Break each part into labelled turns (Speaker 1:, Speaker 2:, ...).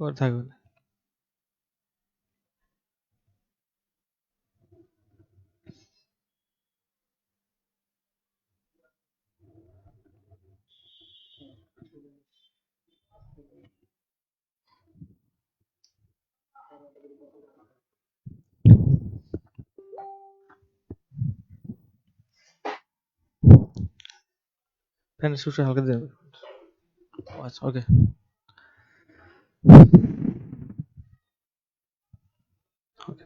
Speaker 1: পরে থাকবে না। ফ্যানের সুইচটা হালকা দিয়ে দেবে। আচ্ছা, ওকে। ওকে।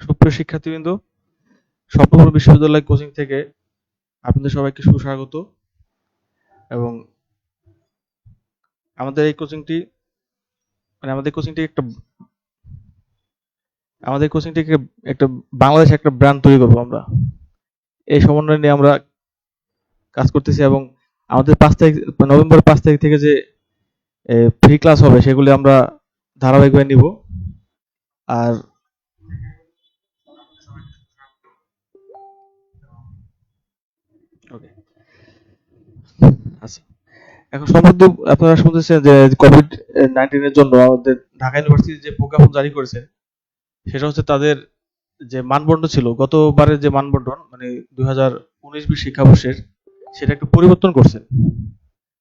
Speaker 1: সুপ্রিয় শিক্ষার্থীবৃন্দ, স্বপ্নপুর বিশ্ববিদ্যালয় কোচিং থেকে আপনাদের সবাইকে সুস্বাগত। এবং আমাদের এই কোচিংটি আমাদের কোচিংটিকে একটা বাংলাদেশে একটা ব্র্যান্ড তৈরি করবো আমরা। এই সমন্বয় নিয়ে আমরা কাজ করতেছি এবং আমাদের 5 তারিখ নভেম্বর 5 তারিখ থেকে যে ফ্রি ক্লাস হবে সেগুলি আমরা ধারাবাহিকভাবে নিব। আর ওকে, আচ্ছা, এখন সম্প্রতি আপনারা শুনতেছেন যে কোভিড-19 এর জন্য আমাদের ঢাকা ইউনিভার্সিটি যে প্রজ্ঞাপন জারি করেছে সেটা হচ্ছে তাদের যে মানদণ্ড ছিল গতবারের যে মানবন্টন মানে 2019-20 শিক্ষাবর্ষের, সেটা একটু পরিবর্তন করছে।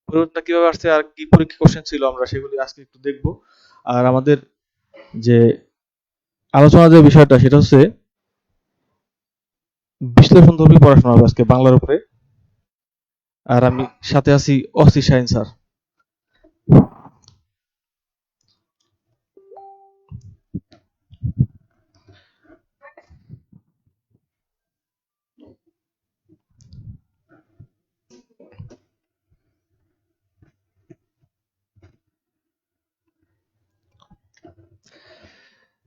Speaker 1: পরিবর্তনটা কিভাবে আসছে আর কি পরীক্ষা কোশ্চেন ছিল আমরা সেগুলি আজকে একটু দেখব। আর আমাদের যে আলোচনার যে বিষয়টা সেটা হচ্ছে বিশ্লেষণধর্মী পড়াশোনা হবে আজকে বাংলার উপরে। আর আমি সাথে আছি অসি শাহিন স্যার।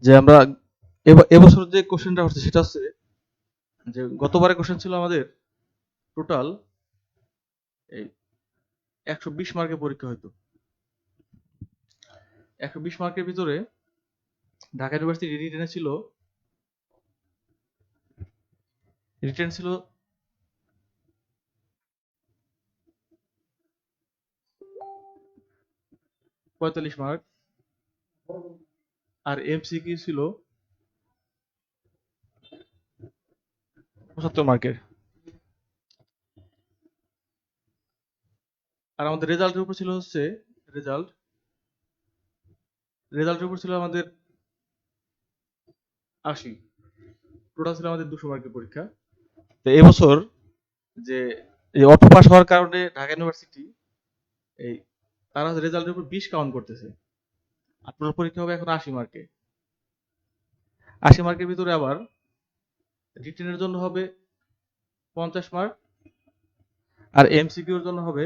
Speaker 1: যে আমরা এবছর যে কোশ্চেনটা হচ্ছে সেটা হচ্ছে যে গতবারের কোশ্চেন ছিল আমাদের টোটাল এই 120 মার্কের পরীক্ষা হইতো। 120 মার্কের ভিতরে ঢাকা ইউনিভার্সিটি রিটেন ছিল 45 মার্ক, আর এমসিকিউ ছিল 75 মার্কের। আর আমাদের রেজাল্টের উপর ছিল হচ্ছে রেজাল্টের উপর ছিল আমাদের 80। টোটাল ছিল আমাদের 200 মার্কের পরীক্ষা। তো এবছর যে অটো পাস হওয়ার কারণে ঢাকা ইউনিভার্সিটি এই তারা রেজাল্টের উপর 20 কাউন্ট করতেছে। আপনার পরীক্ষা হবে এখন 80 মার্কে। 80 মার্কের ভিতরে আবার রিটেনের জন্য হবে 50 মার্ক, আর এমসিকিউর জন্য হবে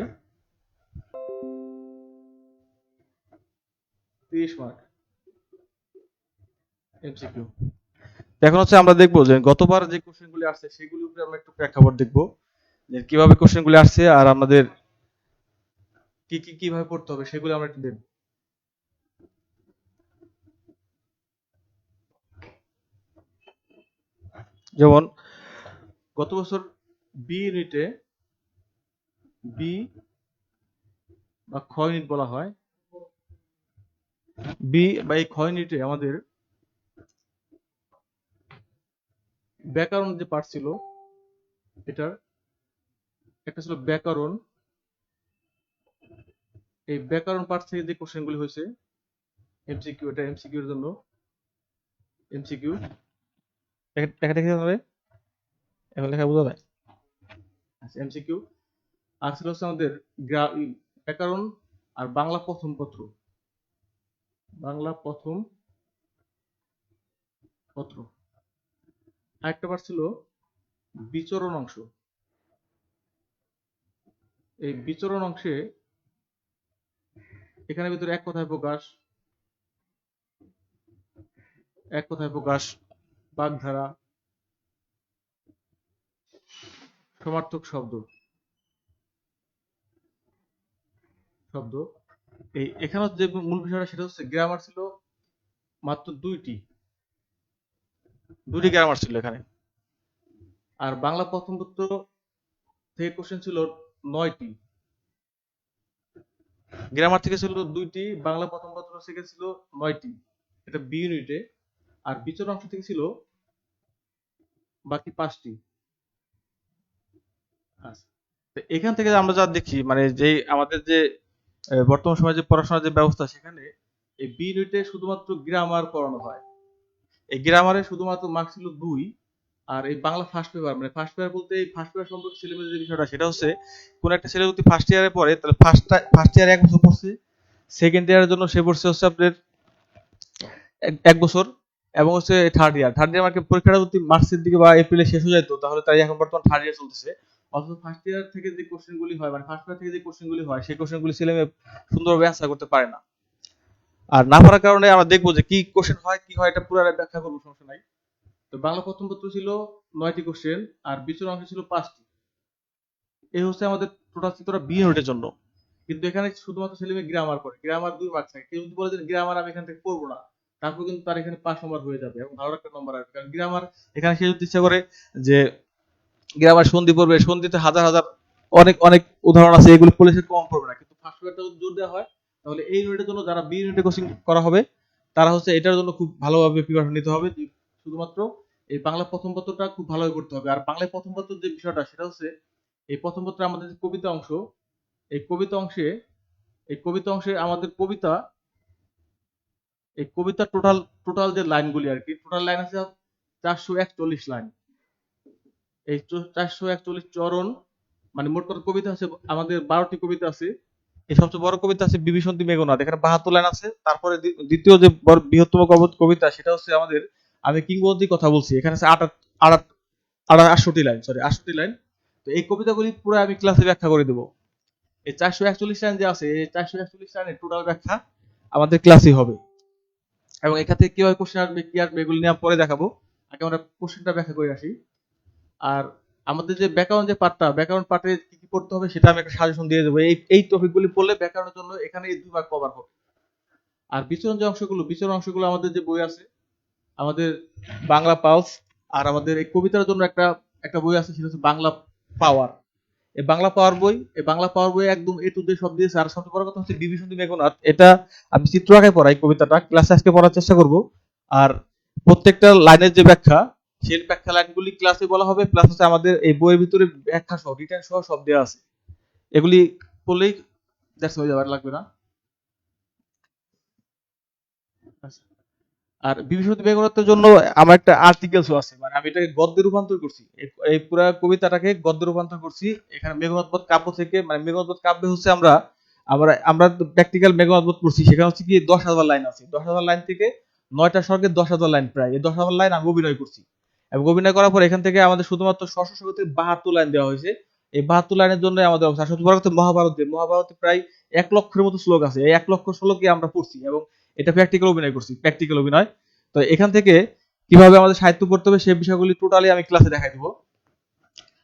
Speaker 1: 30 মার্ক এমসিকিউ। এখন হচ্ছে আমরা দেখবো যে গতবার যে কোশ্চেনগুলি আসছে সেগুলির উপরে আমরা একটু প্রেক্ষাপট দেখবো যে কিভাবে কোশ্চেনগুলি আসছে আর আমাদের কিভাবে পড়তে হবে সেগুলো আমরা একটু দেখবো। যেমন গত বছর বি ইউনিটে বি বা খ ইউনিট বলা হয়, বি বা এই খ ইউনিটে আমাদের ব্যাকরণ যে পার্ট ছিল এটার একটা ছিল ব্যাকরণ। এই ব্যাকরণ পার্ট থেকে যে কোশ্চেনগুলি হয়েছে এমসিকিউ, এটা এমসিকিউ এর জন্য এমসিকিউ লেখা দেখতে হবে, এখন লেখা বোঝা যায়। আচ্ছা, এমসিকিউ। আর ছিল হচ্ছে আমাদের ব্যাকরণ আর বাংলা প্রথম পত্র, আরেকটা পার্ট ছিল বিচরণ অংশ। এই বিচরণ অংশে এখানে ভিতরে এক কথায় প্রকাশ, বাগধারা, সমার্থক শব্দ এই এখানে যে মূল বিষয়টা সেটা হচ্ছে গ্রামার ছিল মাত্র দুইটি গ্রামার ছিল এখানে। আর বাংলা প্রথম পত্র থেকে কোশ্চেন ছিল 9টি, গ্রামার থেকে ছিল 2টি, বাংলা প্রথম পত্র থেকে ছিল 9টি, এটা বি ইউনিটে। আর বিচরণ অংশ থেকে ছিল বাকি 5টি। আচ্ছা, তো এখান থেকে আমরা যা দেখি মানে যে আমাদের যে বর্তমান সময়ে যে পড়াশোনার যে ব্যবস্থা, সেখানে এই বি ইউনিটে শুধুমাত্র গ্রামার পড়ানো হয়। এই গ্রামারে শুধুমাত্র মার্কস ছিল 2। আর এই বাংলা ফার্স্ট পেপার, মানে ফার্স্ট পেপার বলতে এই ফার্স্ট পেপার সম্পর্কে সিলেবাসের যে বিষয়টা, সেটা হচ্ছে কোন একটা ছেলে যদি ফার্স্ট ইয়ারে পড়ে, তাহলে ফার্স্ট ইয়ারে 1 বছর পড়ছে, সেকেন্ড ইয়ারের জন্য সে পড়ছে হচ্ছে আপনার 1 বছর, এবং হচ্ছে থার্ড ইয়ার মানে পরীক্ষাটা যদি মার্চের দিকে বা এপ্রিলে শেষ হয়ে যেত, তাহলে তাই এখন বর্তমান থার্ড ইয়ার চলতেছে। অথচ ফার্স্ট ইয়ার থেকে যে কোশ্চেনগুলি হয়, মানে ফার্স্ট পেপার থেকে যে কোশ্চেনগুলি হয়, সেই কোশ্চেনগুলি ছেলে মেয়ে সুন্দরভাবে অ্যান্সার করতে পারে না। আর না পারার কারণে আমরা দেখবো যে কি কোশ্চেন হয় কি হয়, এটা পুরো ব্যাখ্যা করবো, সমস্যা নাই। তো বাংলা প্রথম পত্র ছিল 9টি কোশ্চেন, আর বিচরণ অংশ ছিল 5টি। এই হচ্ছে আমাদের টোটাল চিত্রটা বি ইউনিটের জন্য। কিন্তু এখানে শুধুমাত্র ছেলে মেয়ে গ্রামার করে, গ্রামার 2 মার্ক থাকে। কেউ যদি বলে যে গ্রামার আমি এখান থেকে পড়বো না, তারপর কিন্তু তার এখানে 5 নম্বর হয়ে যাবে এবং ভালো একটা নম্বর আসবে। কারণ গ্রামার এখানে সে যদি ইচ্ছা করে যে গ্রামার সন্ধি পড়বে, সন্ধিতে হাজার হাজার অনেক অনেক উদাহরণ আছে, এগুলো পড়লে সে কম পড়বে না। কিন্তু ফার্স্ট পেপারটা যদি জোর দেওয়া হয়, তাহলে এই ইউনিটের জন্য যারা বি ইউনিটে কোচিং করা হবে, তারা হচ্ছে এটার জন্য খুব ভালোভাবে প্রিপারেশন নিতে হবে। যে শুধুমাত্র এই বাংলা প্রথম পত্রটা খুব ভালোভাবে করতে হবে। আর বাংলায় প্রথম পত্রের যে বিষয়টা, সেটা হচ্ছে এই প্রথম পত্রে আমাদের যে কবিতা অংশ, এই কবিতা অংশে আমাদের কবিতা, এই কবিতা টোটাল টোটাল যে লাইনগুলি আর কি, টোটাল লাইন আছে 441 লাইন। এই 441 চরণ, মানে মোট কথা কবিতা আছে আমাদের 12টি কবিতা আছে। এই সবচেয়ে বড় কবিতা আছে বিভীষণী মেঘনাদ, এখানে 72 লাইন আছে। তারপরে দ্বিতীয় যে বৃহত্তম কবিতা, সেটা হচ্ছে আমাদের আমি কিংবদন্তির কথা বলছি, এখানে আছে 68 লাইন, সরি 68 লাইন। তো এই কবিতাগুলি পুরো আমি ক্লাসে ব্যাখ্যা করে দেবো। এই 441 লাইন যে আছে, এই 441 লাইনের টোটাল ব্যাখ্যা আমাদের ক্লাসে হবে। এবং এখান থেকে কিভাবে কোশ্চেন আসবে কি আসবে এগুলো নিয়ে পরে দেখাবো। আগে আমরা কোশ্চেনটা ব্যাখ্যা করে আসি। আর আমাদের যে ব্যাকরণ যে পার্টটা, ব্যাকরণ পার্টে কি কি পড়তে হবে সেটা আমি একটা সাজেশন দিয়ে দেবো। এই টপিকগুলি পড়লে ব্যাকরণের জন্য এখানে এই 2 ভাগ কভার হবে। আর বিচরণ অংশগুলো আমাদের যে বই আছে, আমাদের বাংলা পালস, আর আমাদের এই কবিতার জন্য একটা একটা বই আছে, সেটা হচ্ছে বাংলা পাওয়ার। এই বাংলা পাওয়ার বই একদম এ টু জেড সব দিয়েছে। আর সবচেয়ে বড় কথা হচ্ছে বিভীষণী মেঘনাদ, এটা আমি চিত্র আঁকায় পড়াই, কবিতাটা ক্লাসে আজকে পড়ার চেষ্টা করব। আর প্রত্যেকটা লাইনের যে ব্যাখ্যা, সেই ব্যাখ্যা লাইনগুলি ক্লাসে বলা হবে, প্লাস হচ্ছে আমাদের এই বইয়ের ভিতরে ব্যাখ্যা সহ রিটার্ন সহ সব দেওয়া আছে। এগুলি পড়লেই দ্যাটস হয়ে যাবে, আর লাগবে না। আচ্ছা। আর বিভীষণী মেঘনাদের জন্য আমার একটা আর্টিকেলসও আছে, মানে আমি এটাকে গদ্যে রূপান্তর করছি। এই পুরো কবিতাটাকে গদ্যে রূপান্তর করছি। এখানে মেঘনাদবধ কাব্য থেকে, মানে মেঘনাদবধ কাব্যে হচ্ছে আমরা আমরা আমরা প্র্যাকটিক্যাল মেঘনাদবধ করছি, সেখানে হচ্ছে কি 10,000 লাইন আছে। 10,000 লাইন থেকে 9টা স্বর্গের 10,000 লাইন, প্রায় এই 10,000 লাইন আমি অভিনয় করছি। এবং অভিনয় করার পর এখান থেকে আমাদের শুধুমাত্র ষষ্ঠ স্বর্গ থেকে 72 লাইন দেওয়া হয়েছে। এই 72 লাইনের জন্য আমাদের অবস্থা। সবচেয়ে বড় কথা, মহাভারতে প্রায় 1 লক্ষের মতো শ্লোক আছে। এই 1 লক্ষ শ্লোকই আমরা পড়ছি এবং এটা প্র্যাকটিক্যাল অভিনয় করছি, প্র্যাকটিক্যাল অভিনয়। তো এখান থেকে কিভাবে আমাদের সাহিত্য পড়তে হবে সেই বিষয়গুলি টোটালি আমি ক্লাসে দেখাই দেবো।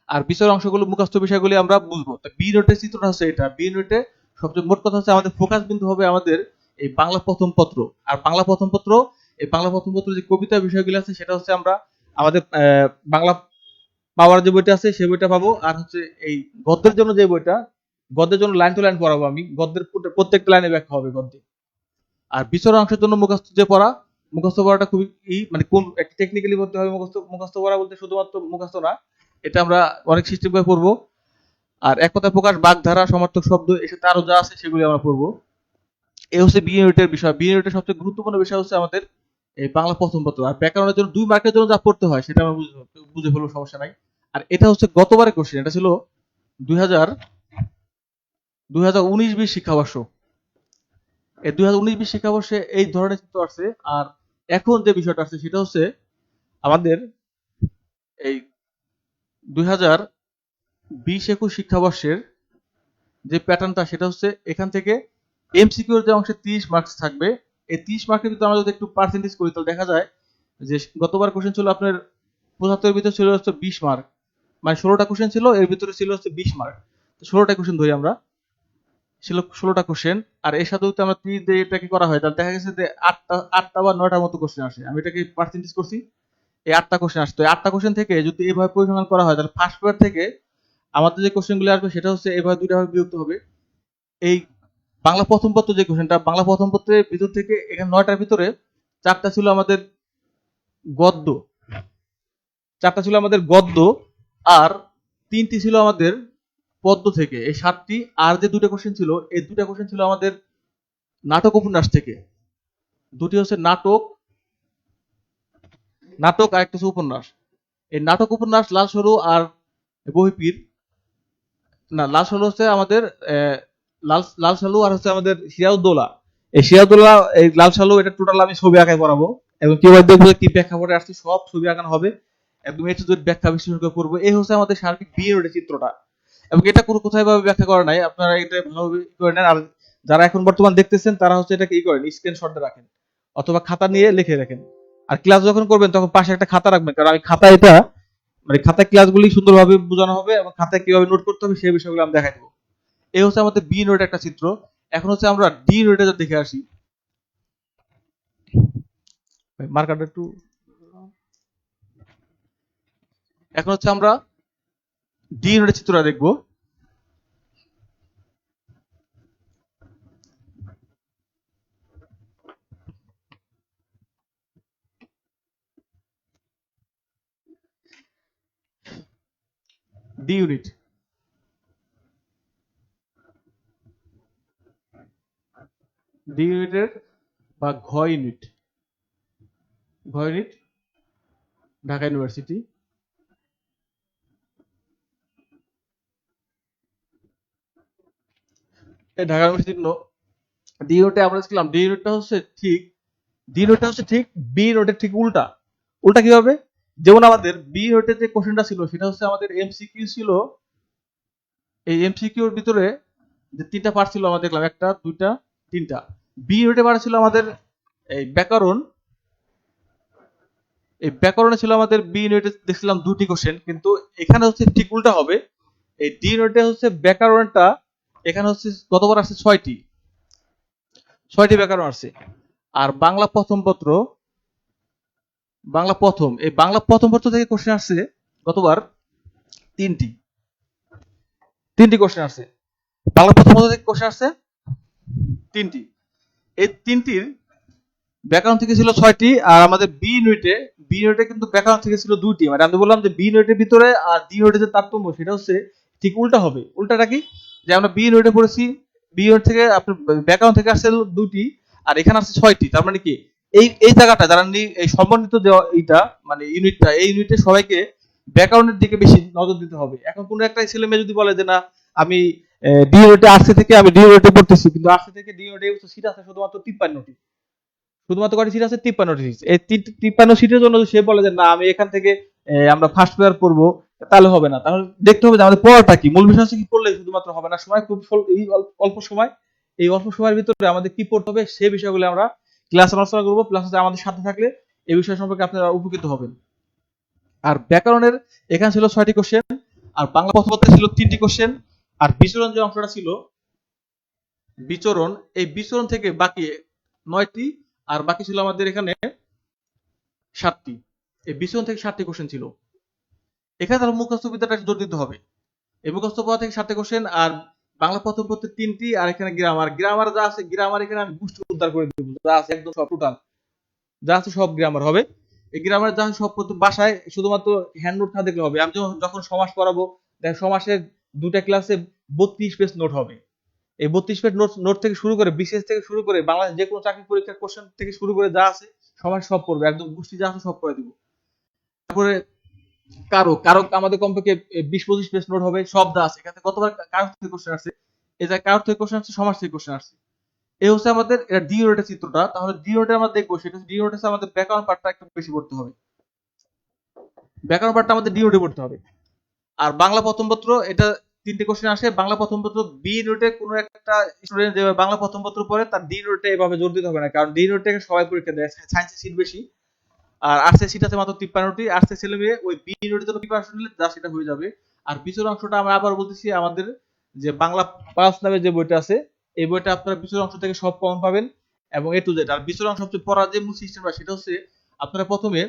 Speaker 1: আর বিষয়ের অংশগুলো, মুখস্থ বিষয়গুলি আমরা বুঝবো। তো বি নোটের চিত্রটা হচ্ছে এটা। বি নোটে সবচেয়ে মোট কথা হচ্ছে আমাদের ফোকাস বিন্দু হবে আমাদের এই বাংলা প্রথম পত্র। আর বাংলা প্রথম পত্র যে কবিতা বিষয়গুলো আছে, সেটা হচ্ছে আমরা আমাদের বাংলা পাওয়ার যে বইটা আছে সেই বইটা পাবো। আর হচ্ছে এই গদ্যের জন্য যে বইটা, গদ্যের জন্য লাইন টু লাইন পড়াবো আমি, গদ্যের প্রত্যেকটা লাইনে ব্যাখ্যা হবে গদ্যে। আর বিচরণ অংশের জন্য মুখস্থ পড়াটা খুবই মানে কোন একটা টেকনিক্যালি বলতে হবে। মুখস্থ পড়া বলতে শুধুমাত্র মুখস্থ না, এটা আমরা অনেক সিস্টেম করে পড়বো। আর এক কথায় প্রকাশ, বাগধারা, সমার্থক শব্দ, এসে আরো যা আছে সেগুলি আমরা পড়বো। এই হচ্ছে বি ইউনিটের বিষয়। বি ইউনিটের সবচেয়ে গুরুত্বপূর্ণ বিষয় হচ্ছে আমাদের এই বাংলা প্রথম পত্র। আর ব্যাকরণের জন্য 2 মার্কের জন্য যা পড়তে হয় সেটা আমরা বুঝে ফেলবো, সমস্যা নাই। আর এটা হচ্ছে গতবারের কোশ্চেন, এটা ছিল 2019-20 শিক্ষাবর্ষ। এই 2019-20 শিক্ষাবর্ষে এই ধরনের চিত্র আসছে। আর এখন যে বিষয়টা আসছে সেটা হচ্ছে আমাদের এই 2020-21 শিক্ষাবর্ষের যে প্যাটার্নটা, সেটা হচ্ছে এখান থেকে এমসিকিউর যে অংশে 30 মার্কস থাকবে। এই 30 মার্কের ভিতরে আমরা যদি একটু পার্সেন্টেজ করি, তাহলে দেখা যায় যে গতবার কোশ্চেন ছিল আপনার 75 এর ভিতরে ছিল হচ্ছে 20 মার্ক, মানে 16টা কোশ্চেন ছিল, এর ভিতরে ছিল হচ্ছে 20 মার্ক। তো 16টা কোশ্চেন ধরি আমরা, ছিল 16টা কোশ্চেন। আর এর সাথে যদি আমরা 30 দিয়ে এটা কি করা হয়, তাহলে দেখা গেছে যে 8টা বা 9টার মতো কোশ্চেন আসে। আমি এটাকে পার্সেন্টেজ করছি, এই 8টা কোশ্চেন আসতো। এই 8টা কোশ্চেন থেকে যদি এইভাবে পরিসংখ্যান করা হয়, তাহলে ফার্স্ট পেপার থেকে আমাদের যে কোশ্চেনগুলো আসবে সেটা হচ্ছে এভাবে দুইটা ভাবে বিভক্ত হবে। এই বাংলা প্রথম পত্র যে কোশ্চেনটা, বাংলা প্রথম পত্রের ভিতর থেকে এখানে 9টার ভিতরে 4টা ছিল আমাদের গদ্য, 4টা ছিল আমাদের গদ্য, আর 3টি ছিল আমাদের পদ্য থেকে। এই 7টি। আর যে দুটো কোশ্চেন ছিল, এই দুটো কোশ্চেন ছিল আমাদের নাটক উপন্যাস থেকে। দুটি হচ্ছে নাটক, নাটক আর একটা হচ্ছে উপন্যাস। এই নাটক উপন্যাস লাল সরু আর বহিপীর, না লাল সরু হচ্ছে আমাদের লাল লাল সালু আর হচ্ছে আমাদের সিরাজউদ্দৌলা। এই সিরাজউদ্দৌলা, এই লাল সালু, এটা টোটাল আমি ছবি আঁকায় পড়াবো এবং কিভাবে দেখবো কি প্রেক্ষাপটে আসছে সব ছবি আঁকানো হবে। একদম এর যদি ব্যাখ্যা বিশ্লেষণ করে পড়বো। এই হচ্ছে আমাদের সার্বিক বিয়ের চিত্রটা। এবং এটা কোনো কোথায় ভাবে ব্যাখ্যা করা নাই, আপনারা এটা ভালোভাবে করে নেন। আর যারা এখন বর্তমান দেখতেছেন তারা হচ্ছে এটাকে করেন, স্ক্রিনশট রাখেন অথবা খাতা নিয়ে লিখে রাখেন। আর ক্লাস যখন করবেন তখন পাশে একটা খাতা রাখবেন, কারণ আমি খাতা এটা মানে খাতায় ক্লাসগুলি সুন্দরভাবে বোঝানো হবে এবং খাতায় কিভাবে নোট করতে হবে সেই বিষয়গুলো আমি দেখাই দেবো। এই হচ্ছে আমাদের বি নোটের একটা চিত্র। এখন হচ্ছে আমরা ডি নোটে দেখে আসি। মার্কারটা একটু, এখন হচ্ছে আমরা ডি নোটের চিত্রটা দেখবো। ডি ইউনিট, ডি ইউনিটের বা ঘ ইউনিট, ঘ ইউনিট ঢাকা ইউনিভার্সিটি। এই ঢাকা ইউনিভার্সিটির ডি ইউনিটে আমরা ছিলাম। ডি ইউনিটটা হচ্ছে ঠিক, ডি নোটটা হচ্ছে ঠিক বি নোটের ঠিক উল্টা। উল্টা কিভাবে? যেমন আমাদের বি নোটের যে কোশ্চেনটা ছিল সেটা হচ্ছে আমাদের এমসিকিউ ছিল। এই এমসিকিউর ভিতরে যে 3টা পার্ট ছিল আমরা দেখলাম, 1টা 2টা 3টা। বি নোটে পার্ট ছিল আমাদের এই ব্যাকরণ। এই ব্যাকরণে ছিল আমাদের বি নোটে দেখছিলাম 2টি কোশ্চেন, কিন্তু এখানে হচ্ছে ঠিক উল্টা হবে। এই ডি নোটে হচ্ছে ব্যাকরণটা, এখানে হচ্ছে গতবার আসছে 6টি, 6টি ব্যাকরণ আসছে। আর বাংলা প্রথম পত্র, বাংলা প্রথম, এই বাংলা প্রথম পত্র থেকে কোশ্চেন আসছে গতবার 3টি, 3টি কোশ্চেন আসছে। বাংলা প্রথম পত্র থেকে কোশ্চেন আসছে 3টি। এই 3টির ব্যাকরণ থেকে ছিল 6টি। আর আমাদের বি ইউনিটে, বি ইউনিটে কিন্তু ব্যাকরণ থেকে ছিল 2টি। মানে আমি বললাম যে বি ইউনিটের ভিতরে আর ডি ইউনিটের যে তারতম্য সেটা হচ্ছে ঠিক উল্টা হবে। উল্টাটা কি? যে আমরা বি ইউনিটে পড়েছি, বি ইউনিট থেকে আপনার ব্যাকরণ থেকে আসছে 2টি আর এখানে আসছে 6টি। তার মানে কি এই এই জায়গাটা যারা এই সম্বন্ধিত যে এইটা মানে ইউনিটটা, এই ইউনিটে সবাইকে ব্যাকরণের দিকে বেশি নজর দিতে হবে। এখন কোনো একটা ছেলে মেয়ে যদি বলে যে না আমি ডি ইউনিটে আসছে থেকে আমি ডি ইউনিটে পড়তেছি, কিন্তু আসছে থেকে ডি ইউনিটে সিট আছে শুধুমাত্র 53টি, শুধুমাত্র কয়টি সিট আছে? 53টি সিট। এই 53 সিটের জন্য সে বলে যে না আমি এখান থেকে আমরা ফার্স্ট পেয়ার পড়বো, তাহলে হবে না। তাহলে দেখতে হবে যে আমাদের পড়াটা কি, মূল বিষয় হচ্ছে কি, পড়লে শুধুমাত্র হবে না। সময় খুব এই অল্প সময়, এই অল্প সময়ের ভিতরে আমাদের কি পড়তে হবে সেই বিষয়গুলো আমরা ক্লাস আলোচনা করবো। প্লাস আমাদের সাথে থাকলে এই বিষয় সম্পর্কে আপনারা উপকৃত হবেন। আর ব্যাকরণের এখানে ছিল 6টি কোশ্চেন, আর বাংলা প্রথম পত্রে ছিল 3টি কোশ্চেন। আর বিচরণ যে অংশটা ছিল, বিচরণ, এই বিচরণ থেকে বাকি 9টি, আর বাকি ছিল আমাদের এখানে 7টি। এই বিচরণ থেকে 7টি কোশ্চেন ছিল। এখানে তার মুখস্থ বিদ্যাটা জোর দিতে হবে। এই মুখস্থ পড়া থেকে 7টি কোশ্চেন, আর বাংলা প্রথম পত্রে 3টি, আর এখানে গ্রামার, গ্রামার যা আছে গ্রামার এখানে আমি গুষ্টি উদ্ধার করে দেবো, যা আছে একদম সব টোটাল যা আছে সব গ্রামার হবে। এই গ্রামার যা সব বাসায় শুধুমাত্র হ্যান্ড নোট না দেখলে হবে। আমি যখন সমাস পড়াবো, দেখ সমাসের 2টা ক্লাসে 32 পেজ নোট হবে। এই 32 পেজ নোট থেকে শুরু করে বিসিএস থেকে শুরু করে বাংলাদেশ যে কোনো চাকরি পরীক্ষার কোশ্চেন থেকে শুরু করে যা আছে সমাজ সব পড়বে, একদম গোষ্ঠী যা আছে সব করে দিব। তারপরে কারো কারো আমাদের কমপক্ষে 20-25 পেজ নোট হবে, সব যা আছে এখানে। কতবার কারো থেকে কোশ্চেন আসছে, এই যে কারো থেকে কোশ্চেন আসছে, সমাজ থেকে কোশ্চেন আসছে। এই হচ্ছে আমাদের এটা ডি ইউনিটের চিত্রটা। তাহলে ডি ইউনিটে আমরা দেখবো, সেটা ডি ইউনিটে আমাদের ব্যাকরণ পার্টটা একটু বেশি পড়তে হবে। ব্যাকরণ পার্টটা আমাদের ডি ইউনিটে পড়তে হবে। আর বাংলা প্রথম পত্র, এটা 3টে কোশ্চেন আসে। বাংলা প্রথম পত্র বি ইউনিটে কোনো একটা স্টুডেন্ট যে বাংলা প্রথম পত্র পড়ে তার ডি ইউনিটে এভাবে জোর দিতে হবে না, কারণ ডি ইউনিটে সবাই পরীক্ষা দেয়, সায়েন্সের সিট বেশি। আর আর্টসের সিট আছে মাত্র 53টি। আর্টসের ছেলে মেয়ে ওই বি ইউনিটের জন্য প্রিপারেশন নিলে যা সেটা হয়ে যাবে। আর বিচরণ অংশটা আমরা আবার বলতেছি, আমাদের যে বাংলা পাস নামে যে বইটা আছে, এই বইটা আপনারা বিচরণ অংশ থেকে সব কমন পাবেন এবং এ টু জেড। আর বিচরণ অংশ হচ্ছে পড়ার যে মূল সিস্টেমটা সেটা হচ্ছে আপনারা প্রথমে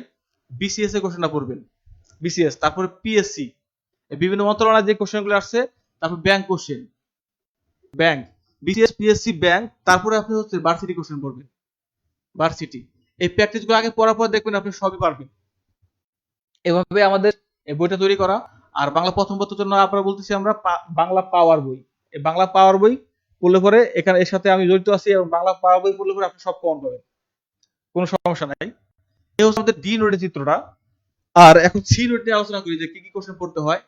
Speaker 1: বিসিএস এর কোশ্চেনটা পড়বেন, বিসিএস, তারপরে পিএসসি, এই বিভিন্ন মন্ত্রণালয় যে কোশ্চেনগুলো আসছে, তারপর bank question, bank, BCS PSC bank, তারপরে আপনি হচ্ছে ভার্সিটি কোশ্চেন পড়বেন, ভার্সিটি। এই প্র্যাকটিসগুলো আগে পড়ার পর দেখবেন আপনি সবই পারবেন। এভাবে আমাদের এই বইটা তৈরি করা। আর বাংলা প্রথম পত্রের জন্য আপনারা বলতেছি আমরা বাংলা পাওয়ার বই। এই বাংলা পাওয়ার বই পড়লে পরে এখানে এর সাথে আমি জড়িত আছি, এবং বাংলা পাওয়ার বই পড়লে পরে আপনি সব কমন পাবেন, কোনো সমস্যা নাই। এই হচ্ছে আমাদের ডি নোটের চিত্রটা। আর এখন সি নোট নিয়ে আলোচনা করি যে কি কি কোশ্চেন পড়তে হয়।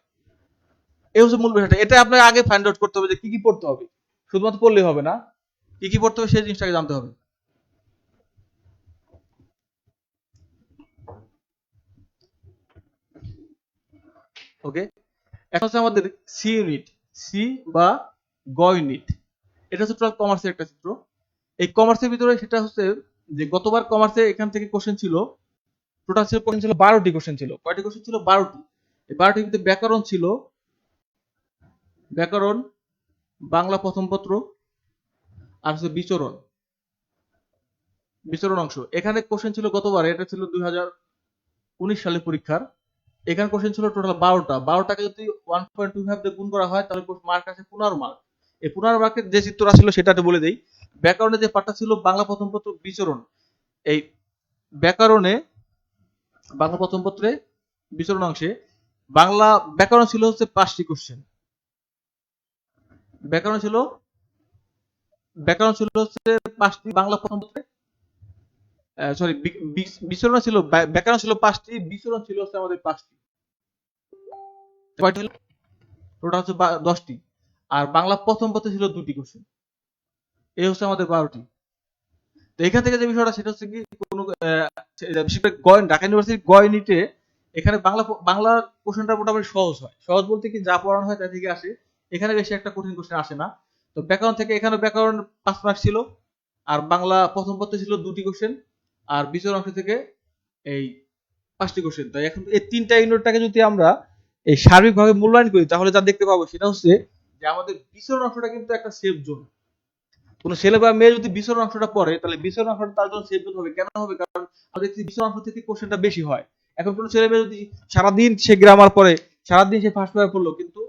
Speaker 1: এই হচ্ছে মূল বিষয়টা। এটা আপনাকে আগে ফাইন্ড আউট করতে হবে যে কি কি পড়তে হবে, শুধুমাত্র পড়লেই হবে না, কি কি পড়তে হবে সেই জিনিসটাকে জানতে হবে। ওকে, এখন হচ্ছে আমাদের সি ইউনিট, সি বা গ ইউনিট। এটা হচ্ছে টোটাল কমার্সের একটা চিত্র। এই কমার্সের ভিতরে সেটা হচ্ছে যে গতবার কমার্সে এখান থেকে কোশ্চেন ছিল, টোটাল ছিল কোশ্চেন ছিল 12টি কোশ্চেন ছিল। কয়টি কোশ্চেন ছিল? 12টি। এই 12টির ভিতরে ব্যাকরণ ছিল, ব্যাকরণ, বাংলা প্রথম পত্র, আর হচ্ছে বিচরণ, বিচরণ অংশ। এখানে কোশ্চেন ছিল গতবার, এটা ছিল 2019 সালে পরীক্ষার। এখানে কোশ্চেন ছিল টোটাল 12টা। 12টাকে যদি 1.25 দিয়ে গুণ করা হয় তাহলে মার্ক আছে 15 মার্ক। এই 15 মার্কের যে চিত্রটা ছিল সেটা বলে দেই। ব্যাকরণে যে পার্টটা ছিল বাংলা প্রথম পত্র বিচরণ, এই ব্যাকরণে বাংলা প্রথম পত্রে বিচরণ অংশে বাংলা ব্যাকরণ ছিল হচ্ছে 5টি কোশ্চেন। ব্যাকরণ ছিল হচ্ছে 5টি বাংলা প্রথম পত্রে, সরি, বিচরণ ছিল, ব্যাকরণ ছিল 5টি, বিচরণ ছিল হচ্ছে আমাদের 5টি, টোটাল হচ্ছে 10টি। আর বাংলা প্রথম পত্রে ছিল 2টি কোশ্চেন। এই হচ্ছে আমাদের 12টি। তো এখান থেকে যে বিষয়টা সেটা হচ্ছে কি, কোনো বিশেষ করে ঢাকা ইউনিভার্সিটি গ ইউনিটে এখানে বাংলা কোশ্চেনটা মোটামুটি সহজ হয়। সহজ বলতে কি, যা পড়ানো হয় তা থেকে আসে, এখানে বেশি একটা কঠিন কোশ্চেন আসে না। তো ব্যাকরণ থেকে এখানে ব্যাকরণ 5 মার্ক ছিল, আর বাংলা প্রথম পত্রে ছিল 2টি কোশ্চেন, আর বিচরণ অংশ থেকে এই 5টি কোশ্চেন। তাই এখন এই 3টা ইউনিটটাকে যদি আমরা এই সার্বিকভাবে মূল্যায়ন করি তাহলে যা দেখতে পাবো সেটা হচ্ছে যে আমাদের বিচরণ অংশটা কিন্তু একটা সেফ জোন। কোন ছেলে বা মেয়ে যদি বিচরণ অংশটা পড়ে তাহলে বিচরণ অংশটা তার জন্য সেফ জোন হবে। কেন হবে? কারণ আমরা দেখছি বিচরণ অংশ থেকে কোশ্চেনটা বেশি হয়। এখন কোন ছেলে মেয়ে যদি সারাদিন সে গ্রামার পড়ে, সারাদিন সে ফার্স্ট পেপার পড়লো, কিন্তু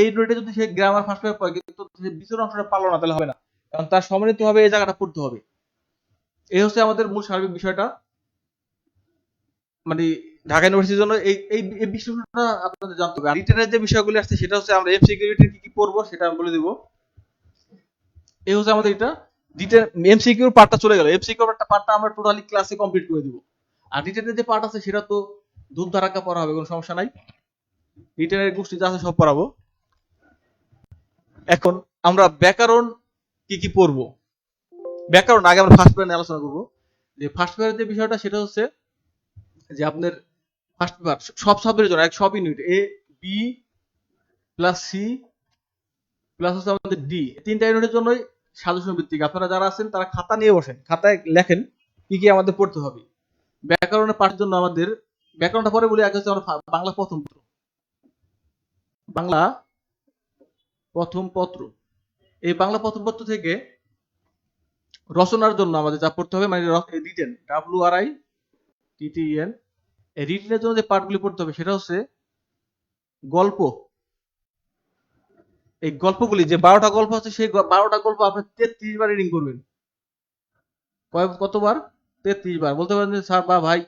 Speaker 1: এই রেটে যদি সে গ্রামার ফার্স্ট পেপার পড়ে কিন্তু সে বিচরণ অংশটা পারলো না, তাহলে হবে না। কারণ তার সম্মিলিত ভাবে এই জায়গাটা পড়তে হবে। এই হচ্ছে আমাদের মূল সার্বিক বিষয়টা, মানে ঢাকা ইউনিভার্সিটির জন্য এই এই বিষয়টা আপনাদের জানতে হবে। আর রিটেনের যে বিষয়গুলো আসছে সেটা হচ্ছে আমরা এমসিকিউ রিটেন কি কি পড়বো সেটা আমি বলে দিব। এই হচ্ছে আমাদের এটা রিটেন এমসিকিউর পার্টটা চলে গেল। এমসিকিউ পার্টটা আমরা টোটালি ক্লাসে কমপ্লিট করে দিব। আর রিটেনের যে পার্ট আছে সেটা তো ধুম ধারাক্কা পড়া হবে, কোনো সমস্যা নাই। রিটেনের গোষ্ঠী যা আছে সব পড়াবো। এখন আমরা ব্যাকরণ কি কি পড়বো। ব্যাকরণ আগে আমরা ফার্স্ট পেপার নিয়ে আলোচনা করবো। যে ফার্স্ট পেপারের যে বিষয়টা সেটা হচ্ছে যে আপনার ফার্স্ট পেপার সব সাবজেক্টের জন্য সব unit A B plus C plus হচ্ছে আমাদের ডি, 3টা ইউনিটের জন্যই সাজেশন ভিত্তিক। আপনারা যারা আছেন তারা খাতা নিয়ে বসেন, খাতায় লেখেন কি কি আমাদের পড়তে হবে। ব্যাকরণের পাঠের জন্য আমাদের ব্যাকরণটা পরে বলি, আগে হচ্ছে আমরা বাংলা প্রথম পত্র, বাংলা প্রথম পত্র। এই বাংলা প্রথম পত্র থেকে রচনার জন্য আমাদের যা পড়তে হবে, মানে রিটেন, WRITTEN, এই রিটেনের জন্য যে পার্টগুলি পড়তে হবে সেটা হচ্ছে গল্প। এই গল্পগুলি যে 12টা গল্প আছে সেই 12টা গল্প আপনি 33 বার রিডিং করবেন। কতবার? 33 বার। বলতে পারেন যে স্যার বা ভাই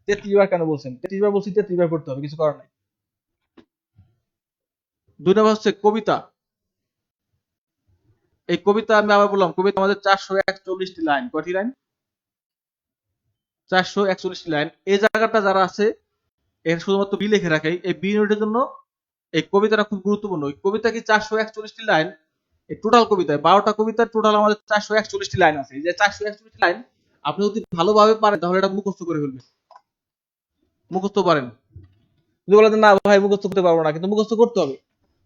Speaker 1: 33 বার কেন বলছেন? 33 বার বলছি, 33 বার পড়তে হবে, কিছু করার নাই। 2 নম্বর হচ্ছে কবিতা। এই কবিতা আমি আবার বললাম, কবিতা আমাদের 441টি লাইন। কয়টি লাইন? 441টি লাইন। এই জায়গাটা যারা আছে এর শুধুমাত্র বি লিখে রাখে। এই বি ইউনিটের জন্য এই কবিতাটা খুব গুরুত্বপূর্ণ। এই কবিতা কি 441টি লাইন, এই টোটাল কবিতায় 12টা কবিতার টোটাল আমাদের 441টি লাইন আছে। এই যে 441টি লাইন আপনি যদি ভালোভাবে পারেন তাহলে এটা মুখস্থ করে ফেলবেন। মুখস্থ পারেন। যদি বলেন না ভাই মুখস্থ করতে পারবো না, কিন্তু মুখস্থ করতে হবে।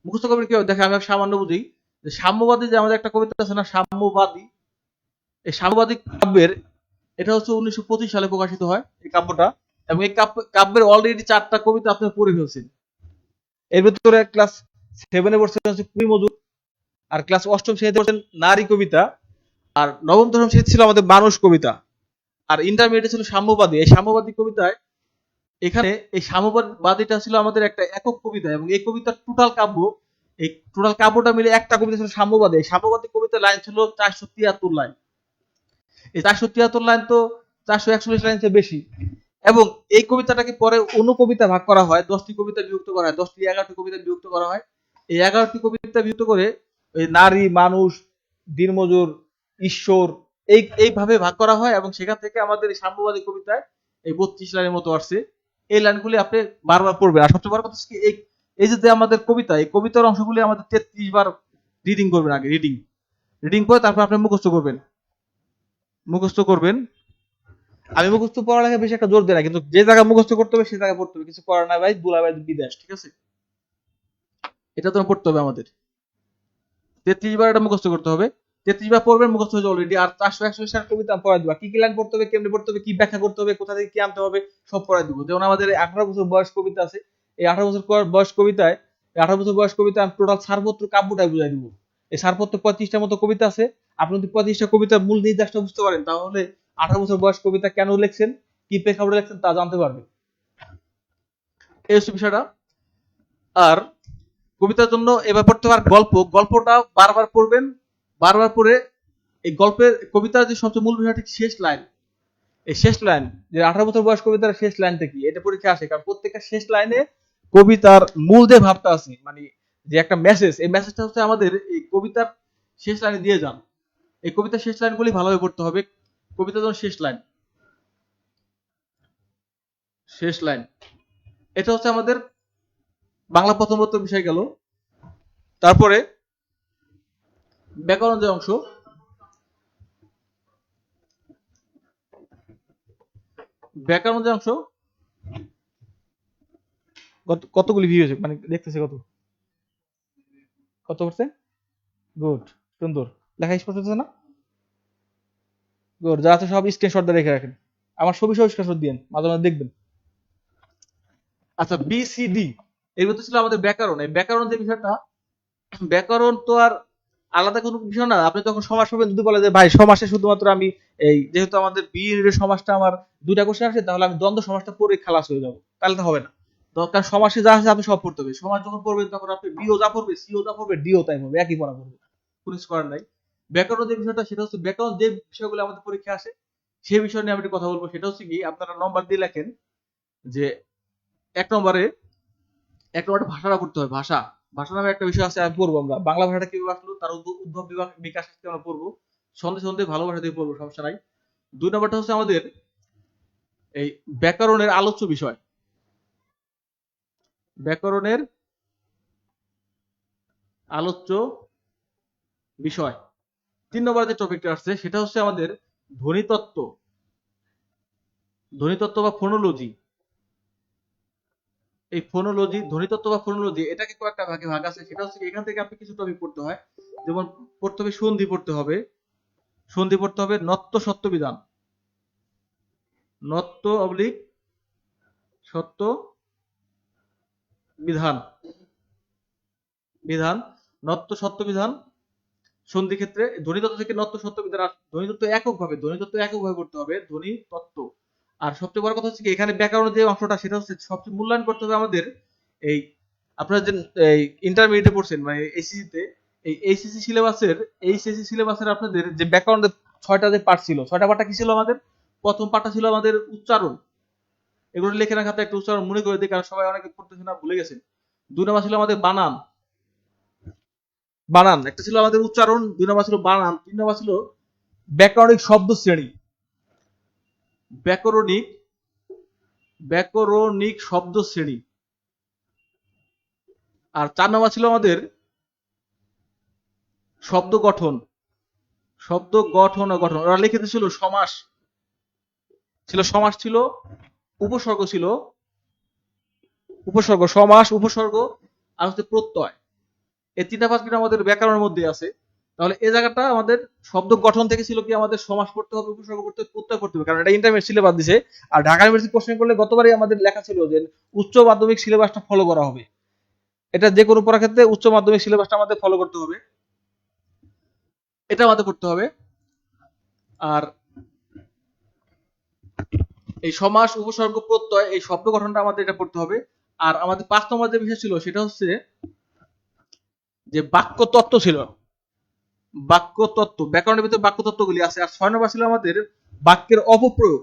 Speaker 1: মুখস্থ করবেন কি হবে দেখেন, আমি সামান্য বুঝি যে সাম্যবাদী যে আমাদের একটা কবিতা আছে না, সাম্যবাদী, এই সাম্যবাদী কাব্যের এটা হচ্ছে 1925 সালে প্রকাশিত হয় এই কাব্যটা, এবং এই কাব্যের অলরেডি 4টা কবিতা আপনি পড়ে ফেলছেন। এর ভিতরে ক্লাস 7 এ পড়ছেন হচ্ছে কুড়ি মজুর, আর ক্লাস 8ম শ্রেণীতে পড়ছেন নারী কবিতা, আর 9ম 10ম শ্রেণীতে ছিল আমাদের মানুষ কবিতা, আর ইন্টারমিডিয়েটে ছিল সাম্যবাদী। এই সাম্যবাদী কবিতায় এখানে এই সাম্যবাদীটা ছিল আমাদের একটা একক কবিতা, এবং এই কবিতার টোটাল কাব্য, এই টোটাল কাব্যটা মিলে একটা কবিতা ছিল সাম্যবাদী। এই সাম্যবাদী কবিতার লাইন ছিল 473 লাইন। এই 473 লাইন তো 441 লাইন চেয়ে বেশি। এবং এই কবিতাটাকে পরে অনুকবিতা ভাগ করা হয়, 10টি কবিতা বিভক্ত করা হয়, 10টি 11টি কবিতা বিভক্ত করা হয়। এই 11টি কবিতা বিভক্ত করে এই নারী, মানুষ, দিনমজুর, ঈশ্বর এইভাবে ভাগ করা হয়, এবং সেখান থেকে আমাদের এই সাম্যবাদী কবিতায় এই 32 লাইনের মতো আসছে। এই লাইনগুলি আপনি বারবার পড়বেন। আর সবচেয়ে বড় কথা হচ্ছে এই এই যে আমাদের কবিতা, এই কবিতার অংশগুলি আমাদের 33 বার রিডিং করবেন, আগে রিডিং করে তারপর আপনি মুখস্থ করবেন। আমি মুখস্থ পড়ালেখা বেশি একটা জোর দিই না, কিন্তু যে জায়গা মুখস্থ করতে হবে সে জায়গায় পড়তে হবে, কিছু করার নাই ভাই, দুলাভাই বিদেশ, ঠিক আছে? এটা তো পড়তে হবে আমাদের, 33 বার এটা মুখস্থ করতে হবে। 33 বার পড়বেন, মুখস্থ হয়ে যাবে অলরেডি। আর 441 কবিতা আমি পড়াই দিব, কি কি লাইন পড়তে হবে, কেমনে পড়তে হবে, কি ব্যাখ্যা করতে হবে, কোথা থেকে কি আনতে হবে, সব পড়াই দিব। যেমন আমাদের 18 বছর বয়স কবিতা আছে, এই 18 বছর বয়স কবিতায়, 18 বছর বয়স কবিতা আমি টোটাল ছাড়পত্র কাব্যটাই বুঝাই দিব। এই ছাড়পত্র 35টার মতো কবিতা আছে। আপনি যদি 35টা কবিতার মূল নির্দেশটা বুঝতে পারেন, তাহলে 18 বছর বয়স কবিতা কেন লিখছেন, কি প্রেক্ষাপটে লিখছেন তা জানতে পারবেন। এই হচ্ছে বিষয়টা। আর কবিতার জন্য এবার পড়তে পার গল্পটা বারবার পড়বেন, বারবার পড়ে এই গল্পের কবিতার যে সবচেয়ে মূল বিষয়টি শেষ লাইন, এই শেষ লাইন যে 18 বছর বয়স কবিতার শেষ লাইনটা কি, এটা পরীক্ষা আসে। কারণ প্রত্যেকটা শেষ লাইনে কবিতার মূল যে ভাবটা আছে, মানে যে একটা মেসেজ, এই মেসেজটা হচ্ছে আমাদের এই কবিতার শেষ লাইনে দিয়ে যান। এই কবিতার শেষ লাইনগুলি ভালোভাবে পড়তে হবে। কবিতার জন্য শেষ লাইন এটা হচ্ছে আমাদের বাংলা প্রথম বিষয় গেল। তারপরে ব্যাকরণ যে অংশ, কতগুলি ভিউ হয়েছে, মানে দেখতেছে কত করছে? গুড, সুন্দর, লেখা স্পষ্ট হচ্ছে না? গুড, যা আছে সব স্ক্রিনশট দিয়ে রেখে রাখেন। আমার ছবি সহ স্ক্রিনশট দিয়েন, মাঝে মাঝে দেখবেন। আচ্ছা, BCD এর মধ্যে ছিল আমাদের ব্যাকরণ। এই ব্যাকরণ যে বিষয়টা, ব্যাকরণ তো আর আলাদা কোনো বিষয় না। আপনি যখন সমাস পাবেন, যদি বলে যে ভাই সমাসে শুধুমাত্র আমি এই যেহেতু আমাদের বি এর সমাসটা আমার দুইটা কোশ্চেন আসে, তাহলে আমি দ্বন্দ্ব সমাসটা পড়ে খালাস হয়ে যাবো, তাহলে তো হবে না। দরকার সমাসে যা আছে আপনি সব পড়তে হবে। সমাস যখন পড়বেন তখন আপনি বিও যা পড়বে, সিও যা পড়বে, ডিও তাই পড়বে, একই পড়া পড়বে, কোনো কিছু করার নাই। ব্যাকরণ যে বিষয়টা, সেটা হচ্ছে ব্যাকরণ যে বিষয়গুলো আমাদের পরীক্ষা আসে সেই বিষয় নিয়ে আমি একটু কথা বলবো। সেটা হচ্ছে কি, আপনারা নম্বর দিয়ে লেখেন যে এক নম্বরে ভাষাটা পড়তে হয়। ভাষা নামে একটা বিষয় আছে, আমি পড়বো। আমরা বাংলা ভাষাটা কিভাবে আসলো, তার উদ্ভব বিকাশ থেকে আমরা পড়বো। সন্ধে ভালো ভাষা দিয়ে পড়বো, সমস্যা নাই। 2 নম্বরটা হচ্ছে আমাদের এই ব্যাকরণের আলোচ্য বিষয়, ব্যাকরণের আলোচ্য বিষয়। 3 নম্বর যে টপিকটা আসছে সেটা হচ্ছে আমাদের ধ্বনিতত্ত্ব বা ফোনোলজি। এই ধ্বনিতত্ত্ব বা ফোনোলজি, এটাকে কয়েকটা ভাগে ভাগ আছে। সেটা হচ্ছে এখান থেকে আপনি কিছু টপিক পড়তে হয়। যেমন পড়তে হবে সন্ধি পড়তে হবে, নত্য সত্য বিধান, নত্য অবলিক সত্য বিধান, নত্য সত্য বিধান। সন্ধি ক্ষেত্রে ধ্বনিতত্ত্ব থেকে নত্য সত্য বিধান। আর ধ্বনিতত্ত্ব এককভাবে পড়তে হবে, ধ্বনিতত্ত্ব। আর সবচেয়ে বড় কথা হচ্ছে কি, এখানে ব্যাকরণের যে অংশটা, সেটা হচ্ছে সবচেয়ে মূল্যায়ন করতে হবে আমাদের এই আপনারা যে এই ইন্টারমিডিয়েটে পড়ছেন, মানে এইচএসসি তে, এই এইচএসসি সিলেবাসের আপনাদের যে ব্যাকরণের 6টা যে পার্ট ছিল, 6টা পার্টটা কি ছিল আমাদের? প্রথম পার্টটা ছিল আমাদের উচ্চারণ। এগুলো লিখে রাখা, একটা উচ্চারণ মনে করে দিই, কারণ সবাই অনেকে পড়তেছে না, ভুলে গেছেন। 2 নম্বর ছিল আমাদের বানান, একটা ছিল আমাদের উচ্চারণ, 2 নম্বর ছিল বানান, 3 নম্বর ছিল ব্যাকরণিক শব্দ শ্রেণী, ব্যাকরণিক শব্দ শ্রেণী। আর 4 নম্বর ছিল আমাদের শব্দ গঠন ও গঠন। ওরা লিখে দিয়েছিল সমাস ছিল, উপসর্গ ছিল, সমাস, উপসর্গ, আর হচ্ছে প্রত্যয়। এই 3টা পাঁচ কিন্তু আমাদের ব্যাকরণের মধ্যে আছে। তাহলে এই জায়গাটা আমাদের শব্দ গঠন থেকে ছিল কি, আমাদের সমাস পড়তে হবে, উপসর্গ পড়তে হবে, প্রত্যয় পড়তে হবে, কারণ এটা ইন্টারমিডিয়েট সিলেবাস দিছে। আর ঢাকা ইউনিভার্সিটি কোশ্চেন করলে গতবারই আমাদের লেখা ছিল যে উচ্চ মাধ্যমিক সিলেবাসটা ফলো করা হবে। এটা যে কোনো পড়ার ক্ষেত্রে উচ্চ মাধ্যমিক সিলেবাসটা আমাদের ফলো করতে হবে, এটা আমাদের করতে হবে। আর এই সমাস উপসর্গ প্রত্যয় এই শব্দ গঠনটা আমাদের এটা পড়তে হবে। আর আমাদের 5 নম্বর যে বিষয় ছিল সেটা হচ্ছে যে বাক্য তত্ত্ব ছিল, বাক্য তত্ত্ব, ব্যাকরণের ভিতরে বাক্য তত্ত্বগুলি আছে। আর 6 নম্বর ছিল আমাদের বাক্যের অপপ্রয়োগ,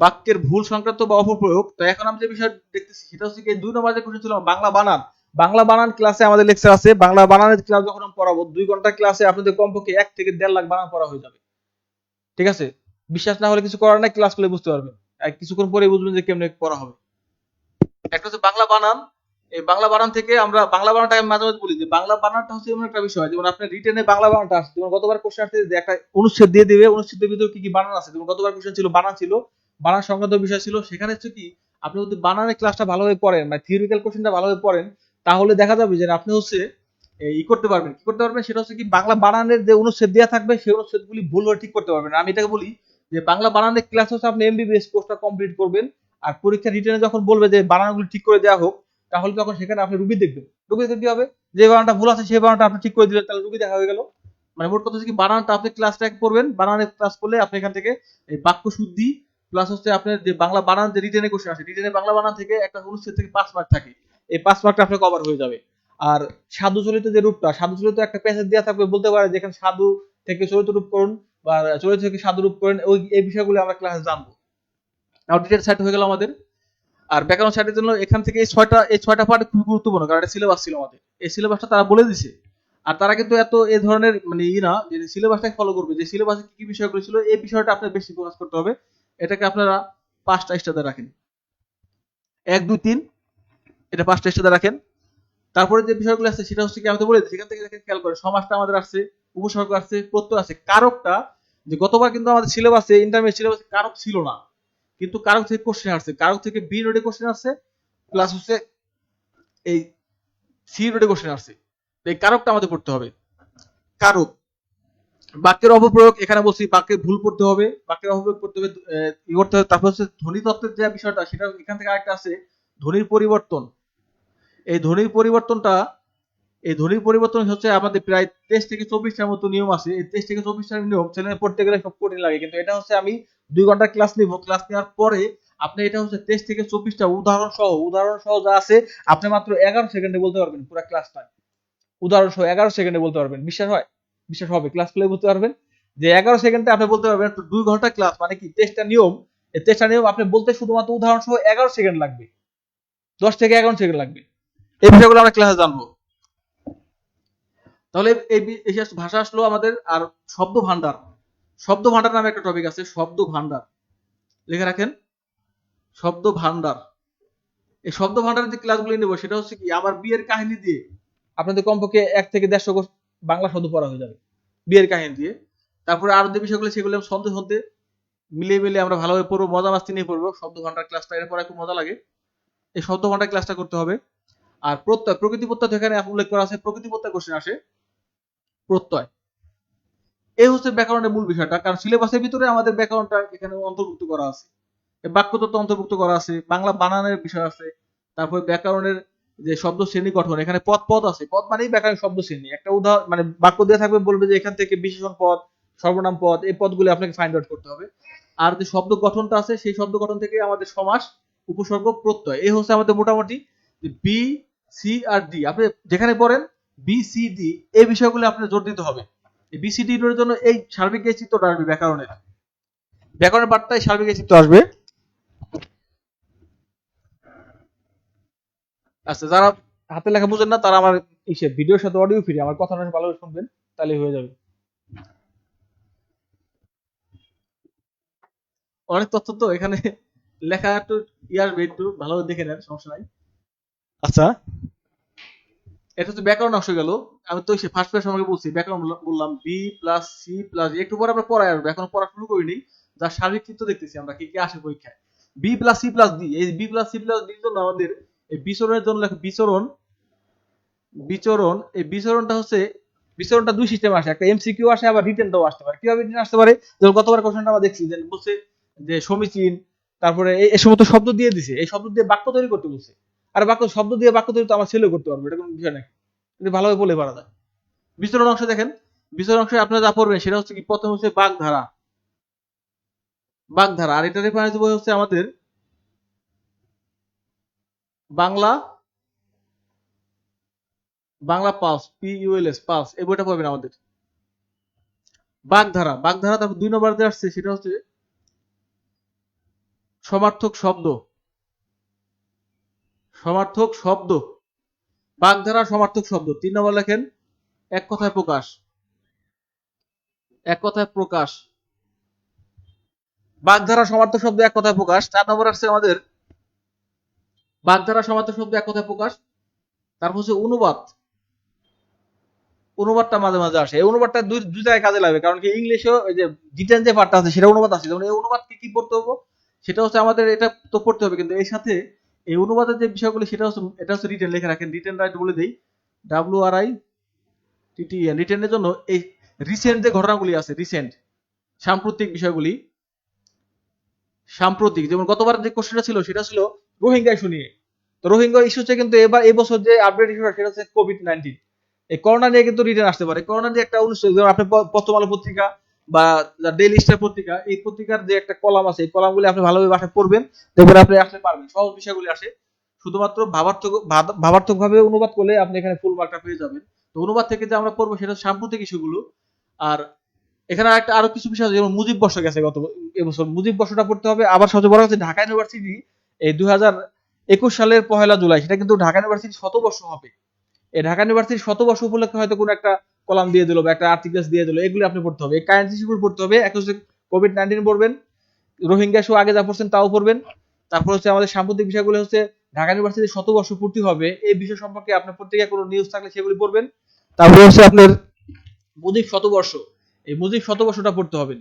Speaker 1: বাক্যের ভুল সংক্রান্ত বা অপপ্রয়োগ। তো এখন আমি যে বিষয় দেখতেছি সেটা হচ্ছে কি 2 নম্বর যে কোশ্চেন ছিল বাংলা বানান। বাংলা বানান ক্লাসে আমাদের লেকচার আছে। বাংলা বানানের ক্লাস যখন আমি পড়াবো 2 ঘন্টা ক্লাসে আপনাদের কমপক্ষে 1 থেকে 1.5 লাখ বানান পড়া হয়ে যাবে। ঠিক আছে? বিশ্বাস না হলে কিছু করার নাই, ক্লাস করলে বুঝতে পারবেন। আর কিছুক্ষণ পরে বুঝবেন যে কেমনে পড়া হবে। একটা হচ্ছে বাংলা বানান। এই বাংলা বানান থেকে আমরা বাংলা বানানটা আমি মাঝে মাঝে বলি যে বাংলা বানানটা হচ্ছে এমন একটা বিষয়, যেমন আপনার রিটেনে বাংলা বানানটা আসছে, যেমন গতবার কোশ্চেন আসছে যে একটা অনুচ্ছেদ দিয়ে দিবে, অনুচ্ছেদের ভিতরে কি কি বানান আছে, যেমন গতবার কোশ্চেন ছিল বানান, ছিল বানান সংক্রান্ত বিষয় ছিল। সেখানে হচ্ছে কি আপনি যদি বানানের ক্লাসটা ভালোভাবে পড়েন, মানে থিওরিক্যাল কোশ্চেনটা ভালোভাবে পড়েন, তাহলে দেখা যাবে যে আপনি হচ্ছে ই করতে পারবেন, কি করতে পারবেন সেটা হচ্ছে কি বাংলা বানানের যে অনুচ্ছেদ দেওয়া থাকবে সেই অনুচ্ছেদগুলি ভুল হলে ঠিক করতে পারবেন। আমি এটাকে বলি যে বাংলা বানানের ক্লাস হচ্ছে আপনি এমবিবিএস কোর্সটা কমপ্লিট করবেন, আর পরীক্ষা রিটেনে যখন বলবে যে বানানগুলো ঠিক করে দেওয়া হোক, তাহলে তখন সেখানে আপনি রুবি দেখবেন। রুবি দেখতে কি হবে, যে বানানটা ভুল আছে সেই বানানটা আপনি ঠিক করে দিলেন, তাহলে রুবি দেখা হয়ে গেল। মানে মোট কথা হচ্ছে কি বানানটা আপনি ক্লাসটা করবেন, বানানের ক্লাস করলে আপনি এখান থেকে এই বাক্য শুদ্ধি প্লাস হচ্ছে আপনার যে বাংলা বানান যে রিটেনে কোশ্চেন আসে, রিটেনে বাংলা বানান থেকে একটা অনুচ্ছেদ থেকে 5 মার্ক থাকে, এই 5 মার্কটা আপনার কভার হয়ে যাবে। আর সাধু চরিত যে রূপটা, সাধু চরিত একটা প্যাসেজ দেওয়া থাকবে, বলতে পারে যেখানে সাধু থেকে চরিত রূপ করুন বা চরিত থেকে সাধু রূপ করেন, ওই এই বিষয়গুলো আমরা ক্লাসে জানবো। আউটডেটেড সাইট হয়ে গেল আমাদের। আর ব্যাকরণ সাইটের জন্য এখান থেকে এই ছয়টা পার্ট খুব গুরুত্বপূর্ণ, কারণ এটা সিলেবাস ছিল আমাদের। এই সিলেবাসটা তারা বলে দিছে। আর তারা কিন্তু এত এই ধরনের মানে না যে সিলেবাসটাই ফলো করবে, যে সিলেবাসে কি কি বিষয়গুলো ছিল এই বিষয়টা আপনার বেশি ফোকাস করতে হবে। এটাকে আপনারা 5টা স্টারে রাখেন, 1 2 3, এটা 5টা স্টারে রাখেন। তারপরে যে বিষয়গুলো আছে সেটা হচ্ছে কি আমি তো বলে দিচ্ছি, এখান থেকে দেখেন খেয়াল করে সমাজটা আমাদের আসছে, উপসর্গ আসছে, প্রত্যয় আছে, কারকটা যে গতবার কিন্তু আমাদের সিলেবাসে ইন্টারমিডিয়েট সিলেবাসে কারক ছিল না, কিন্তু কারক থেকে কোশ্চেন আসছে, কারক থেকে বি নোটে কোশ্চেন আসছে, প্লাস হচ্ছে এই সি নোটে কোশ্চেন আসছে। এই কারকটা আমাদের পড়তে হবে। কারক, বাক্যের অপপ্রয়োগ, এখানে বলছি বাক্যের ভুল পড়তে হবে, বাক্যের অপপ্রয়োগ করতে হবে, ই করতে হবে। তারপর হচ্ছে ধ্বনি তত্ত্বের যে বিষয়টা সেটা এখান থেকে আরেকটা আছে, ধ্বনির পরিবর্তন। এই ধ্বনির পরিবর্তনটা, এই ধ্বনির পরিবর্তন হচ্ছে আমাদের প্রায় 23 থেকে 24টার মতো নিয়ম আছে। এই 23 থেকে 24টার নিয়ম ছেলে পড়তে গেলে সব কঠিন লাগে, কিন্তু এটা হচ্ছে আমি 2 ঘন্টা ক্লাস নিব, ক্লাস নেওয়ার পরে আপনি এটা হচ্ছে 23 থেকে 24টা উদাহরণ সহ যা আছে আপনি মাত্র 11 সেকেন্ডে বলতে পারবেন পুরো ক্লাসটা। উদাহরণ সহ 11 সেকেন্ডে বলতে পারবেন। বিশ্বাস হয়? বিশ্বাস হবে, ক্লাস করলে বুঝতে পারবেন যে 11 সেকেন্ডে আপনি বলতে পারবেন। 2 ঘন্টা ক্লাস মানে কি 23টা নিয়ম, এই 23টা নিয়ম আপনি বলতে শুধুমাত্র উদাহরণ সহ 11 সেকেন্ড লাগবে, 10 থেকে 11 সেকেন্ড লাগবে। এই বিষয়গুলো আমরা ক্লাসে জানবো। তাহলে এই ভাষা আসলো আমাদের। আর শব্দ ভান্ডার, শব্দ ভান্ডার নামে একটা টপিক আছে, শব্দ ভান্ডার লিখে রাখেন, শব্দ ভান্ডার। এই শব্দ ভান্ডারের যে ক্লাসগুলো নেব সেটা হচ্ছে কি আমার বিয়ের কাহিনী দিয়ে আপনাদের কমপক্ষে 1 থেকে 150 বাংলা শব্দ পড়া হয়ে যাবে বিয়ের কাহিনী দিয়ে। তারপরে আরো যে বিষয়গুলো সেগুলো ছন্দে ছন্দে মিলিয়ে আমরা ভালোভাবে পড়বো, মজা মাস্তি নিয়ে পড়বো। শব্দ ভান্ডার ক্লাসটা এর পরে খুব মজা লাগে, এই শব্দ ভান্ডার ক্লাসটা করতে হবে। আর প্রত্যয়, প্রকৃতি প্রত্যয় তো এখানে উল্লেখ করা আছে, প্রকৃতি প্রত্যয় কোশ্চেন আসে, প্রত্যয়। এই হচ্ছে ব্যাকরণের মূল বিষয়টা, কারণ সিলেবাসের ভিতরে আমাদের ব্যাকরণটা এখানে অন্তর্ভুক্ত করা আছে, বাক্য তত্ত্ব অন্তর্ভুক্ত করা আছে, বাংলা বানানের বিষয় আছে, তারপর ব্যাকরণের যে শব্দ শ্রেণী গঠন, এখানে পদ আছে, পদ মানেই ব্যাকরণ শব্দ শ্রেণী। একটা উদাহরণ মানে বাক্য দেওয়া থাকবে, বলবে যে এখান থেকে বিশেষণ পদ, সর্বনাম পদ, এই পদগুলো আপনাকে ফাইন্ড আউট করতে হবে। আর যে শব্দ গঠনটা আছে সেই শব্দ গঠন থেকে আমাদের সমাস, উপসর্গ, প্রত্যয়, এই হচ্ছে আমাদের মোটামুটি বি সি আর ডি। আপনি যেখানে পড়েন বি সি ডি এই বিষয়গুলো আপনার জোর দিতে হবে। এই বি সি ডি এর জন্য এই সার্বিক এই চিত্রটা আসবে, ব্যাকরণের পাঠটাই সার্বিক এই চিত্র আসবে। আচ্ছা, যারা হাতে লেখা বুঝেন না তারা আমার ভিডিওর সাথে অডিও ফ্রি, আমার কথাটা ভালোভাবে শুনবেন, তাহলে হয়ে যাবে। অনেক তথ্য তো এখানে লেখা, একটু আসবে, একটু ভালোভাবে দেখে নেন, সমস্যা নাই। আচ্ছা, এটা হচ্ছে ব্যাকরণ অংশ গেল। আমি তো ফার্স্ট পেজ আমাকে বলছি ব্যাকরণ বললাম বি প্লাস সি প্লাস, একটু পরে আমরা পড়ায় আসবো, এখন পড়া শুরু করিনি, যা সার্বিক চিত্র দেখতেছি আমরা কি কি আসে পরীক্ষায়। B plus C plus D, এই বি প্লাস সি প্লাস ডির জন্য আমাদের এই বিচরণের জন্য লেখা বিচরণ। বিচরণ, এই বিচরণটা হচ্ছে, বিচরণটা 2 সিস্টেম আসে, একটা এমসিকিউ আসে, আবার রিটেনটাও আসতে পারে। কিভাবে রিটেন আসতে পারে, যেমন গতবার কোশ্চেনটা আমরা দেখছি যে বলছে যে সমীচীন, তারপরে এই সমস্ত শব্দ দিয়ে দিছে, এই শব্দ দিয়ে বাক্য তৈরি করতে বলছে। আর বাক্য শব্দ দিয়ে বাক্য তৈরি তো আমার ছেলেও করতে পারবে, এটা কোনো বিষয় নাকি, যদি ভালোভাবে বলে পারা যায়। বিচরণ অংশ দেখেন, বিচরণ অংশে আপনারা যা পড়বেন সেটা হচ্ছে কি, প্রথম হচ্ছে বাগধারা, বাগধারা। আর এটা রেফারেন্স বই হচ্ছে আমাদের Bangla Bangla pulse, PULS pulse, এই বইটা পাবেন আমাদের। বাগধারা, বাগধারা। তারপর 2 নম্বর যে আসছে সেটা হচ্ছে সমার্থক শব্দ, সমার্থক শব্দ, বাগধারা সমার্থক শব্দ। 3 নম্বর লেখেন এক কথায় প্রকাশ, এক কথায় প্রকাশ, বাগধারা সমার্থক শব্দ এক কথায় প্রকাশ। 4 নম্বর আসছে আমাদের বাগধারা সমার্থক শব্দ এক কথায় প্রকাশ। তারপর হচ্ছে অনুবাদ, অনুবাদটা মাঝে মাঝে আসে। এই অনুবাদটা দুই জায়গায় কাজে লাগবে, কারণ কি ইংলিশেও ওই যে রিটেন যে পার্টটা আছে সেটা অনুবাদ আছে, যেমন এই অনুবাদকে কি পড়তে হবে সেটা হচ্ছে আমাদের এটা তো পড়তে হবে, কিন্তু এর সাথে এই অনুবাদের যে বিষয়গুলো সেটা হচ্ছে এটা হচ্ছে রিটেন লেখা রাখেন। রিটেন রাইট বলে দেই, WRITTEN। রিটেনের জন্য এই রিসেন্ট যে ঘটনাগুলি আছে, রিসেন্ট সাম্প্রতিক বিষয়গুলি, সাম্প্রতিক, যেমন গতবার যে কোশ্চেনটা ছিল সেটা ছিল রোহিঙ্গা ইস্যু নিয়ে। তো রোহিঙ্গা ইস্যুতে কিন্তু এবার এই বছর যে আপডেট ইস্যুটা সেটা হচ্ছে COVID-19। এই করোনা নিয়ে কিন্তু রিটার্ন আসতে পারে। করোনা নিয়ে একটা অনুষ্ঠান, যেমন আপনি প্রথম আলো পত্রিকা বা ডেইলি স্টার পত্রিকা, এই পত্রিকার যে একটা কলাম আছে, এই কলামগুলি আপনি ভালোভাবে বাসায় পড়বেন, দেখবেন আপনি আসলে পারবেন। সহজ বিষয়গুলি আসে, শুধুমাত্র ভাবার্থক ভাবে অনুবাদ করলে আপনি এখানে ফুল মার্কটা পেয়ে যাবেন। তো অনুবাদ থেকে যে আমরা পড়বো সেটা সাম্প্রতিক ইস্যুগুলো। আর এখানে একটা আরো কিছু বিষয় আছে, যেমন মুজিব বর্ষ গেছে গত এবছর, মুজিব বর্ষটা পড়তে হবে। আবার সবচেয়ে বড় হচ্ছে ঢাকা ইউনিভার্সিটি এই 2021 সালের 1 জুলাই, সেটা কিন্তু ঢাকা ইউনিভার্সিটি শতবর্ষ হবে। এই ঢাকা ইউনিভার্সিটির শতবর্ষ উপলক্ষে হয়তো কোনো একটা কলাম দিয়ে দিল বা একটা আর্টিকেলস দিয়ে দিল, এগুলো আপনি পড়তে হবে। এই কারেন্ট ইস্যুগুলো পড়তে হবে। এক হচ্ছে COVID-19 পড়বেন, রোহিঙ্গা ইস্যু আগে যা পড়ছেন তাও পড়বেন। তারপর হচ্ছে আমাদের সাম্প্রতিক বিষয়গুলো হচ্ছে ঢাকা ইউনিভার্সিটির শতবর্ষ পূর্তি হবে, এই বিষয় সম্পর্কে আপনার পত্রিকায় কোনো নিউজ থাকলে সেগুলি পড়বেন। তারপর হচ্ছে আপনার মুজিব শতবর্ষ, এই মুজিব শতবর্ষটা পড়তে হবে।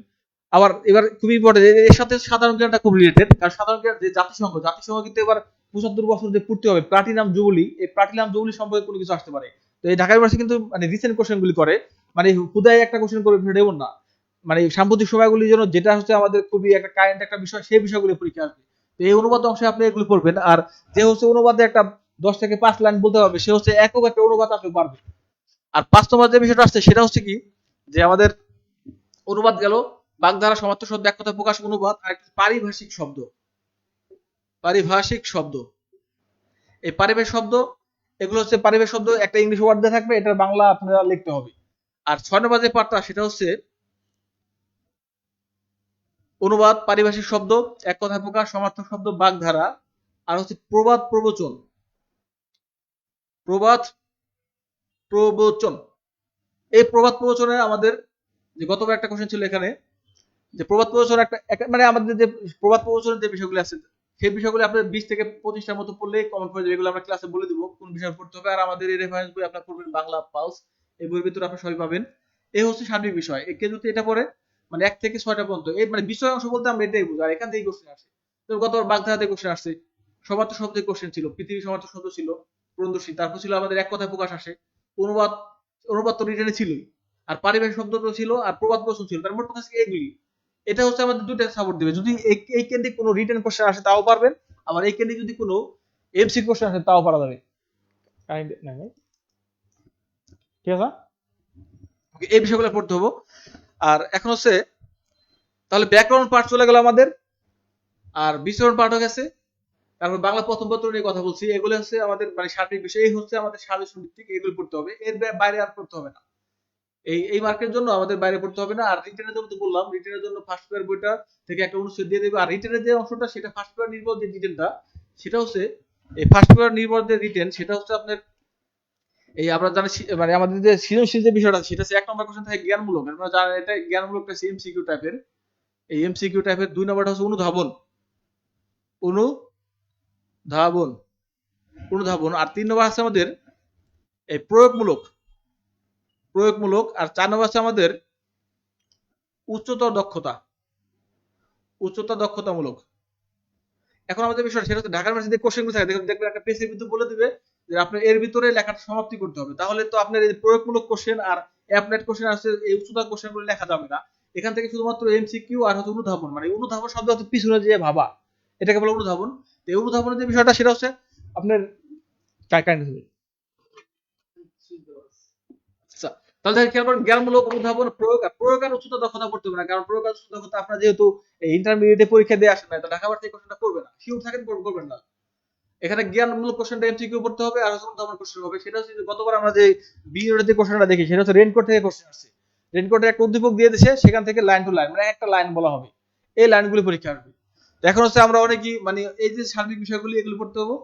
Speaker 1: আবার এবার খুবই ইম্পর্টেন্ট, এর সাথে সাধারণ জ্ঞানটা খুব রিলেটেড, কারণ সাধারণ জ্ঞান যে জাতিসংঘ কিন্তু এবার 75 বছর যে পূর্তি হবে, প্লাটিনাম জুবলি, এই প্লাটিনাম জুবলি সম্পর্কে কোনো কিছু আসতে পারে। তো এই ঢাকা ইউনিভার্সিটি কিন্তু মানে রিসেন্ট কোশ্চেন গুলি করে, মানে হুদায় একটা কোশ্চেন করবে সেটা এমন না, মানে সাম্প্রতিক সময়গুলির জন্য যেটা হচ্ছে আমাদের খুবই একটা কারেন্ট একটা বিষয়, সেই বিষয়গুলি পরীক্ষা আসবে। তো এই অনুবাদ অংশে আপনি এগুলো পড়বেন। আর যে হচ্ছে অনুবাদে একটা 10 থেকে 5 লাইন বলতে পারবে, সে হচ্ছে একক একটা অনুবাদ আসলে পারবে। আর 5 নম্বর যে বিষয়টা আসছে সেটা হচ্ছে কি, যে আমাদের অনুবাদ গেল, বাগধারা সমার্থক শব্দ এক কথায় প্রকাশ, অনুবাদ। আর পারিভাষিক শব্দ, পারিভাষিক শব্দ, এই পারিভাষিক শব্দ, এগুলো হচ্ছে পারিভাষিক শব্দ, একটা ইংলিশ ওয়ার্ড দিয়ে থাকবে, এটার বাংলা আপনারা লিখতে হবে। আর 6 নম্বর যে পার্টটা সেটা হচ্ছে অনুবাদ, পারিভাষিক শব্দ, এক কথায় প্রকাশ, সমার্থক শব্দ, বাগধারা। আর হচ্ছে প্রবাদ প্রবচন, প্রবাদ প্রবচন। এই প্রবাদ প্রবচনে আমাদের যে গতবার একটা কোশ্চেন ছিল এখানে, যে প্রবাদ প্রবচন মানে আমাদের যে প্রবাদ প্রবচনের যে বিষয়গুলো আছে সেই বিষয়গুলো আপনার 20 থেকে 25টার মতো পড়লেই কমন পড়ে যাবে। এগুলো আমরা ক্লাসে বলে দিব কোন বিষয় পড়তে হবে। আর আমাদের এই রেফারেন্স বই আপনার পড়বেন বাংলা পালস, এই বইয়ের ভিতরে আপনি সবই পাবেন। এই হচ্ছে সার্বিক বিষয়। একে যদি এটা পড়ে মানে 1 থেকে 6টা পর্যন্ত, এই মানে বিষয় অংশ বলতে আমরা এটাই বুঝি। আর এখান থেকে কোশ্চেন আসে, তো গতবার বাগধারাতে কোশ্চেন আসছে, সমার্থক শব্দের কোশ্চেন ছিল, পৃথিবী সমার্থক শব্দ ছিল, পুরন্দর্শী। তারপর ছিল আমাদের এক কথায় প্রকাশ আসে, অনুবাদ, অনুবাদ তো রিটেনে ছিলই, আর পারিভাষিক শব্দ তো ছিল, আর প্রবাদ প্রবচন ছিল। তার মোট কথা এগুলি, এটা হচ্ছে আমাদের দুটো সাপোর্ট দিবে। যদি এই কেন্দ্রিক কোনো রিটেন কোশ্চেন আসে তাও পারবেন, আবার এই কেন্দ্রিক যদি কোনো এমসি কোশ্চেন আসে তাও পারা যাবে। ঠিক আছে, এই বিষয়গুলো পড়তে হবে। আর এখন হচ্ছে তাহলে ব্যাকরণ পার্ট চলে গেল আমাদের, আর বিচরণ পার্ট হয়ে গেছে। তারপর বাংলা প্রথম পত্র নিয়ে কথা বলছি, এগুলো হচ্ছে আমাদের মানে সার্বিক বিষয়, এই হচ্ছে আমাদের সাজেশন ভিত্তিক, এগুলো পড়তে হবে, এর বাইরে আর পড়তে হবে না। এই মার্কের জন্য আমাদের বাইরে পড়তে হবে না। আর রিটেনের জন্য তো বললাম, রিটেনের জন্য ফার্স্ট পেয়ার বইটা থেকে একটা অনুচ্ছেদ দিয়ে দেবে। আর রিটেনের যে অংশটা সেটা ফার্স্ট পেয়ার নির্ভর যে রিটেনটা, সেটা হচ্ছে এই ফার্স্ট পেয়ার নির্ভর যে রিটেন সেটা হচ্ছে আপনার এই আমরা জানি মানে আমাদের যে সৃজনশীল যে বিষয়টা সেটা হচ্ছে 1 নম্বর কোশ্চেন থাকে জ্ঞানমূলক, আপনারা জানেন এটা জ্ঞানমূলক একটা এমসিকিউ টাইপের। এই এমসিকিউ টাইপের 2 নম্বরটা হচ্ছে অনুধাবন, অনুধাবন, অনুধাবন। আর 3 নম্বর আছে আমাদের এই প্রয়োগমূলক, প্রয়োগমূলক। আর 4 নম্বর আছে আমাদের উচ্চতর দক্ষতা, উচ্চতর দক্ষতামূলক। এখন আমাদের বিষয় সেটা হচ্ছে ঢাকা ইউনিভার্সিটিতে কোশ্চেনগুলো থাকে, দেখবেন একটা পেজের ভিতরে বলে দিবে যে আপনার এর ভিতরে লেখাটা সমাপ্তি করতে হবে। তাহলে তো আপনার এই প্রয়োগমূলক কোশ্চেন আর অ্যাপ্লাইড কোশ্চেন আছে, এই উচ্চতর কোশ্চেনগুলো লেখা যাবে না। এখান থেকে শুধুমাত্র এমসিকিউ আর হচ্ছে অনুধাবন, মানে অনুধাবন শব্দ হচ্ছে পিছনে যে ভাবা, এটাকে বলে অনুধাবন। তো এই অনুধাবনের যে বিষয়টা সেটা হচ্ছে আপনার আচ্ছা, তাহলে দেখেন খেয়াল করেন জ্ঞানমূলক অনুধাবন প্রয়োগ আর প্রয়োগ আর উচ্চতা দক্ষতা পড়তে হবে না, কারণ প্রয়োগ আর উচ্চতা দক্ষতা আপনার যেহেতু ইন্টারমিডিয়েটে পরীক্ষা দিয়ে আসেন না, তো ঢাকা ভার্সিটি কোশ্চেনটা করবে না, শিওর থাকেন করবেন না। এখানে জ্ঞানমূলক কোশ্চেনটা এমসিকিউ পড়তে হবে আর অনুধাবন কোশ্চেন হবে। সেটা হচ্ছে গতবার আমরা যে বিইউতে কোশ্চেনটা দেখি সেটা হচ্ছে রেইনকোট থেকে কোশ্চেন আসছে। রেইনকোটের একটা উদ্দীপক দিয়ে দিয়েছে, সেখান থেকে লাইন টু লাইন মানে একটা লাইন বলা হবে, এই লাইনগুলি পরীক্ষা আসবে। এখন হচ্ছে আমরা অনেকেই মানে এই যে সার্বিক বিষয়গুলি এগুলো পড়তে হবে।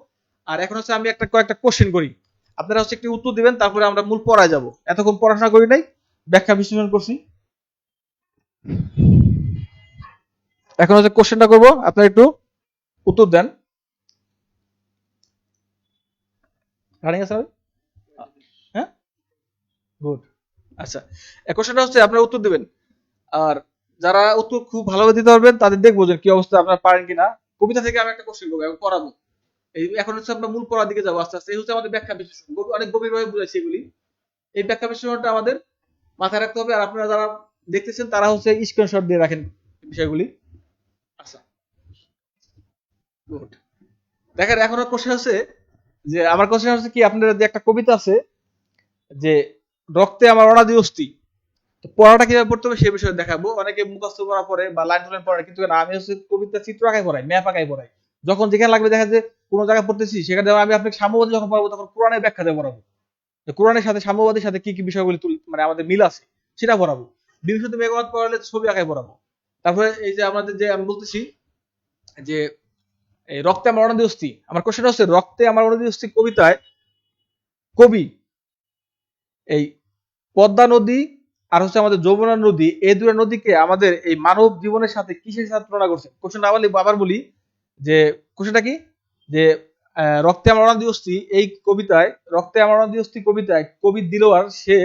Speaker 1: আর এখন হচ্ছে আমি কয়েকটা কোশ্চেন করি, আপনারা হচ্ছে একটি উত্তর দিবেন, তারপরে আমরা মূল পড়ায় যাব। এতক্ষণ পড়াশোনা করি নাই, ব্যাখ্যা বিশ্লেষণ করছি, এখন হচ্ছে কোশ্চেনটা করব, আপনারা একটু উত্তর দেন। রানিং আছে ভাই? হ্যাঁ, গুড। আচ্ছা, কোশ্চেনটা হচ্ছে আপনারা উত্তর দিবেন, আর যারা উত্তর খুব ভালোভাবে দিতে পারবেন তাদের দেখবো যে কি অবস্থা, আপনারা পারেন কিনা। কবিতা থেকে আমি একটা কোশ্চেন করবো এবং পড়াবো। এই এখন হচ্ছে আমরা মূল পড়ার দিকে যাবো আস্তে আস্তে। এই হচ্ছে আমাদের ব্যাখ্যা বিশ্লেষণ, অনেক গভীরভাবে বুঝাইছি এগুলি। এই ব্যাখ্যা বিশ্লেষণটা আমাদের মাথায় রাখতে হবে, আর আপনারা যারা দেখতেছেন তারা হচ্ছে স্ক্রিনশট দিয়ে রাখেন বিষয়গুলি। আচ্ছা, গুড। দেখেন এখন কোশ্চেন আছে যে, আমার কোশ্চেন হচ্ছে কি, আপনাদের যে একটা কবিতা আছে যে রক্তে আমার অনাদি অস্থি, তো পড়াটা কিভাবে পড়তে হবে সে বিষয়ে দেখাবো। অনেকে মুখস্থ পড়া পড়ে বা লাইন টু লাইন পড়ে, কিন্তু না, আমি হচ্ছে কবিতা চিত্র আঁকায় পড়াই, ম্যাপ আঁকায় পড়াই। যখন যেখানে লাগবে দেখা যায় কোনো জায়গায় পড়তেছি, সেখানে আমি আপনাকে সাম্যবাদী যখন পড়াবো তখন কোরআনের ব্যাখ্যা দিয়ে পড়াবো, কোরআনের সাথে সাম্যবাদীর সাথে কি কি বিষয়গুলি মানে আমাদের মিল আছে সেটা পড়াবো। বিংশতি মেগাওয়াট পড়ালে ছবি আঁকায় পড়াবো। তারপরে এই যে আমাদের যে আমি বলতেছি যে এই রক্তে আমার অনাদি অস্থি, আমার কোশ্চেন হচ্ছে রক্তে আমার অনাদি অস্থি কবিতায় কবি এই পদ্মা নদী আর হচ্ছে আমাদের যমুনা নদী, এই দুটো নদীকে আমাদের এই মানব জীবনের সাথে কিসের সাথে তুলনা করছে। কোশ্চেনটা আবার বলি যে কোশ্চেনটা কি, যে রক্তে আমার অনাদি অস্থি এই কবিতায়, রক্তে আমার অনাদি অস্থি কবিতায় কবি দিলওয়ার সে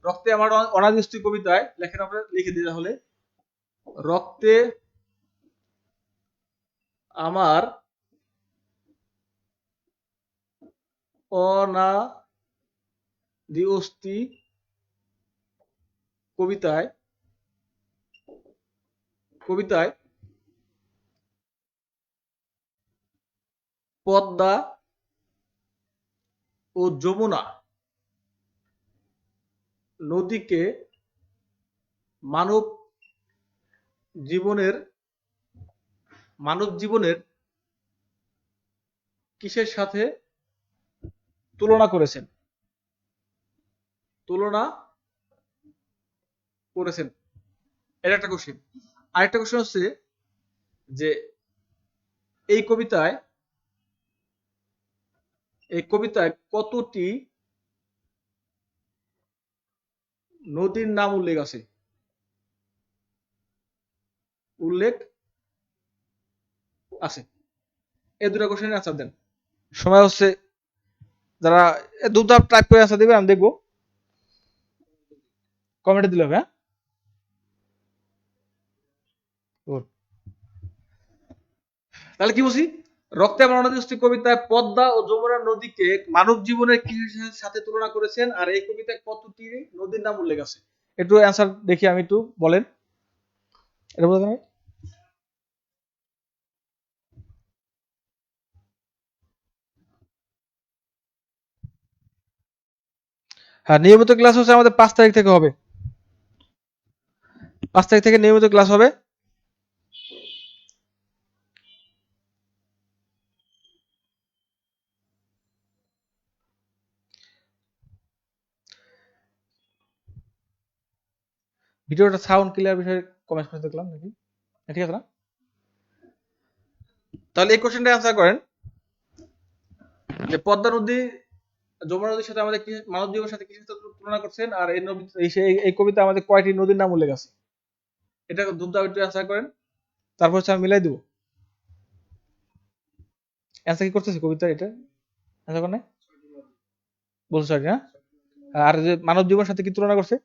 Speaker 1: রক্তে আমার অনাদি অস্থি কবিতায় লেখেন, আমরা লিখে দিই তাহলে, রক্তে আমার অনাদি অস্থি কবিতায় কবিতায় পদ্মা ও যমুনা নদীকে মানব জীবনের মানব জীবনের কিসের সাথে তুলনা করেছেন, তুলনা করেছেন। এটা একটা কোশ্চেন। আরেকটা কোশ্চেন হচ্ছে যে এই কবিতায় কতটি নদীর নাম উল্লেখ আছে, উল্লেখ আছে। এই দুটো কোশ্চেনের আনসার দেন। সময় হচ্ছে, যারা দুটো টাইপ করে আনসার দিবে আমি দেখবো, কমেন্টে দিলে হবে। হ্যাঁ, গুড। তাহলে কি বলছি, রক্তে আমার অনাদি অস্থি কবিতায় পদ্মা ও যমুনা নদীকে মানব জীবনের কিসের সাথে তুলনা করেছেন, আর এই কবিতায় কতটি নদীর নাম উল্লেখ আছে। একটু অ্যান্সার দেখি, আমি একটু বলেন এটা বলতে হবে। হ্যাঁ, নিয়মিত ক্লাস হচ্ছে আমাদের 5 তারিখ থেকে হবে, 5 তারিখ থেকে নিয়মিত ক্লাস হবে। ভিডিওটা সাউন্ড ক্লিয়ার বিষয়ে কমেন্ট করে দেখলাম নাকি, ঠিক আছে না? তাহলে এই কোশ্চেনটা অ্যান্সার করেন যে পদ্মা নদী যমুনা নদীর সাথে আমাদের মানব জীবনের সাথে কিসের সাথে তুলনা করছেন, আর এই কবিতা আমাদের কয়টি নদীর নাম উল্লেখ আছে, এটা দ্রুত একটু অ্যান্সার করেন, তারপর হচ্ছে আমি মিলাই দিব। অ্যান্সার কি করতেছে কবিতা, এটা অ্যান্সার করেন বলছো আর কি, হ্যাঁ। আর যে মানব জীবনের সাথে কি তুলনা করছে,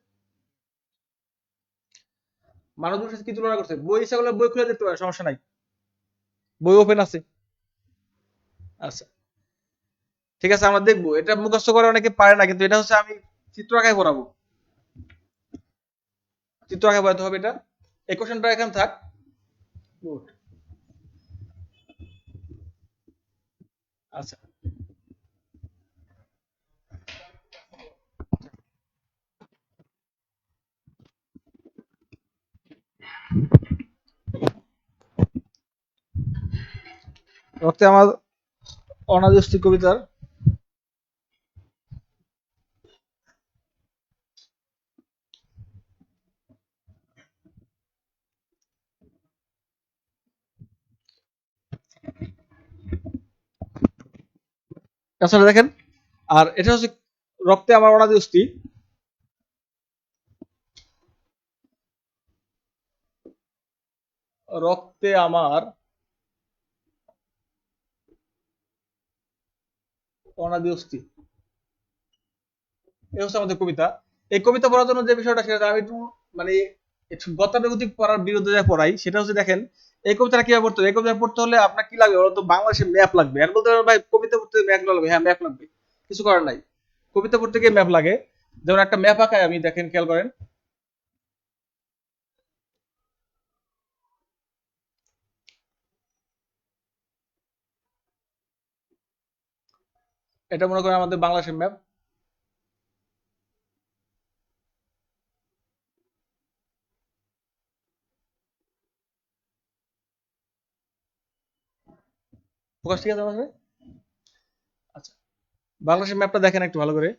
Speaker 1: মানব জীবনের সাথে কি তুলনা করছে, বই ইচ্ছা করলে বই খুলে দেখতে পারে, সমস্যা নাই, বই ওপেন আছে। আচ্ছা, ঠিক আছে, আমরা দেখবো। এটা মুখস্থ করে অনেকে পারে না, কিন্তু এটা হচ্ছে আমি চিত্র আঁকায় পড়াবো, চিত্র আঁকায় পড়াতে হবে এটা। এই কোশ্চেনটা এখানে থাক। গুড। আচ্ছা, রক্তে আমার অনাদি কবিতার তাছাড়া দেখেন, আর এটা হচ্ছে রক্তে আমার অনাদি অস্থি, রক্তে আমার অনাদি অস্থি, এই হচ্ছে আমাদের কবিতা। এই কবিতা পড়ার জন্য যে বিষয়টা, সেটা আমি একটু মানে একটু গতানুগতিক পড়ার বিরুদ্ধে যা পড়াই, সেটা হচ্ছে দেখেন এই কবিতাটা কিভাবে পড়তে হবে। এই কবিতা পড়তে হলে আপনার কি লাগবে বলতো? বাংলাদেশের ম্যাপ লাগবে। আর বলতে পারেন ভাই কবিতা পড়তে ম্যাপ লাগবে, হ্যাঁ ম্যাপ লাগবে, কিছু করার নাই। কবিতা পড়তে গিয়ে ম্যাপ লাগে। যেমন একটা ম্যাপ আঁকায় আমি, দেখেন খেয়াল করেন, এটা মনে করেন আমাদের বাংলাদেশের ম্যাপ। ফোকাস ঠিক আছে আমার কাছে? আচ্ছা, বাংলাদেশের ম্যাপটা দেখেন একটু ভালো করে।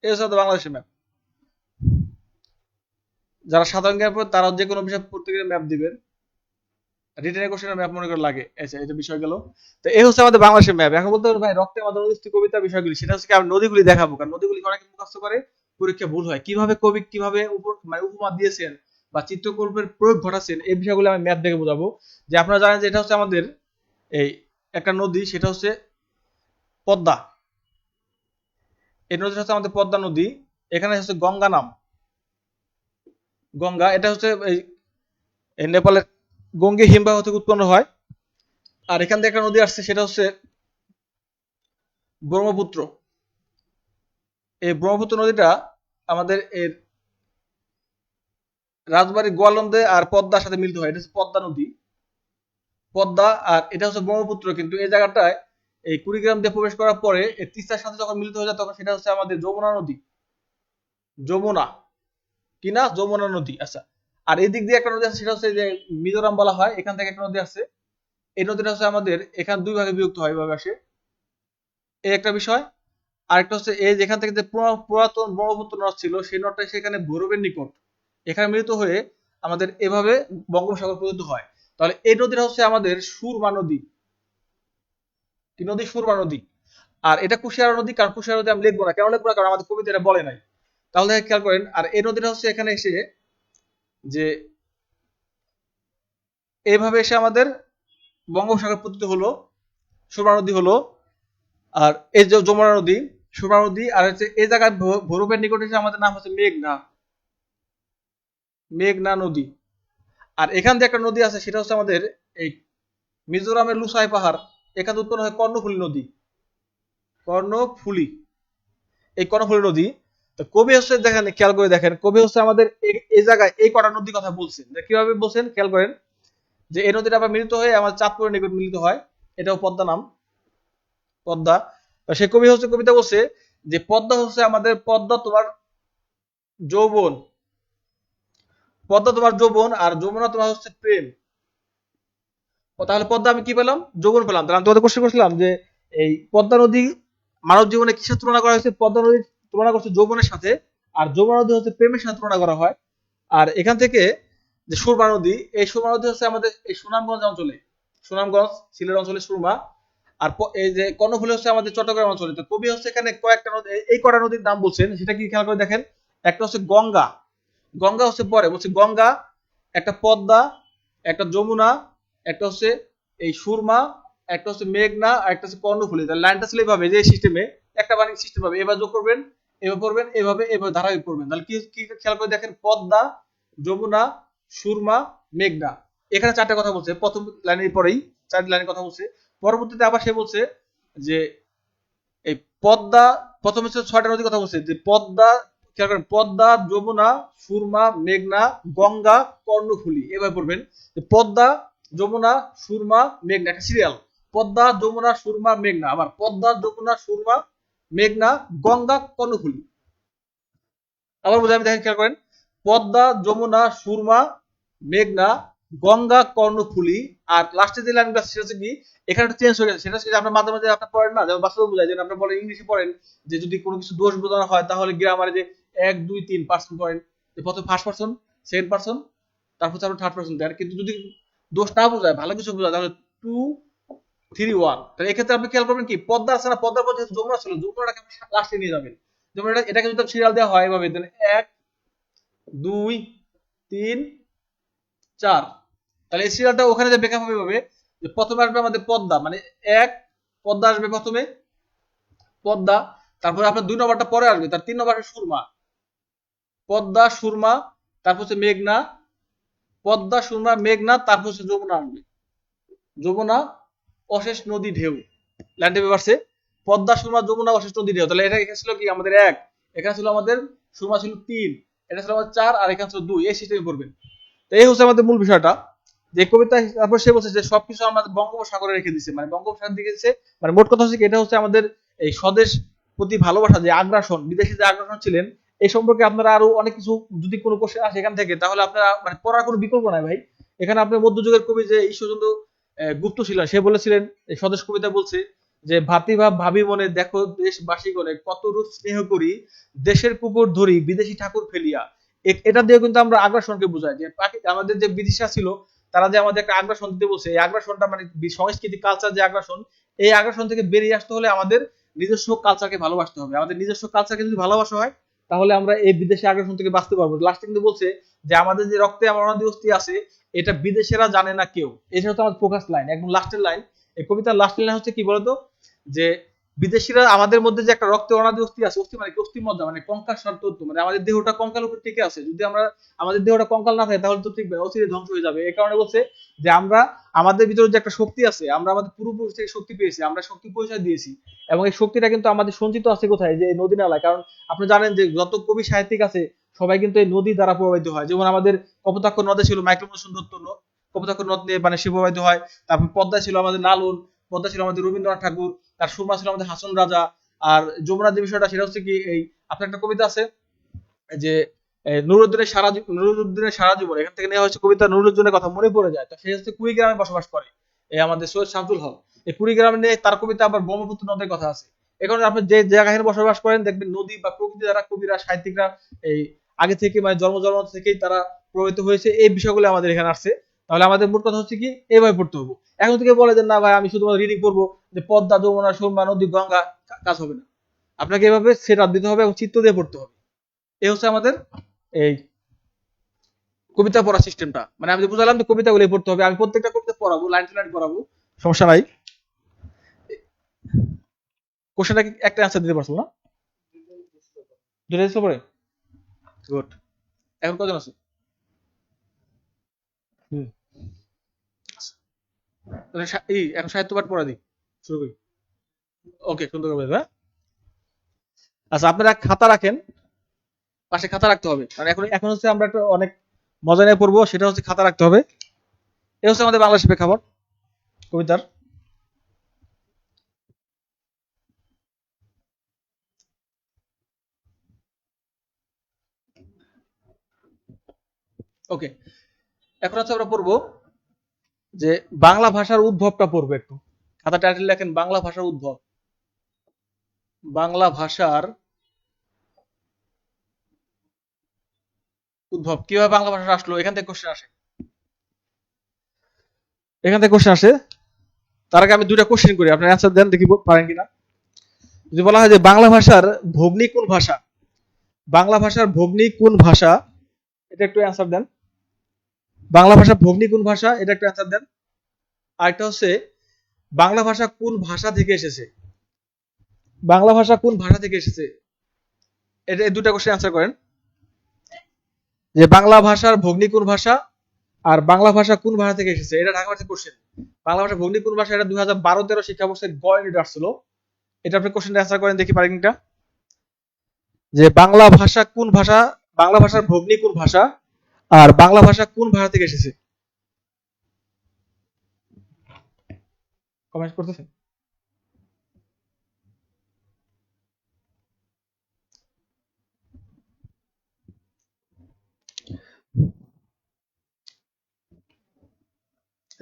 Speaker 1: এই হচ্ছে আমাদের বাংলাদেশের ম্যাপ। যারা সাধারণ জ্ঞান পড়ে তারা যে কোনো বিষয় পড়তে গেলে ম্যাপ দিবেন। রিটেন কোশ্চেনের ম্যাপ মনে করে লাগে। আচ্ছা, এটা বিষয় গেল। তো এই হচ্ছে আমাদের বাংলাদেশের ম্যাপ। এখন বলতে পারেন ভাই রক্তে আমাদের নদী কবিতার বিষয়গুলি, সেটা হচ্ছে কি আমি নদীগুলি দেখাবো, কারণ নদীগুলি অনেকে মুখস্থ করে, পরীক্ষা ভুল হয়। কিভাবে কবি কিভাবে মানে উপমা দিয়েছেন বা চিত্রকল্পের প্রয়োগ ঘটাচ্ছেন, এই বিষয়গুলো আমি ম্যাপ দেখে বোঝাবো। যে আপনারা জানেন যে এটা হচ্ছে আমাদের এই একটা নদী, সেটা হচ্ছে পদ্মা। এই নদীটা হচ্ছে আমাদের পদ্মা নদী। এখানে হচ্ছে গঙ্গা নাম, গঙ্গা। এটা হচ্ছে এই নেপালের গঙ্গে হিমবাহ থেকে উৎপন্ন হয়। আর এখান থেকে একটা নদী আসছে, সেটা হচ্ছে ব্রহ্মপুত্র। এই ব্রহ্মপুত্র নদীটা আমাদের এর রাজবাড়ী গোয়ালন্দে আর পদ্মার সাথে মিলিত হয়, এটা হচ্ছে পদ্মা নদী। পদ্মা আর এটা হচ্ছে ব্রহ্মপুত্র, কিন্তু এই জায়গাটায় এই কুড়িগ্রাম দিয়ে প্রবেশ করার পরে এই তিস্তার সাথে যখন মিলিত হয়ে যায়, তখন সেটা হচ্ছে আমাদের যমুনা নদী। যমুনা, কি না? যমুনা নদী। আচ্ছা, আর এই দিক দিয়ে একটা নদী আছে, সেটা হচ্ছে যে মিজোরাম বলা হয়, এখান থেকে একটা নদী আছে। এই নদীটা হচ্ছে আমাদের এখান দুই ভাগে বিভক্ত হয়, এভাবে আসে। এই একটা বিষয়। আরেকটা হচ্ছে এই যেখান থেকে যে পুরাতন ব্রহ্মপুত্র নদ ছিল, সেই নদটা সেখানে ভৈরবের নিকট এখানে মিলিত হয়ে আমাদের এভাবে বঙ্গোপসাগর পর্যন্ত হয়। তাহলে এই নদীটা হচ্ছে আমাদের সুরমা নদী। কি নদী? সুরমা নদী। আর এটা কুশিয়ারা নদী। কারণ কুশিয়ারা নদী আমি লিখবো না, কেন লিখবো না? কারণ আমাদের কবিতা এটা বলে নাই। তাহলে খেয়াল করেন, আর এই নদীটা হচ্ছে এখানে এসে যে এইভাবে এসে আমাদের বঙ্গোপসাগর পতিত হলো, সুরমা নদী হলো। আর এই যে যমুনা নদী, সুরমা নদী, আর হচ্ছে এই জায়গায় ভৈরবের নিকটে এসে আমাদের নাম হচ্ছে মেঘনা, মেঘনা নদী। আর এখান দিয়ে একটা নদী আছে, সেটা হচ্ছে আমাদের এই মিজোরামের লুসাই পাহাড়, এখানে উৎপন্ন হয় কর্ণফুলী নদী। কর্ণফুলী, এই কর্ণফুলী নদী। তো কবি হচ্ছে দেখেন, খেয়াল করে দেখেন, কবি হচ্ছে আমাদের এই জায়গায় এই কটা নদীর কথা বলছেন। কিভাবে বলছেন খেয়াল করেন, যে এই নদীটা আবার মিলিত হয়ে আমার চাঁদপুরের নিকট মিলিত হয়, এটাও পদ্মা নাম, পদ্মা। সে কবি হচ্ছে কবিতা বলছে যে পদ্মা হচ্ছে আমাদের, পদ্মা তোমার যৌবন, পদ্মা তোমার যৌবন, আর যমুনা তোমার হচ্ছে প্রেম। তাহলে পদ্মা আমি কি পেলাম? যৌবন পেলাম। তাহলে আমি তোমাদের কোশ্চেন করছিলাম যে এই পদ্মা নদী মানব জীবনে কিসের তুলনা করা হয়েছে? পদ্মা নদীর তুলনা করছে যৌবনের সাথে, আর যমুনা নদী হচ্ছে প্রেমের সাথে তুলনা করা হয়। আর এখান থেকে যে সুরমা নদী, এই সুরমা নদী হচ্ছে আমাদের এই সুনামগঞ্জ অঞ্চলে, সুনামগঞ্জ সিলেট অঞ্চলে সুরমা। আর এই যে কর্ণফুলী হচ্ছে আমাদের চট্টগ্রাম অঞ্চলে। তো কবি হচ্ছে এখানে কয়েকটা নদী, এই কটা নদীর নাম বলছেন, সেটা কি খেয়াল করে দেখেন। একটা হচ্ছে গঙ্গা, গঙ্গা হচ্ছে পরে বলছে গঙ্গা, একটা পদ্মা, একটা যমুনা, একটা হচ্ছে এই সুরমা, একটা হচ্ছে মেঘনা, আর একটা হচ্ছে কর্ণফুলী। তাহলে লাইনটা ছিল এইভাবে, যে সিস্টেমে একটা বাণিজ্য সিস্টেম হবে, এবার যোগ করবেন, এভাবে পড়বেন, এভাবে এভাবে ধারাবাহিক পড়বেন। তাহলে কি কি খেয়াল করে দেখেন, পদ্মা, যমুনা, সুরমা, মেঘনা। এখানে চারটে কথা বলছে, প্রথম লাইনের পরেই চারটি লাইনের কথা বলছে। পরবর্তীতে আবার সে বলছে যে এই পদ্মা, প্রথমে হচ্ছে ছয়টা নদীর কথা বলছে, যে পদ্মা, খেয়াল করেন, পদ্মা, যমুনা, সুরমা, মেঘনা, গঙ্গা, কর্ণফুলী। এভাবে পড়বেন যে পদ্মা, যমুনা, সুরমা, মেঘনা, একটা সিরিয়াল। পদ্মা, যমুনা, সুরমা, মেঘনা, আবার পদ্মা, যমুনা, সুরমা, মেঘনা, গঙ্গা, কর্ণফুলী। আবার বোঝাই, আমি দেখেন খেয়াল করেন, পদ্মা, যমুনা, সুরমা, মেঘনা, গঙ্গা, কর্ণফুলী। আর লাস্টে যে লাইনটা সেটা হচ্ছে কি, এখানে একটা চেঞ্জ হয়ে গেছে। সেটা হচ্ছে যে আপনার মাঝে মাঝে আপনার পড়েন না, যেমন বাস্তবে বোঝায়, যেন আপনার বলেন ইংলিশে পড়েন যে যদি কোনো কিছু দোষ বোঝানো হয় তাহলে গ্রামারে যে 1 2 3 পার্সন পড়েন, যে প্রথমে ফার্স্ট পার্সন, সেকেন্ড পার্সন, তারপর হচ্ছে আপনার থার্ড পার্সন দেন। কিন্তু যদি দোষ না বোঝায়, ভালো কিছু বোঝায়, তাহলে 2 3 1। তাহলে এক্ষেত্রে আপনি খেয়াল করবেন কি, পদ্মা আছে না, পদ্মার পর যেহেতু যমুনা ছিল, যমুনাটাকে আপনি লাস্টে নিয়ে যাবেন। যেমন এটাকে যদি সিরিয়াল দেওয়া হয় এভাবে, তাহলে 1 2 3 4। তাহলে এই সিরিয়ালটা ওখানে যে ব্রেকআপ হবে এভাবে, যে প্রথমে আসবে আমাদের পদ্মা, মানে এক, পদ্মা আসবে প্রথমে, পদ্মা, তারপরে আপনার 2 নম্বরটা পরে আসবে, তার 3 নম্বর আসবে সুরমা, পদ্মা, সুরমা, তারপর হচ্ছে মেঘনা, পদ্মা, সুরমা, মেঘনা, তারপর হচ্ছে যমুনা আসবে, যমুনা, অশেষ নদী ঢেউ। লাইনটা ব্যাপারছে পদ্মা, সুরমা, যমুনা, অশেষ নদী ঢেউ। তাহলে এটা এখানে ছিল কি আমাদের 1, এখানে ছিল আমাদের সুরমা ছিল 3, এটা ছিল আমাদের 4, আর এখানে ছিল 2। এই সিস্টেমে পড়বেন। তো এই হচ্ছে আমাদের মূল বিষয়টা, যে কবিতা। তারপর সে বলছে যে সবকিছু আমাদের বঙ্গোপসাগরে রেখে দিচ্ছে, মানে বঙ্গোপসাগর দিকে দিচ্ছে, মানে মোট কথা হচ্ছে কি, এটা হচ্ছে আমাদের এই স্বদেশ প্রতি ভালোবাসা, যে আগ্রাসন, বিদেশি যে আগ্রাসন ছিলেন, এই সম্পর্কে আপনারা আরো অনেক কিছু, যদি কোনো কোশ্চেন আসে এখান থেকে, তাহলে আপনারা মানে পড়ার কোনো বিকল্প নাই ভাই। এখানে আপনার মধ্যযুগের কবি যে ঈশ্বরচন্দ্র গুপ্ত ছিলেন, সে বলেছিলেন, এই স্বদেশ কবিতা বলছে যে ভাতৃভাব ভাবি মনে, দেখো দেশবাসী গণে, কত রূপ স্নেহ করি, দেশের কুকুর ধরি, বিদেশি ঠাকুর ফেলিয়া। এটা দিয়ে কিন্তু আমরা আগ্রাসনকে বোঝাই, যে আমাদের যে বিদেশিরা ছিল, তারা যে আমাদের একটা আগ্রাসন দিতে বলছে, এই আগ্রাসনটা মানে সংস্কৃতি কালচার যে আগ্রাসন, এই আগ্রাসন থেকে বেরিয়ে আসতে হলে আমাদের নিজস্ব কালচারকে ভালোবাসতে হবে। আমাদের নিজস্ব কালচারকে যদি ভালোবাসা হয়, তাহলে আমরা এই বিদেশি আগ্রাসন থেকে বাঁচতে পারবো। লাস্টে কিন্তু বলছে যে আমাদের যে রক্তে আমার অনাদি অস্থি আছে, এটা বিদেশেরা জানে না কেউ। এটা হচ্ছে আমাদের ফোকাস লাইন, একদম লাস্টের লাইন। এই কবিতার লাস্টের লাইন হচ্ছে কি বলতো, যে বিদেশিরা আমাদের মধ্যে যে একটা রক্তে অনাদি অস্থি আছে, অস্থি মানে কি, অস্থি মজ্জা মানে কঙ্কাল তত্ত্ব, মানে আমাদের দেহটা কঙ্কাল উপর টিকে আছে। যদি আমরা আমাদের দেহটা কঙ্কাল না থাকে, তাহলে তো ঠিক অচিরে ধ্বংস হয়ে যাবে। এই কারণে বলছে যে আমরা আমাদের ভিতরে যে একটা শক্তি আছে, আমরা আমাদের পূর্বপুরুষ থেকে শক্তি পেয়েছি, আমরা শক্তি পরিচয় দিয়েছি, এবং এই শক্তিটা কিন্তু আমাদের সঞ্চিত আছে কোথায়, যে নদী নালায়। কারণ আপনি জানেন যে যত কবি সাহিত্যিক আছে, সবাই কিন্তু এই নদী দ্বারা প্রভাবিত হয়। যেমন আমাদের কপোতাক্ষ নদে ছিল মাইকেল মধুসূদন দত্ত, কপোতাক্ষ নদ নিয়ে মানে সে প্রভাবিত হয়। তারপর পদ্মায় ছিল আমাদের নালুন, পদ্মা ছিল আমাদের রবীন্দ্রনাথ ঠাকুর, তার সুরমা ছিল আমাদের হাসন রাজা। আর যমুনার যে বিষয়টা, সেটা হচ্ছে কি, এই আপনার একটা কবিতা আছে যে নুরুদ্দিনের সারা জীবন, এখান থেকে নেওয়া হয়েছে কবিতা। নুরুদ্দিনের কথা মনে পড়ে যায়, তো সে হচ্ছে কুড়িগ্রামে বসবাস করে, এই আমাদের সৈয়দ শামসুল হক। এই কুড়িগ্রামে নিয়ে তার কবিতা আবার ব্রহ্মপুত্র নদের কথা আছে। এখন আপনি যে জায়গায় বসবাস করেন, দেখবেন নদী বা প্রকৃতি দ্বারা কবিরা সাহিত্যিকরা এই আগে থেকে, মানে জন্ম জন্ম থেকেই তারা প্রভাবিত হয়েছে। এই বিষয়গুলো আমাদের এখানে আসছে। তাহলে আমাদের মূল কথা হচ্ছে কি, এইভাবে পড়তে হবে। এখন থেকে বলে যে না ভাই, আমি শুধুমাত্র রিডিং করবো, যে পদ্মা, যমুনা, সুরমা, নদী, গঙ্গা, কাজ হবে না। আপনাকে এভাবে সেট আপ দিতে হবে এবং চিত্ত দিয়ে পড়তে হবে। এই হচ্ছে আমাদের এই কবিতা পড়ার সিস্টেমটা। মানে আমি বুঝালাম যে কবিতাগুলো পড়তে হবে, আমি প্রত্যেকটা কবিতা পড়াবো, লাইন টু লাইন পড়াবো, সমস্যা নাই। কোশ্চেনটা একটা অ্যান্সার দিতে পারছো না? দুটো দিতে পারে, গুড। এখন কজন আছে? হুম, তাহলে এখন সাহিত্য পাঠ পড়া দিই, শুরু করি। ওকে, সুন্দর করে বলবে, হ্যাঁ? আচ্ছা, আপনারা খাতা রাখেন, পাশে খাতা রাখতে হবে, কারণ এখন এখন হচ্ছে আমরা একটা অনেক মজা নিয়ে পড়বো, সেটা হচ্ছে খাতা রাখতে হবে। এই হচ্ছে আমাদের বাংলাদেশের প্রেক্ষাপট কবিতার। ওকে, এখন হচ্ছে আমরা পড়বো যে বাংলা ভাষার উদ্ভবটা পড়বো একটু। খাতা টাইটেল লেখেন বাংলা ভাষার উদ্ভব। বাংলা ভাষার উদ্ভব, কিভাবে বাংলা ভাষা আসলো, এখান থেকে কোশ্চেন আসে, এখান থেকে কোশ্চেন আসে। তার আগে আমি দুইটা কোশ্চেন করি, আপনার অ্যান্সার দেন, দেখি পারেন কিনা। যদি বলা হয় যে বাংলা ভাষার ভগ্নী কোন ভাষা, বাংলা ভাষার ভগ্নী কোন ভাষা, এটা একটু অ্যান্সার দেন। বাংলা ভাষার ভগ্নী কোন ভাষা, এটা একটু অ্যান্সার দেন। আরেকটা হচ্ছে বাংলা ভাষা কোন ভাষা থেকে এসেছে, বাংলা ভাষা কোন ভাষা থেকে এসেছে, এটা এই দুটা কোশ্চেন অ্যান্সার করেন। যে বাংলা ভাষার ভগ্নী কোন ভাষা, আর বাংলা ভাষা কোন ভাষা থেকে এসেছে, এটা ঢাকা ভার্সিটির কোশ্চেন। বাংলা ভাষা ভগ্নী কোন ভাষা, এটা 2012-13 শিক্ষাবর্ষের গ ইউনিট আসছিল। এটা আপনি কোশ্চেনটা অ্যান্সার করেন, দেখি পারেন কিনা। যে বাংলা ভাষা কোন ভাষা, বাংলা ভাষার ভগ্নী কোন ভাষা, আর বাংলা ভাষা কোন ভাষা থেকে এসেছে, কমেন্ট করতেছেন।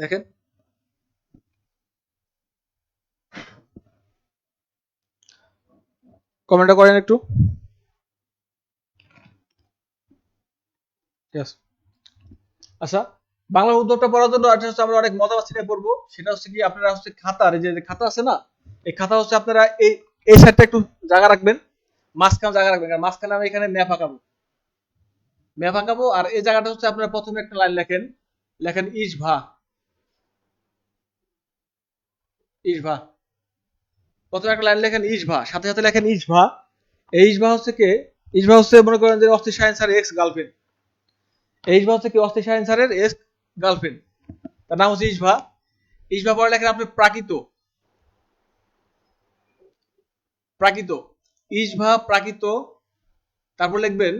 Speaker 1: দেখেন কমেন্টটা করেন একটু। আচ্ছা, বাংলা উদ্যোগটা পড়ার জন্য আমরা অনেক মজা চিন্তা করবো। সেটা হচ্ছে কি, আপনারা হচ্ছে খাতার এই যে খাতা আছে না, এই খাতা হচ্ছে আপনারা এই সাইডটা একটু জায়গা রাখবেন, মাঝখানে জায়গা রাখবেন, কারণ মাঝখানে আমি এখানে ম্যাপ আঁকাবো। আর এই জায়গাটা হচ্ছে আপনারা প্রথমে একটা লাইন লেখেন, ইসভা। প্রথমে একটা লাইন লেখেন ইসভা, সাথে সাথে লেখেন ইসভা। এই ইসভা হচ্ছে কে? ইসভা হচ্ছে মনে করেন যে অস্থি শাহিন স্যারের এক্স গার্লফ্রেন্ড। এই ইসভা হচ্ছে কি? অস্থি শাহিন স্যারের এক্স গার্লফ্রেন্ড, তার নাম হচ্ছে ইসভা। ইসভা পরে লেখেন আপনি প্রাকৃত। ইসভা প্রাকৃত। তারপর লিখবেন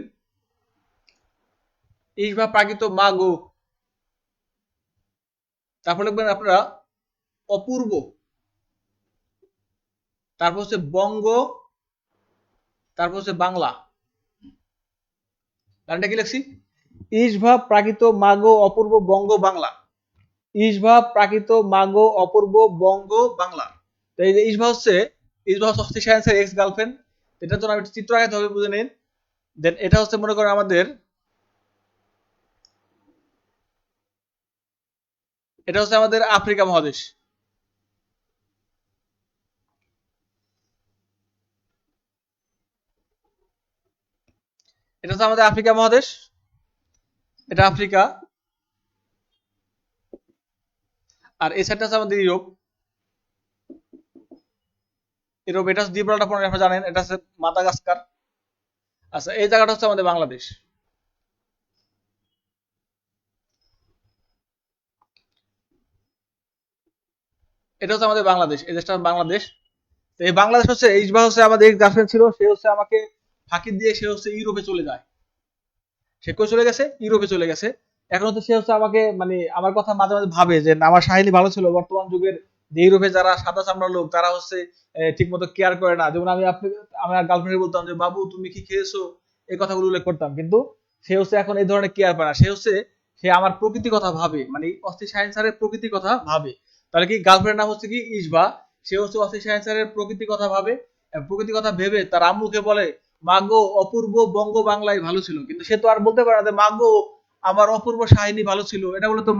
Speaker 1: ইসভা প্রাকৃত মাগো। তারপর লিখবেন আপনারা অপূর্ব। তারপর হচ্ছে বঙ্গ। তারপর হচ্ছে বাংলা। লাইনটা কি লিখছি? ইসভা প্রাকৃত মাগো অপূর্ব বঙ্গ বাংলা। ইসভা প্রাকৃত মাগো অপূর্ব বঙ্গ বাংলা। তো এই যে ইসভা হচ্ছে অস্থি শাহিন এক্স গার্লফ্রেন্ড। এটার জন্য আমি চিত্র আঁকাতে হবে, বুঝে নিন। দেন এটা হচ্ছে মনে করেন আমাদের, এটা হচ্ছে আমাদের আফ্রিকা মহাদেশ। এটা হচ্ছে আমাদের আফ্রিকা মহাদেশ, এটা আফ্রিকা। আর এই সাইডটা হচ্ছে আমাদের ইউরোপ। এটা হচ্ছে জিব্রাল্টার পয়েন্ট, আপনারা জানেন। এটা হচ্ছে মাদাগাস্কার। আচ্ছা, এই জায়গাটা হচ্ছে আমাদের বাংলাদেশ। এটা হচ্ছে আমাদের বাংলাদেশ, এই দেশটা বাংলাদেশ। তো এই বাংলাদেশ হচ্ছে, ইসবা হচ্ছে আমাদের এক গার্লফ্রেন্ড ছিল, সে হচ্ছে আমাকে ফাঁকি দিয়ে সে হচ্ছে ইউরোপে চলে যায়। সে কই চলে গেছে? ইউরোপে চলে গেছে। এখন হচ্ছে সে হচ্ছে আমাকে মানে আমার কথা মাঝে মাঝে ভাবে যে আমার শাহিনী ভালো ছিল। বর্তমান যুগের যে ইউরোপে যারা সাদা চামড়ার লোক, তারা হচ্ছে ঠিক মতো কেয়ার করে না। যেমন আমি আমার গার্লফ্রেন্ডে বলতাম যে বাবু তুমি কি খেয়েছো, এই কথাগুলো উল্লেখ করতাম, কিন্তু সে হচ্ছে এখন এই ধরনের কেয়ার করে না। সে আমার প্রকৃতি কথা ভাবে, মানে অস্থি শাহিন স্যারের প্রকৃতি কথা ভাবে। তাহলে কি গার্লফ্রেন্ড নাম হচ্ছে কি ইসবা, সে হচ্ছে অস্থি শাহিন স্যারের প্রকৃতি কথা ভাবে। প্রকৃতি কথা ভেবে তার আম্মুকে বলে মাগো অপূর্ব বঙ্গ বাংলায় ভালো ছিল। কিন্তু সে তো আর বলতে পারে না যে মাগো আমার অপূর্ব শাহিনী ভালো ছিল, এটা বলে তো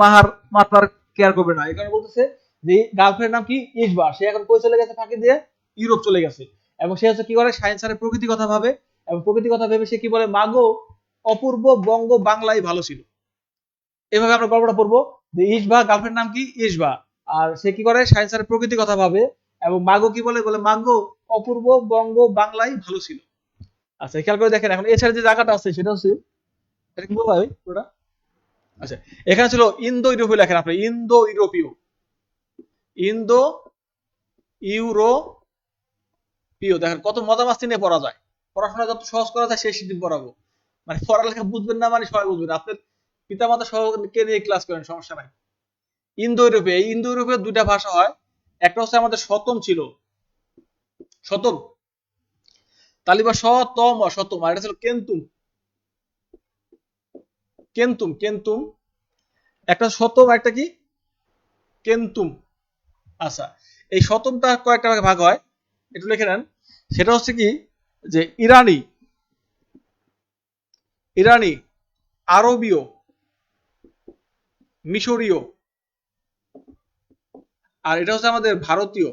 Speaker 1: মাতার কেয়ার করবে না। এই কারণে বলতেছে যে গার্লফ্রেন্ড নাম কি ইসবা, সে এখন কই চলে গেছে? ফাঁকি দিয়ে ইউরোপ চলে গেছে। এবং সে হচ্ছে কি করে? শাহিন স্যারের প্রকৃতি কথা ভাবে, এবং প্রকৃতি কথা ভেবে সে কি বলে? মাগো অপূর্ব বঙ্গ বাংলায় ভালো ছিল। এভাবে আমরা গল্পটা পড়বো যে ইসবা গার্লফ্রেন্ড নাম কি ইসবা, আর সে কি করে? শাহিন স্যারের প্রকৃতি কথা ভাবে, এবং মাগো কি বলে? বলে মাগো অপূর্ব বঙ্গ বাংলায় ভালো ছিল। আচ্ছা, খেয়াল করে দেখেন, এখন এছাড়া যে জায়গাটা আছে সেটা হচ্ছে, এটা কি বলা হয় পুরোটা? আচ্ছা, এখানে ছিল ইন্দো ইউরোপীয়, লেখেন আপনি ইন্দো ইউরোপীয়। ইন্দো ইউরোপীয়, দেখেন কত মজা মাস্তি নিয়ে পড়া যায়। পড়াশোনা যত সহজ করা যায় সেই সিস্টেম পড়াবো। মানে পড়ালেখা বুঝবেন না মানে সবাই বুঝবেন। আপনার পিতামাতা সহকে নিয়ে ক্লাস করেন, সমস্যা নাই। ইন্দো ইউরোপীয়, এই ইন্দো ইউরোপীয় দুইটা ভাষা হয়। একটা হচ্ছে আমাদের শতম ছিল, শতম তালিবা শতম শতম, আর এটা ছিল কেন্তুম। কেন্তুম একটা শতম, একটা কি কেন্তুম। আচ্ছা, এই শতমটা কয়েকটা ভাগ হয়, একটু লিখে নেন। সেটা হচ্ছে কি, যে ইরানি, আরবীয়, মিশরীয়, আর এটা হচ্ছে আমাদের ভারতীয়।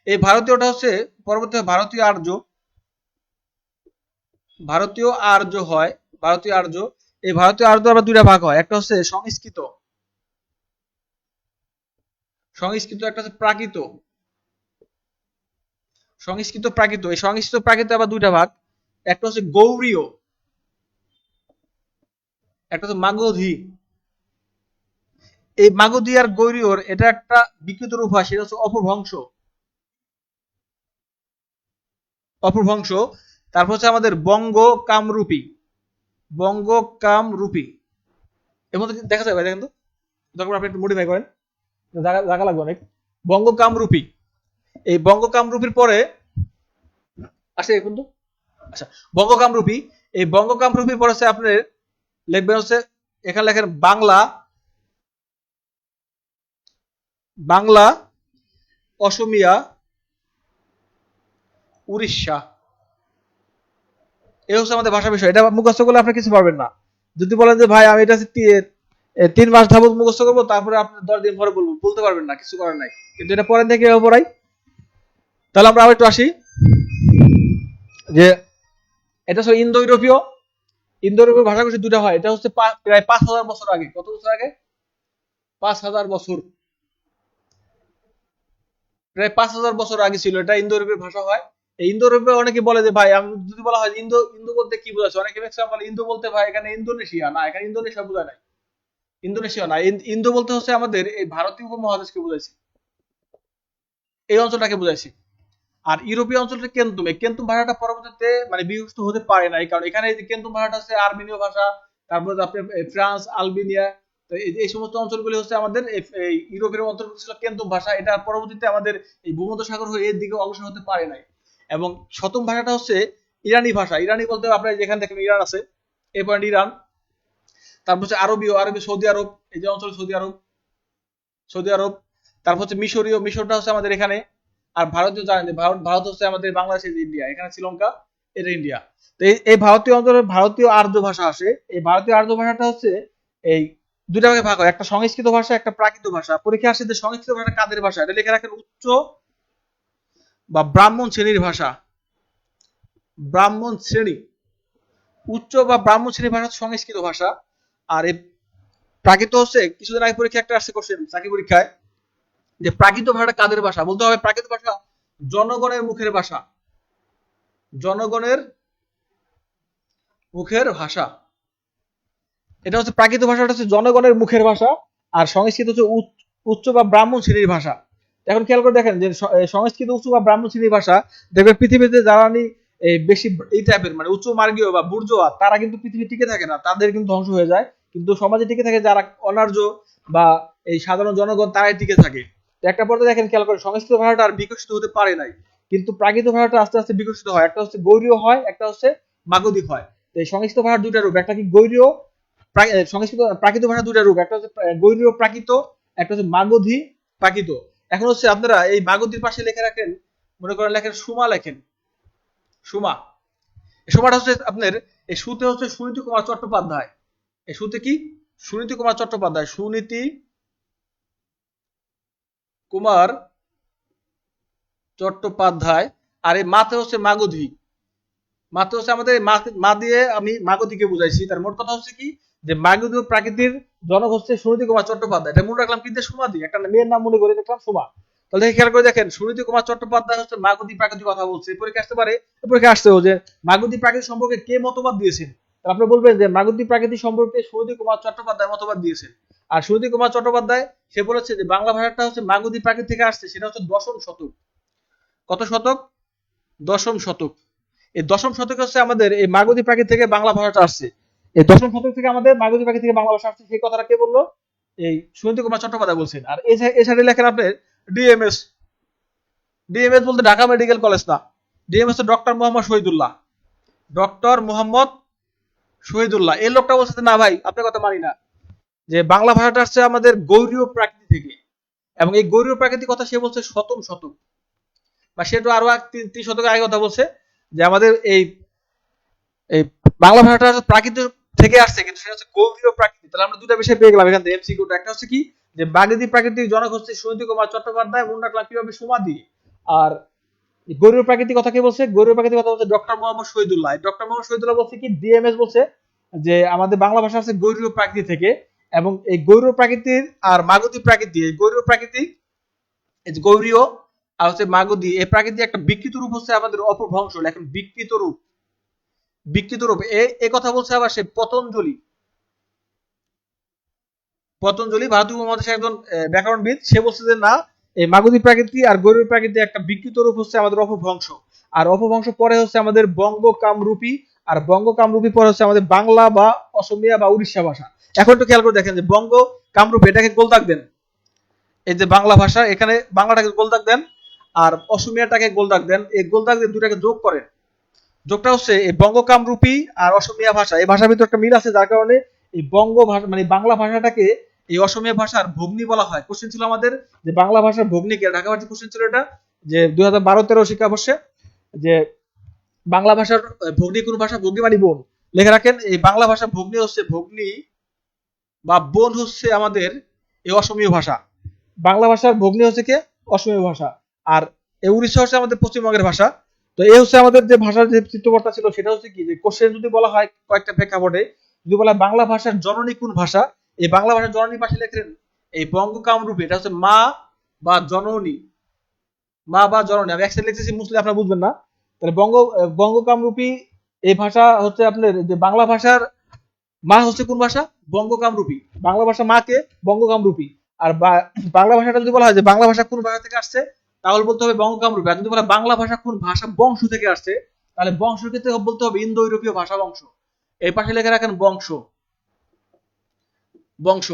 Speaker 1: এই ভারতীয়টা হচ্ছে পরবর্তী ভারতীয় আর্য। হয় ভারতীয় আর্য। এই ভারতীয় আর্য আবার দুইটা ভাগ হয়, একটা হচ্ছে সংস্কৃত, একটা হচ্ছে প্রাকৃত। এই সংস্কৃত প্রাকৃত আবার দুইটা ভাগ, একটা হচ্ছে গৌড়ীয়, একটা হচ্ছে মাগধী। এই মাগধী আর গৌড়ীয়র এটা একটা বিকৃত রূপ হয়, সেটা হচ্ছে অপভ্রংশ। তারপর হচ্ছে আমাদের বঙ্গ কামরূপী। এর মধ্যে দেখা যাবে, দেখেন তো, দরকার আপনি একটু মডিফাই করেন, জায়গা লাগবে অনেক। বঙ্গ কামরূপী, এই বঙ্গ কামরূপীর পরে আসে কিন্তু, আচ্ছা, বঙ্গ কামরূপী। এই বঙ্গ কামরূপীর পরে হচ্ছে আপনার লিখবেন হচ্ছে
Speaker 2: এখানে লেখেন বাংলা, বাংলা, অসমিয়া, উড়িষ্যা। এই হচ্ছে আমাদের ভাষা বিষয়। এটা মুখস্থ করলে আপনি কিছু পারবেন না। যদি বলেন যে ভাই আমি এটা 3 মাস যাবত মুখস্থ করবো, তারপরে আপনি 10 দিন পরে বলবো, বলতে পারবেন না, কিছু করার নাই। কিন্তু এটা পরের থেকে পড়াই। তাহলে আমরা আবার একটু আসি যে এটা হচ্ছে ইন্দো ইউরোপীয়। ইন্দো ইউরোপীয় ভাষাগোষ্ঠী দুটা হয়। এটা হচ্ছে প্রায় 5,000 বছর আগে। কত বছর আগে? 5,000 বছর। প্রায় 5,000 বছর আগে ছিল। এটা ইন্দো ইউরোপীয় ভাষা হয়। এই ইন্দো ইউরোপীয় অনেকে বলে যে ভাই, আমি যদি বলা হয় ইন্দো, ইন্দো বলতে কি বোঝাচ্ছে, অনেকে ম্যাক্সিমাম বলে ইন্দো বলতে ভাই এখানে ইন্দোনেশিয়া না, এখানে ইন্দোনেশিয়া বোঝায় নাই। ইন্দোনেশিয়া না, ইন্দো বলতে হচ্ছে আমাদের এই ভারতীয় উপমহাদেশকে বোঝাইছে, এই অঞ্চলটাকে বোঝাইছে। আর ইউরোপীয় অঞ্চলটা কেন্তুম। এই কেন্তুম ভাষাটা পরবর্তীতে মানে বিকশিত হতে পারে না, এই কারণ এখানে যে কেন্তুম ভাষাটা হচ্ছে আর্মেনীয় ভাষা, তারপর আপনি ফ্রান্স, আলবেনিয়া, তো এই সমস্ত অঞ্চলগুলি হচ্ছে আমাদের এই ইউরোপের অন্তর্ভুক্ত ছিল কেন্তুম ভাষা। এটা পরবর্তীতে আমাদের এই ভূমধ্যসাগর হয়ে এর দিকে অগ্রসর হতে পারে নাই। এবং শতম ভাষাটা হচ্ছে ইরানি ভাষা। ইরানি বলতে আপনার যেখানে দেখেন ইরান আছে, এই পয়েন্ট ইরান। তারপর হচ্ছে আরবীয়, আরবি সৌদি আরব, এই যে অঞ্চল সৌদি আরব, সৌদি আরব। তারপর হচ্ছে মিশরীয়, মিশরটা হচ্ছে আমাদের এখানে। আর ভারতীয় জানেন, ভারত হচ্ছে আমাদের বাংলাদেশের ইন্ডিয়া, এখানে শ্রীলঙ্কা, এটা ইন্ডিয়া। তো এই ভারতীয় অঞ্চলে ভারতীয় আর্য ভাষা আসে। এই ভারতীয় আর্য ভাষাটা হচ্ছে এই দুটা ভাগে ভাগ হয়, একটা সংস্কৃত ভাষা, একটা প্রাকৃত ভাষা। পরীক্ষা আসে যে সংস্কৃত ভাষা কাদের ভাষা, এটা লিখে রাখেন উচ্চ বা ব্রাহ্মণ শ্রেণীর ভাষা। ব্রাহ্মণ শ্রেণী, উচ্চ বা ব্রাহ্মণ শ্রেণীর ভাষা সংস্কৃত ভাষা। আর এই প্রাকৃত হচ্ছে কিছুদিন আগে পরীক্ষা একটা আসছে কোশ্চেন চাকরি পরীক্ষায়, যে প্রাকৃত ভাষাটা কাদের ভাষা, বলতে হবে প্রাকৃত ভাষা জনগণের মুখের ভাষা, জনগণের মুখের ভাষা। এটা হচ্ছে প্রাকৃত ভাষাটা হচ্ছে জনগণের মুখের ভাষা। আর সংস্কৃত হচ্ছে উচ্চ বা ব্রাহ্মণ শ্রেণীর ভাষা। এখন খেয়াল করে দেখেন যে সংস্কৃত উচ্চ বা ব্রাহ্মণ শ্রেণীর ভাষা, দেখবেন পৃথিবীতে যারা বেশি এই টাইপের মানে উচ্চ মার্গীয় বা বুর্জোয়া, তারা কিন্তু পৃথিবী টিকে থাকে না, তাদের কিন্তু ধ্বংস হয়ে যায়। কিন্তু সমাজে টিকে থাকে যারা অনার্য বা এই সাধারণ জনগণ, তারাই টিকে থাকে। তো একটা পর্যায়ে দেখেন খেয়াল করে সংস্কৃত ভাষাটা আর বিকশিত হতে পারে নাই, কিন্তু প্রাকৃত ভাষাটা আস্তে আস্তে বিকশিত হয়। একটা হচ্ছে গৌড়ীয় হয়, একটা হচ্ছে মাগধী হয়। তো এই সংস্কৃত ভাষার দুইটা রূপ, একটা কি গৌড়ীয়, সংস্কৃত প্রাকৃত ভাষা দুইটা রূপ, একটা হচ্ছে গৌড়ীয় প্রাকৃত, একটা হচ্ছে মাগধী প্রাকৃত। এখন হচ্ছে আপনারা এই মাগধীর পাশে লিখে রাখেন, মনে করেন লেখেন সুমা, লেখেন সুমা। এই সুমাটা হচ্ছে আপনার, এই সুতে হচ্ছে সুনীতি কুমার চট্টোপাধ্যায়। এই সুতে কি? সুনীতি কুমার চট্টোপাধ্যায়, সুনীতি কুমার চট্টোপাধ্যায়। আর এই মাতে হচ্ছে মাগধী। মাতে হচ্ছে আমাদের মা দিয়ে আমি মাগধীকে বুঝাইছি। তার মোট কথা হচ্ছে কি, যে মাগধী প্রাকৃতির জনক হচ্ছে সুনীতি কুমার চট্টোপাধ্যায়। এটা মনে রাখলাম কি, দিয়ে সুমা দিয়ে একটা মেয়ের নাম মনে করে দেখলাম সুমা। তাহলে খেয়াল করে দেখেন, সুনীতি কুমার চট্টোপাধ্যায় হচ্ছে মাগধী প্রাকৃতিক কথা বলছে। পরীক্ষা আসতে পারে, পরীক্ষা আসছেও যে মাগধী প্রাকৃতিক সম্পর্কে কে মতবাদ দিয়েছেন। আপনি বলবেন যে মাগধী প্রাকৃতিক সম্পর্কে সুনীতি কুমার চট্টোপাধ্যায় মতবাদ দিয়েছেন। আর সুনীতি কুমার চট্টোপাধ্যায় সে বলেছে যে বাংলা ভাষাটা হচ্ছে মাগধী প্রাকৃত থেকে আসছে, সেটা হচ্ছে দশম শতক। কত শতক? দশম শতক। এই দশম শতকে হচ্ছে আমাদের এই মাগধী প্রাকৃত থেকে বাংলা ভাষাটা আসছে। এই দশম শতক থেকে আমাদের মাগধী প্রাকৃত থেকে বাংলা ভাষা আসছে, সেই কথাটা কে বললো? এই সুনীতি কুমার চট্টোপাধ্যায় বলছেন। আর এই সাইডে লেখেন আপনার ডিএমএস। ডিএমএস বলতে ঢাকা মেডিকেল কলেজ না, DMS doctor Mohammad Shahidullah. Doctor Mohammad Shahidullah এই লোকটা বলছে না ভাই আপনার কথা মানি না, যে বাংলা ভাষাটা আসছে আমাদের গৌড়ীয় প্রাকৃতি থেকে। এবং এই গৌড়ীয় প্রাকৃতিক কথা সে বলছে শতম শতক, বা সে তো আরো 3 শতক আগে কথা বলছে, যে আমাদের এই এই বাংলা ভাষাটা প্রাকৃত থেকে আসছে, কিন্তু সেটা হচ্ছে গৌড়ীয় প্রাকৃতি। তাহলে আমরা দুটা বিষয় পেয়ে গেলাম এখান থেকে এমসিকিউটা। একটা হচ্ছে কি, যে বাগেদি প্রাকৃতিক জনক হচ্ছে সুনীতি কুমার চট্টোপাধ্যায়, মনে রাখলাম কিভাবে সুমাদি। আর গৌড়ীয় প্রাকৃতিক কথা কে বলছে? গৌড়ীয় প্রাকৃতিক কথা বলছে ডক্টর মোহাম্মদ শহীদুল্লাহ। ডক্টর মোহাম্মদ শহীদুল্লাহ বলছে কি, ডিএমএস বলছে যে আমাদের বাংলা ভাষা আছে গৌড়ীয় প্রাকৃতি থেকে। এবং এই গৌড়ীয় প্রাকৃতির আর মাগধী প্রাকৃতি, এই গৌড়ীয় প্রাকৃতি, এই যে গৌড়ীয় আর হচ্ছে মাগধী, এই প্রাকৃতিক একটা বিকৃত রূপ হচ্ছে আমাদের অপভ্রংশ। এখন বিকৃত রূপ, বিকৃত রূপ এই কথা বলছে আবার সে পতঞ্জলি। পতঞ্জলি ভারতীয় উপমহাদেশের একজন ব্যাকরণবিদ। সে বলছে যে না, এই মাগধী প্রাকৃতি আর গৌড়ীয় প্রাকৃতি একটা বিকৃত রূপ হচ্ছে আমাদের অপভ্রংশ। আর অপভ্রংশ পরে হচ্ছে আমাদের বঙ্গ কামরূপী, আর বঙ্গ কামরূপী পরে হচ্ছে আমাদের বাংলা বা অসমিয়া বা উড়িষ্যা ভাষা। এখন একটু খেয়াল করে দেখেন যে বঙ্গ কামরূপী এটাকে গোলদাগ দেন, এই যে বাংলা ভাষা এখানে বাংলাটাকে গোলদাগ দেন, আর অসমিয়াটাকে গোলদাগ দেন। এই গোলদাগ দিয়ে দুটাকে যোগ করেন। যোগটা হচ্ছে এই বঙ্গ কামরূপী আর অসমিয়া ভাষা, এই ভাষার ভিতরে একটা মিল আছে, যার কারণে এই বঙ্গ ভাষা মানে বাংলা ভাষাটাকে এই অসমীয়া ভাষার ভগ্নী বলা হয়। কোশ্চেন ছিল আমাদের যে বাংলা ভাষার ভগ্নী কে, ঢাকা ভার্সিটি কোশ্চেন ছিল এটা, যে 2012-13 শিক্ষাবর্ষে, যে বাংলা ভাষার ভগ্নী কোন ভাষা, ভগ্নী মানে বোন। লিখে রাখেন, এই বাংলা ভাষা ভগ্নী হচ্ছে, ভগ্নী বা বোন হচ্ছে আমাদের এই অসমীয় ভাষা। বাংলা ভাষার ভগ্নী হচ্ছে কে, অসমীয় ভাষা। আর এই উড়িষ্যা হচ্ছে আমাদের পশ্চিমবঙ্গের ভাষা। তো এই হচ্ছে আমাদের যে ভাষার যে চিত্রপটটা ছিল, সেটা হচ্ছে কি, যে কোশ্চেন যদি বলা হয় কয়েকটা প্রেক্ষাপটে, যদি বলা হয় বাংলা ভাষার জননী কোন ভাষা, এই বাংলা ভাষার জননী পাশে লেখেন এই বঙ্গ কামরূপী, এটা হচ্ছে মা বা জননী, মা বা জননী। আমি একসাথে লিখতেছি, মুসলিম আপনারা বুঝবেন না। তাহলে বঙ্গ কামরূপী এই ভাষা হচ্ছে আপনার, যে বাংলা ভাষার মা হচ্ছে কোন ভাষা, বঙ্গ কামরূপী। বাংলা ভাষা মাকে বঙ্গ কামরূপী। আর বাংলা ভাষাটা যদি বলা হয় যে বাংলা ভাষা কোন ভাষা থেকে আসছে, তাহলে বলতে হবে বঙ্গ কামরূপী। আর যদি বলা হয় বাংলা ভাষা কোন ভাষা বংশ থেকে আসছে, তাহলে বংশ ক্ষেত্রে বলতে হবে ইন্দো ইউরোপীয় ভাষা বংশ। এই পাশে লিখে রাখেন বংশ, বংশ,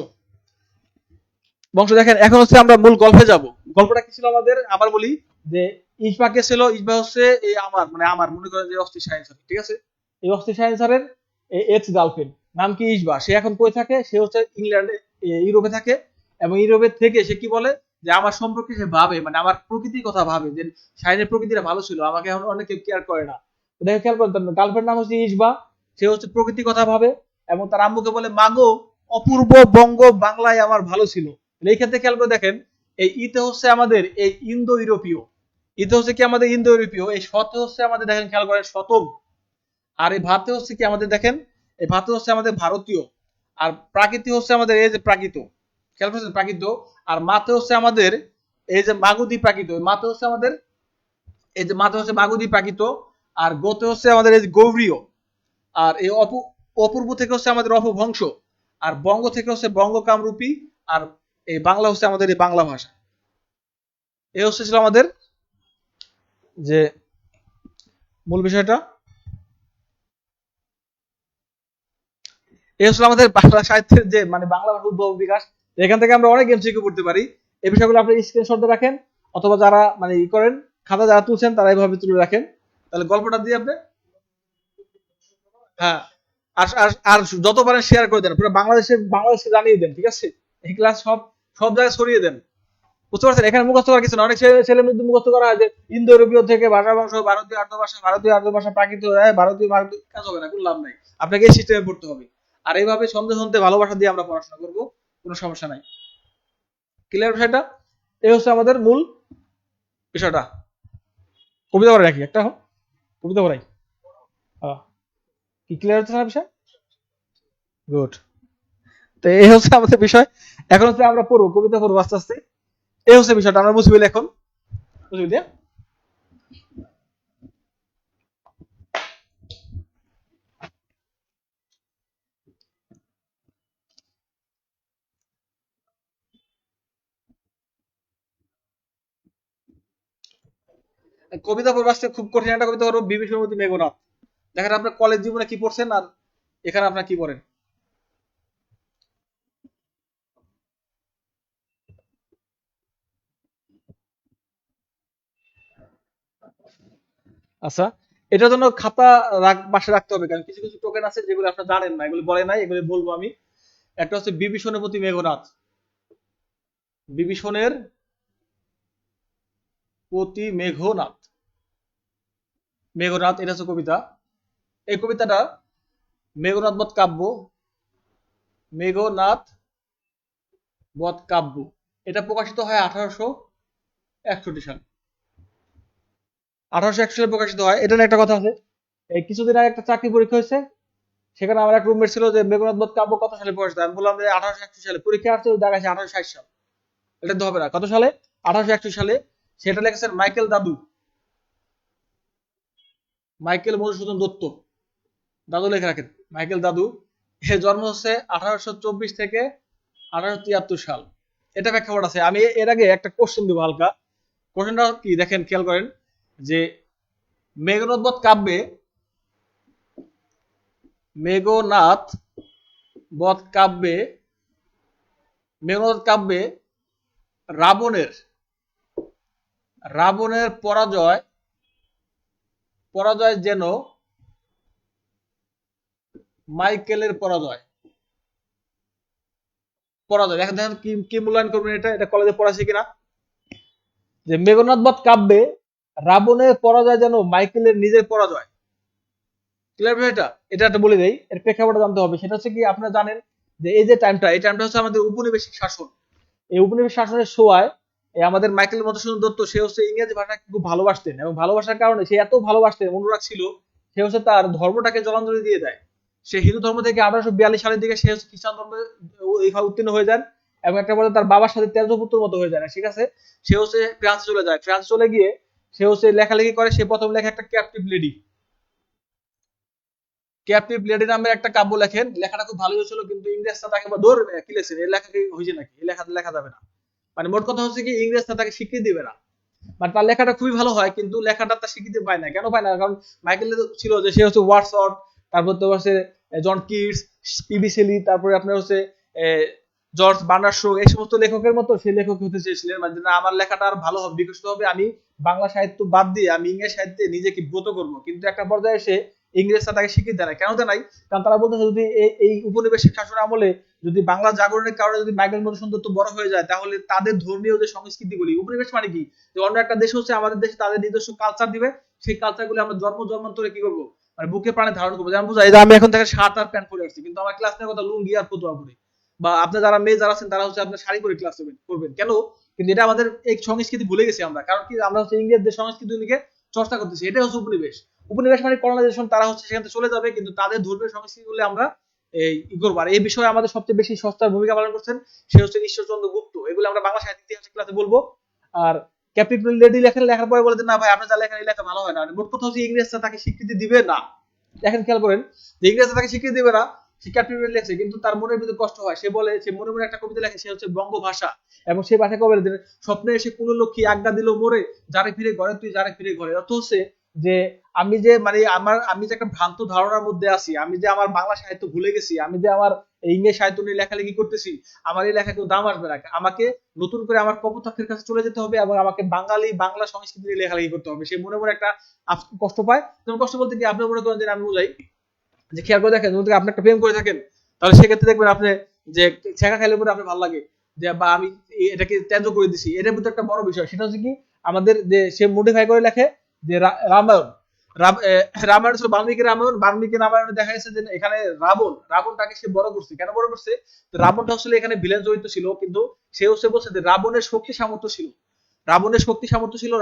Speaker 2: বংশ। দেখেন এখন হচ্ছে আমরা মূল গল্পে যাব। গল্পটা কি ছিল আমাদের, আবার বলি, যে ইসবা কে ছিল, ইসবা হচ্ছে এই আমার মনে করেন যে অস্থির সায়েন্স, ঠিক আছে, এই অস্থির সায়েন্সারের এক্স গার্লফ্রেন্ড, নাম কি ইসবা। সে এখন কই থাকে, সে হচ্ছে ইংল্যান্ডে, ইউরোপে থাকে। এবং ইউরোপের থেকে সে কি বলে, যে আমার সম্পর্কে সে ভাবে, মানে আমার প্রকৃতির কথা ভাবে, যে সাইনের প্রকৃতিটা ভালো ছিল, আমাকে এখন অনেকে কেয়ার করে না। দেখে খেয়াল করেন, গার্লফ্রেন্ড নাম হচ্ছে ইসবা, সে হচ্ছে প্রকৃতির কথা ভাবে, এবং তার আম্মুকে বলে, মাগো অপূর্ব বঙ্গ বাংলায় আমার ভালো ছিল। এই ক্ষেত্রে খেয়াল করে দেখেন, এই ইতে হচ্ছে আমাদের এই ইন্দো ইউরোপীয়, ইতে হচ্ছে কি আমাদের ইন্দো ইউরোপীয়, এই শতে হচ্ছে আমাদের, দেখেন খেয়াল করেন, শতম। আর এই ভাতে হচ্ছে কি আমাদের, দেখেন এই ভাতে হচ্ছে আমাদের ভারতীয়। আর প্রাকৃতি হচ্ছে আমাদের এই যে প্রাকৃত, খেয়াল করছেন, প্রাকৃত। আর মাতে হচ্ছে আমাদের এই যে মাগুদি প্রাকৃত, মাতে হচ্ছে আমাদের এই যে মাতে হচ্ছে মাগুদি প্রাকৃত। আর গোতে হচ্ছে আমাদের এই যে গৌরীয়। আর এই অপূর্ব থেকে হচ্ছে আমাদের অপভ্রংশ। আর বঙ্গ থেকে হচ্ছে বঙ্গ কামরূপী। আর এই বাংলা হচ্ছে আমাদের এই বাংলা ভাষা। এই হচ্ছে ছিল আমাদের যে মূল বিষয়টা। এই হচ্ছে আমাদের বাংলা সাহিত্যের যে মানে বাংলা ভাষার উদ্ভব বিকাশ। এখান থেকে আমরা অনেক এমসিকিউ করতে পারি। এই বিষয়গুলো আপনি স্ক্রিনশট দিয়ে রাখেন, অথবা যারা মানে ই করেন, খাতা যারা তুলছেন তারা এইভাবে তুলে রাখেন। তাহলে গল্পটা দিয়ে আপনি, হ্যাঁ, আর আর আর যত পারেন শেয়ার করে দেন, পুরো বাংলাদেশে জানিয়ে দেন, ঠিক আছে। এই ক্লাস সব সব জায়গায় ছড়িয়ে দেন। বুঝতে পারছেন, এখানে মুখস্থ করার কিছু না। অনেক ছেলে মেয়েদের মুখস্থ করা হয় যে ইন্দো ইউরোপীয় থেকে ভাষা বংশ, ভারতীয় আর্য ভাষা প্রাকৃত, ভারতীয় কাজ হবে না, কোনো লাভ নাই। আপনাকে এই সিস্টেমে পড়তে হবে। আর এইভাবে সন্দেহ সন্দেহ ভালোবাসা দিয়ে আমরা পড়াশোনা করবো, কোনো সমস্যা নাই। ক্লিয়ার বিষয়টা? এই হচ্ছে আমাদের মূল বিষয়টা। কবিতা পড়ে রাখি একটা, কবিতা পড়াই। কি ক্লিয়ার হচ্ছে না বিষয়? গুড। তো এই হচ্ছে আমাদের বিষয়। এখন হচ্ছে আমরা পড়বো, কবিতা পড়বো আস্তে আস্তে। এই হচ্ছে বিষয়টা, আমরা মুসিবিল এখন মুসিবিল দিয়ে কবিতা পড়বো আজকে। খুব কঠিন একটা কবিতা পড়বো, বিভীষণমতি মেঘনাথ। দেখেন আপনার কলেজ জীবনে কি পড়ছেন, আর এখানে আপনার কি পড়েন। আচ্ছা, এটার জন্য খাতা পাশে রাখতে হবে, কারণ কিছু কিছু টোকেন আছে যেগুলো আপনারা জানেন না, এগুলো বলে নাই, এগুলো বলবো আমি। একটা হচ্ছে বিভীষণের প্রতি মেঘনাথ, বিভীষণের প্রতি মেঘনাথ, মেঘনাথ, এটা হচ্ছে কবিতা। এই কবিতাটা মেঘনাথ বধ কাব্য, মেঘনাথ বধ কাব্য, এটা প্রকাশিত হয় 1861 সালে। 1861 সালে প্রকাশিত হয়। এটা নিয়ে একটা কথা আছে, এই কিছুদিন আগে একটা চাকরি পরীক্ষা হয়েছে, সেখানে আমার এক রুমমেট ছিল, যে মেঘনাথ বধ কাব্য কত সালে প্রকাশিত হয়। আমি বললাম যে 1861 সালে। পরীক্ষা আসছে, দেখাচ্ছে 1860 সাল। এটা তো হবে না, কত সালে, 1861 সালে। সেটা লিখেছেন মাইকেল দাদু, মাইকেল মধুসূদন দত্ত, দাদু লিখে রাখেন, মাইকেল দাদু। এর জন্ম হচ্ছে 1824 থেকে 1873 সাল। এটা প্রেক্ষাপট আছে। আমি এর আগে একটা কোশ্চেন দিব হালকা। কোশ্চেনটা কি দেখেন, খেয়াল করেন, যে মেঘনাথ বধ কাব্যে, মেঘনাথ বধ কাব্যে, মেঘনাথ কাব্যে রাবণের রাবণের পরাজয়, পরাজয় যেন মাইকেলের পরাজয়। পরাজয়। দেখেন দেখেন কি কি মূল্যায়ন করবেন, এটা কলেজে পড়াছে কিনা। যে মেঘনাদ বধ কাব্যে রাবণের পরাজয় যেন মাইকেলের নিজের পরাজয়। ক্লিয়ার বিষয়টা? এটা একটা বলে দেই, এর প্রেক্ষাপটটা জানতে হবে। সেটা হচ্ছে কি, আপনারা জানেন যে এই যে টাইমটা, এই টাইমটা হচ্ছে আমাদের উপনিবেশিক শাসন। এই উপনিবেশিক শাসনের সময় আমাদের মাইকেল মধুসূদন দত্ত, সে হচ্ছে ইংরেজি ভাষাকে খুব ভালোবাসতেন, এবং ভালোবাসার কারণে সে এত ভালোবাসতেন, অনুরাগ ছিল, সে হচ্ছে তার ধর্মটাকে জলাঞ্জলি দিয়ে দেয়। সে হিন্দু ধর্ম থেকে 1842 সালের দিকে সে হচ্ছে খ্রিস্টান ধর্মে এইভাবে উত্তীর্ণ হয়ে যান, এবং একটা পর্যায়ে তার বাবার সাথে তেজপুত্র মতো হয়ে যায় না, ঠিক আছে। সে হচ্ছে ফ্রান্সে চলে যায়, ফ্রান্স চলে গিয়ে সে হচ্ছে লেখালেখি করে। সে প্রথম লেখা একটা ক্যাপটিভ লেডি, ক্যাপটিভ লেডি নামের একটা কাব্য লেখেন। লেখাটা খুব ভালো হয়েছিল, কিন্তু ইংরেজরা তাকে ধরে কি লেখছেন, এই লেখা কি হয়েছে নাকি, এই লেখা লেখা যাবে না। মানে মোট কথা হচ্ছে কি, ইংরেজরা তাকে স্বীকৃতি দেবে না। মানে তার লেখাটা খুবই ভালো হয়, কিন্তু লেখাটা তার স্বীকৃতি পায় না। কেন পায় না? কারণ মাইকেল ছিল যে সে হচ্ছে ওয়াটসন, তারপর তো হচ্ছে জন কিটস, পিবি শেলি, তারপরে আপনার হচ্ছে জর্জ বার্নার্ড শো, এই সমস্ত লেখকের মতো সে লেখক হতে চেয়েছিলেন। মানে না, আমার লেখাটা আর ভালো হবে, বিকশিত হবে, আমি বাংলা সাহিত্য বাদ দিয়ে আমি ইংরেজ সাহিত্যে নিজেকে ব্রত করবো। কিন্তু একটা পর্যায়ে এসে ইংরেজরা তাকে স্বীকৃতি দেয় না। কেন দেয় নাই? কারণ তারা বলতেছে যদি এই উপনিবেশিক শাসন আমলে যদি বাংলা জাগরণের কারণে যদি মাইকেল মধুসূদন দত্ত বড় হয়ে যায়, তাহলে তাদের ধর্মীয় যে সংস্কৃতিগুলি, উপনিবেশ মানে কি, যে অন্য একটা দেশ হচ্ছে আমাদের দেশে তাদের নিজস্ব কালচার দিবে, সেই কালচারগুলি আমরা জন্মান্তরে কি করবো, মানে বুকে প্রাণে ধারণ করবো। যেমন বোঝায়, আমি এখন থেকে শার্ট আর প্যান্ট পরে আসছি, কিন্তু আমার ক্লাস নেওয়ার কথা লুঙ্গি আর ফতুয়া পরে। বা আপনার যারা মেয়ে যারা আছেন, তারা হচ্ছে আপনার শাড়ি পরে ক্লাস করবেন কেন? কিন্তু এটা আমাদের এই সংস্কৃতি ভুলে গেছি আমরা। কারণ কি, আমরা হচ্ছে ইংরেজদের সংস্কৃতিগুলিকে চর্চা করতেছি। এটাই হচ্ছে উপনিবেশ। উপনিবেশ মানে কলোনাইজেশন। তারা হচ্ছে সেখান থেকে চলে যাবে, কিন্তু তাদের ধর্মীয় সংস্কৃতিগুলি আমরা এই করবো। আর এই বিষয়ে আমাদের সবচেয়ে বেশি সস্তার ভূমিকা পালন করছেন সে হচ্ছে ঈশ্বরচন্দ্র গুপ্ত। এগুলো আমরা বাংলা সাহিত্য ইতিহাস ক্লাসে বলবো। আর ক্যাপ্টিভ লেডি লেখার পরে বলে না ভাই, আপনার যা লেখা এই লেখা ভালো হয় না। মোট কথা হচ্ছে ইংরেজরা তাকে স্বীকৃতি দিবে না। দেখেন, খেয়াল করেন যে ইংরেজরা তাকে স্বীকৃতি দিবে না। সে ক্যাপ্টিভ লেডি লেখছে, কিন্তু তার মনের ভিতরে কষ্ট হয়। সে বলে, সে মনে মনে একটা কবিতা লেখে, সে হচ্ছে বঙ্গ ভাষা, এবং সে ভাষা কবে স্বপ্নে এসে কোন লক্ষ্মী আজ্ঞা দিল মোরে, যারে ফিরে ঘরে তুই যারে ফিরে ঘরে। অর্থ হচ্ছে যে আমি যে মানে আমি যে একটা ভ্রান্ত ধারণার মধ্যে আছি, আমি যে আমার বাংলা সাহিত্য ভুলে গেছি, আমি যে আমার ইংরেজ সাহিত্য নিয়ে লেখালেখি করতেছি, আমার এই লেখা কেউ দাম আসবে না। আমাকে নতুন করে আমার কপোতাক্ষের কাছে চলে যেতে হবে, এবং আমাকে বাংলা সংস্কৃতি নিয়ে লেখালেখি করতে হবে। সে মনে মনে একটা কষ্ট পায়। যেমন কষ্ট বলতে কি, আপনি মনে করেন যে আমি বুঝাই যে, খেয়াল করে দেখেন, যদি আপনি একটা প্রেম করে থাকেন, তাহলে সেক্ষেত্রে দেখবেন আপনি যে ছেঁকা খাইলে পরে আপনার ভালো লাগে, যে বা আমি এটাকে ত্যায্য করে দিছি। এটার ভিতরে একটা বড় বিষয়, সেটা হচ্ছে কি, আমাদের যে সে মডিফাই করে লেখে যে রামায়ণ, রামায়ণ ছিল বাল্মীকি রামায়ণে দেখা যাচ্ছে যে এখানে রাবণটাকে সে বড় করছে। কেন বড় করছে? রাবণটা আসলে এখানে ভিলেন চরিত্র ছিল, কিন্তু সে হচ্ছে বলছে যে রাবণের শক্তি সামর্থ্য ছিল,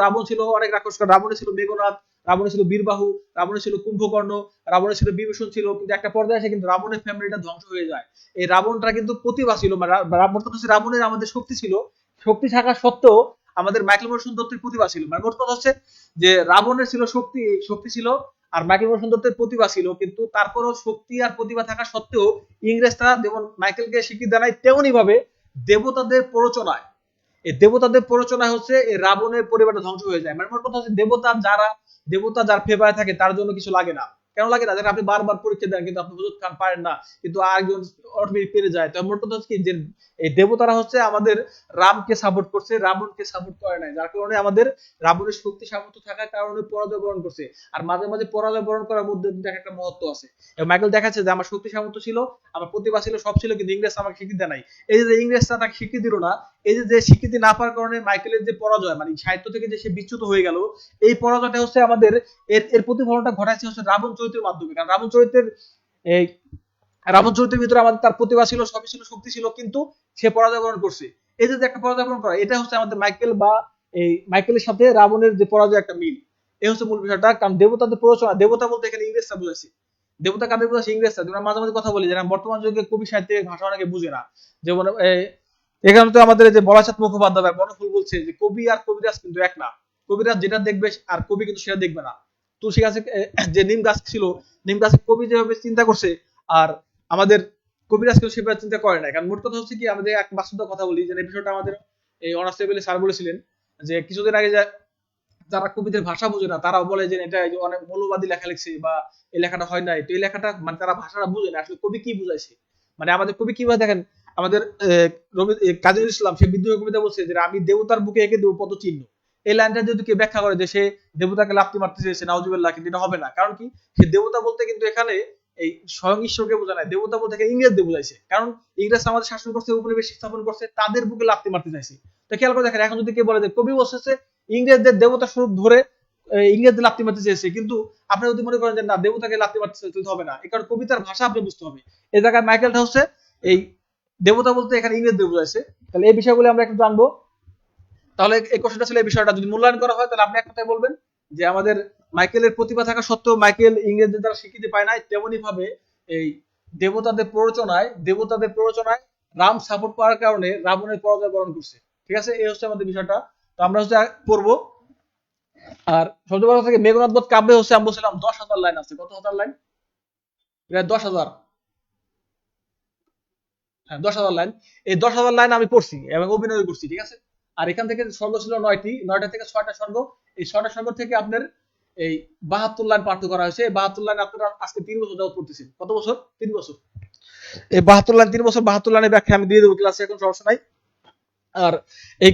Speaker 2: রাবণ ছিল অনেক রাক্ষস। রাবণের ছিল মেঘনাদ, রাবণের ছিল বীরবাহু, রাবণের ছিল কুম্ভকর্ণ, রাবণের ছিল বিভীষণ ছিল। কিন্তু একটা পর্যায়ে এসে কিন্তু রাবণের ফ্যামিলিটা ধ্বংস হয়ে যায়। এই রাবণটা কিন্তু প্রতিভা ছিল, রাবণের আমাদের শক্তি ছিল, শক্তি থাকা সত্ত্বেও আমাদের মাইকেল মধুসূদন দত্তের প্রতিভা ছিল। মানে মোট কথা হচ্ছে যে রাবণের ছিল শক্তি ছিল, আর মাইকেল মধুসূদন দত্তের প্রতিভা ছিল। কিন্তু তারপরও শক্তি আর প্রতিভা থাকা সত্ত্বেও ইংরেজরা যেমন মাইকেলকে স্বীকৃতি জানায়, তেমনি ভাবে দেবতাদের প্ররোচনায়, এই দেবতাদের প্ররোচনায় হচ্ছে এই রাবণের পরিবারটা ধ্বংস হয়ে যায়। মানে মোট কথা হচ্ছে দেবতা যার ফেভারে থাকে তার জন্য কিছু লাগে না। কেন লাগে না? আপনি বারবার পরীক্ষা দেন, কিন্তু আপনি হুজুর খান পারেন না, কিন্তু আরেকজন অটোমেটিক পেরে যায়। তো মোট কথা হচ্ছে কি, যে এই দেবতারা হচ্ছে আমাদের রামকে সাপোর্ট করছে, রাবণকে সাপোর্ট করে নাই, যার কারণে আমাদের রাবণের শক্তি সামর্থ্য থাকার কারণে পরাজয় বরণ করছে। আর মাঝে মাঝে পরাজয় বরণ করার মধ্যে একটা মহত্ব আছে। এবং মাইকেল দেখাচ্ছে যে আমার শক্তি সামর্থ্য ছিল, আমার প্রতিভা ছিল, সব ছিল, কিন্তু ইংরেজ আমাকে স্বীকৃতি দেয় নাই। এই যে ইংরেজরা তাকে স্বীকৃতি দিল না, এই যে স্বীকৃতি না পাওয়ার কারণে মাইকেলের যে পরাজয়, মানে সাহিত্য থেকে যে সে বিচ্যুত হয়ে গেল, এই পরাজয়টা হচ্ছে আমাদের এর প্রতিফলনটা ঘটাচ্ছে হচ্ছে রাবণ চরিত্রের মাধ্যমে। কারণ এই রাবণ চরিত্রের ভিতরে আমাদের তার প্রতিভা ছিল, সবই ছিল, শক্তি ছিল, কিন্তু সে পরাজয় বরণ করছে। এই যে একটা পরাজয় বরণ করা, এটা হচ্ছে আমাদের মাইকেলের সাথে রাবণের যে পরাজয় একটা মিল। এই হচ্ছে মূল বিষয়টা। কারণ দেবতাদের প্ররোচনা, দেবতা বলতে এখানে ইংরেজরা বুঝাইছে। দেবতা কাদের বুঝাইছে? ইংরেজরা। তোমরা মাঝে মাঝে কথা বলি যে বর্তমান যুগে কবি সাহিত্যের ভাষা অনেকে বুঝে না। যেমন এখানে তো আমাদের যে বলাচাঁদ মুখোপাধ্যায় বনফুল বলছে যে কবি আর কবিরাজ কিন্তু এক না। কবিরাজ যেটা দেখবে আর কবি কিন্তু সেটা দেখবে না। তুলসী গাছে যে নিম গাছ ছিল, নিম গাছে কবি যেভাবে চিন্তা করছে, আর আমাদের কবিরাজ কিন্তু সেভাবে চিন্তা করে না। কারণ মোট কথা হচ্ছে কি, আমাদের এক বাস্তব কথা বলি, যে এই বিষয়টা আমাদের এই অনার্স লেভেলে স্যার বলেছিলেন যে কিছুদিন আগে যারা কবিদের ভাষা বুঝে না, তারাও বলে যে এটা অনেক মৌলবাদী লেখা লিখছে, বা এই লেখাটা হয় নাই। তো এই লেখাটা মানে তারা ভাষাটা বুঝে না, আসলে কবি কি বুঝাইছে। মানে আমাদের কবি কিভাবে দেখেন, আমাদের কাজী নজরুল ইসলাম সে বিদ্রোহ কবিতা বলছে যে আমি দেবতার বুকে এঁকে দেবো পদচিহ্ন। এই লাইনটা যদি কেউ ব্যাখ্যা করে যে সে দেবতাকে লাফতি মারতে চেয়েছে, নাউজুবিল্লাহ, কিন্তু এটা হবে না। কারণ কি, সে দেবতা বলতে কিন্তু এখানে এই স্বয়ং ঈশ্বরকে বোঝায় নাই, দেবতা বলতে ইংরেজদের বুঝাইছে। কারণ ইংরেজ আমাদের শাসন করছে, উপনিবেশ স্থাপন করছে, তাদের বুকে লাথি মারতে চাইছে। তো খেয়াল করে দেখেন, এখন যদি কেউ বলে যে কবি বলছে ইংরেজদের দেবতা স্বরূপ ধরে ইংরেজদের লাথি মারতে চেয়েছে, কিন্তু আপনি যদি মনে করেন যে না দেবতাকে লাথি মারতে চাইতে হবে না, এই কারণ কবিতার ভাষা আপনি বুঝতে হবে। এই জায়গায় মাইকেলটা হচ্ছে এই দেবতা বলতে এখানে ইংরেজদের বুঝাইছে। তাহলে এই বিষয়গুলো আমরা একটু জানবো। তাহলে এই কোশ্চেনটা ছিল এই বিষয়টা যদি মূল্যায়ন করা হয়, তাহলে আপনি এক কথায় বলবেন যে আমাদের মাইকেলের প্রতিভা থাকা সত্ত্বেও মাইকেল ইংরেজদের দ্বারা স্বীকৃতি পায় নাই, তেমনি ভাবে এই দেবতাদের প্ররোচনায় রাম সাপোর্ট পাওয়ার কারণে রাবণের পরাজয় বরণ করছে। ঠিক আছে, এই হচ্ছে আমাদের বিষয়টা। তো আমরা হচ্ছে পড়বো। আর সবচেয়ে বড় কথা থেকে মেঘনাদ বধ কাব্যে হচ্ছে আমি বলছিলাম 10,000 লাইন আছে। কত হাজার লাইন? প্রায় 10,000। হ্যাঁ, 10,000 লাইন। এই 10,000 লাইন আমি পড়ছি এবং অভিনয় করছি। ঠিক আছে, আর এখান থেকে স্বর্গ ছিল 9টি, 9টা থেকে 6টা স্বর্গ। এই 6টা স্বর্গ থেকে আপনার এই 72 লাইন পাঠ করা হয়েছে। এই 72 লাইন আপনারা আজকে 3 বছর যাবত পড়তেছেন। কত বছর? 3 বছর। এই 72 লাইন 3 বছর 72 লাইনের ব্যাখ্যা আমি দিয়ে দেবো ক্লাসে, এখন সমস্যা নাই। আর এই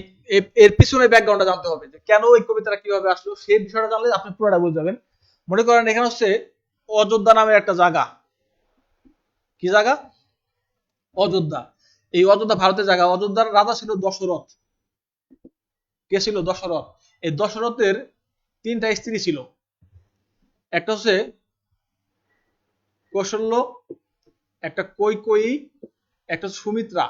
Speaker 2: এর পিছনে ব্যাকগ্রাউন্ডটা জানতে হবে যে কেন এই কবিতাটা কিভাবে আসলো, সেই বিষয়টা জানলে আপনি পুরোটা বুঝে যাবেন। মনে করেন এখানে হচ্ছে অযোধ্যা নামের একটা জায়গা। কি জায়গা? অযোধ্যা। এই অযোধ্যা ভারতের জায়গা। অযোধ্যার রাজা ছিল দশরথ। কে ছিল? দশরথ। এই দশরথের 3টা স্ত্রী ছিল। একটা হচ্ছে কৌশল্য, একটা কৈকেয়ী, একটা সুমিত্রা।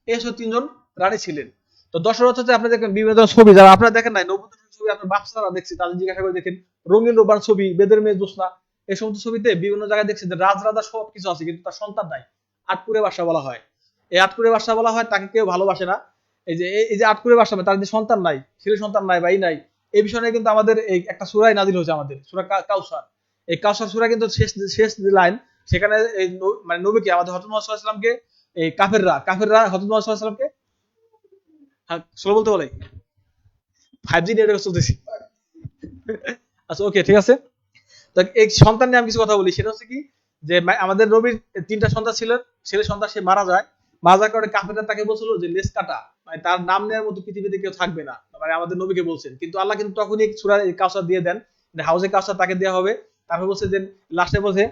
Speaker 2: এই হচ্ছে 3জন রানী ছিলেন। তো দশরথ হচ্ছে আপনি দেখেন বিভিন্ন ছবি, যারা আপনারা দেখেন নাই, নব্বই ছবি আপনার বাপসারা দেখছি, তাদের জিজ্ঞাসা করে দেখেন। রঙিন রোবান ছবি, বেদের মেয়ে জ্যোৎস্না, এই সমস্ত ছবিতে বিভিন্ন জায়গায় দেখছি যে রাজরাজা সবকিছু আছে, কিন্তু তার সন্তান নাই। আটপুরে বাসা বলা হয়। এই আটপুরে বাসা বলা হয়, তাকে কেউ ভালোবাসে না। এই যে আটপুরে বাসা, তার যে সন্তান নাই, ছেলে সন্তান নাই বা নাই, এই বিষয়ে কিন্তু আমাদের এই একটা সূরাই নাজিল হয়েছে, আমাদের সূরা কাউসার। এই কাউসার সূরা কিন্তু শেষ শেষ লাইন, সেখানে এই মানে নবীকে, আমাদের হযরত মুহাম্মদ সাল্লাল্লাহু আলাইহি ওয়াসাল্লামকে এই কাফেররা হযরত মুহাম্মদ সাল্লাল্লাহু আলাইহি ওয়াসাল্লামকে, হ্যাঁ স্লো বলতে বলে, 5G নেটওয়ার্ক চলতেছি। আচ্ছা ওকে, ঠিক আছে। তো এই সন্তান নিয়ে আমি কিছু কথা বলি। সেটা হচ্ছে কি, যে আমাদের নবীর 3টা সন্তান ছিলেন, ছেলে সন্তান, সে মারা যায়। মারা যাওয়ার কারণে কাফেররা তাকে বলছিল যে লেস কাটা, মানে তার নাম নেওয়ার মতো পৃথিবীতে কেউ থাকবে না, মানে আমাদের নবীকে বলছেন। কিন্তু আল্লাহ কিন্তু তখনই সূরা কাউসার দিয়ে দেন, হাউজে কাউসার তাকে দেওয়া হবে। তারপর বলছে যে লাস্টে বলছে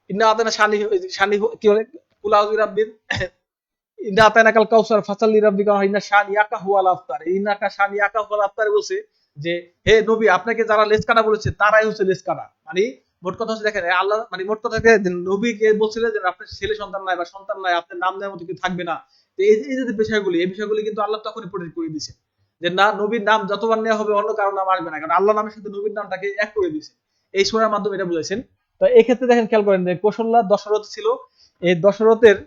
Speaker 2: ইন্না আতানা শানি শানি কি বলে, কুলাউযু রাব্বিন ইন্না আতানা কাল কাউসার ফাসাল্লি রাব্বিকা ইন্না শানিয়াকা হুয়াল আফতার। ইন্নাকা শানিয়াকা হুয়াল আফতার বলছে যে হে নবী, আপনাকে যারা লেস কাটা বলেছে তারাই হচ্ছে লেস কাটা। মানে মোট কথা হচ্ছে দেখেন, আল্লাহ মানে মোট কথা নবীকে বলছিলেন যে আপনার ছেলে সন্তান নাই বা সন্তান নাই, আপনার নাম নেওয়ার মতো কেউ থাকবে না। তো এই যে বিষয়গুলি, এই বিষয়গুলি কিন্তু আল্লাহ তখনই প্রোটেক্ট করে দিয়েছে যে না, নবীর নাম যতবার নেওয়া হবে অন্য কারো নাম আসবে না, কারণ আল্লাহ নামের সাথে নবীর নামটাকে এক করে দিয়েছে। এই সূরার মাধ্যমে এটা বুঝাইছেন। তো এই ক্ষেত্রে দেখেন, খেয়াল করেন যে কৌশল্যা দশরথ ছিল। এই দশরথের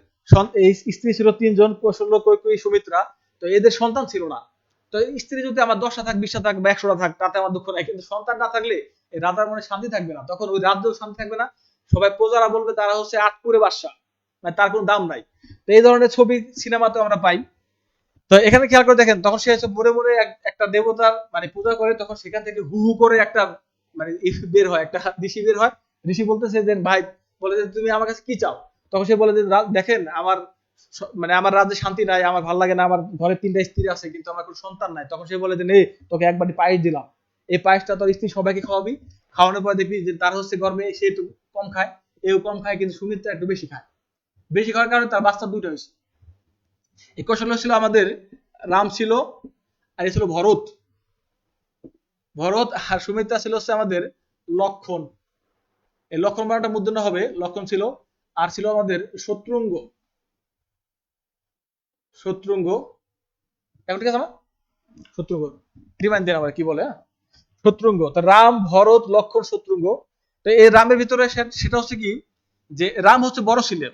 Speaker 2: এই স্ত্রী ছিল 3জন, কৌশল্য, কৈকেয়ী, সুমিত্রা। তো এদের সন্তান ছিল না। তো স্ত্রী যদি আমার 10টা থাক, 20টা থাক বা 100টা থাক, তাতে আমার দুঃখ নাই, কিন্তু সন্তান না থাকলে এই রাজার মনে শান্তি থাকবে না, তখন ওই রাজ্যেও শান্তি থাকবে না। সবাই প্রজারা বলবে তারা হচ্ছে আটপুরে বাদশা, মানে তার কোনো দাম নাই। তো এই ধরনের ছবি সিনেমাতে আমরা পাই। তো এখানে খেয়াল করে দেখেন, তখন সে হচ্ছে মরে মরে একটা দেবতার মানে পূজা করে, তখন সেখান থেকে হু হু করে একটা মানে বের হয়, একটা ঋষি বের হয়। ঋষি বলতেছে যে ভাই, বলে যে তুমি আমার কাছে কি চাও? তখন সে বলে যে দেখেন, আমার মানে আমার রাজ্যে শান্তি নাই, আমার ভালো লাগে না, আমার ঘরে 3টা স্ত্রী আছে কিন্তু আমার কোনো সন্তান নাই। তখন সে বলে যে নে, তোকে এক বাটি পায়েস দিলাম, এই পায়েসটা তোর স্ত্রী সবাইকে খাওয়াবি, খাওয়ানোর পর দেখবি যে তার হচ্ছে গর্বে সে একটু কম খায়, এও কম খায়, কিন্তু সুমিত্রা একটু বেশি খায়। বেশি খাওয়ার কারণে তার বাচ্চা 2টা হয়েছে। এই কৌশল্য ছিল আমাদের রাম ছিল, আর এ ছিল ভরত। ভরত আর সুমিত্রা ছিল হচ্ছে আমাদের লক্ষণ। এই লক্ষণ বানাটা মূর্ধন্য হবে, লক্ষণ ছিল। আর ছিল আমাদের শত্রুঙ্গ। শত্রুঙ্গ, এখন ঠিক আছে না? শত্রুঙ্গ রিমাইন্ড দেন আবার কি বলে, হ্যাঁ? শত্রুঙ্গ। তো রাম, ভরত, লক্ষণ, শত্রুঙ্গ। তো এই রামের ভিতরে সেটা হচ্ছে কি, যে রাম হচ্ছে বড় ছিলেন।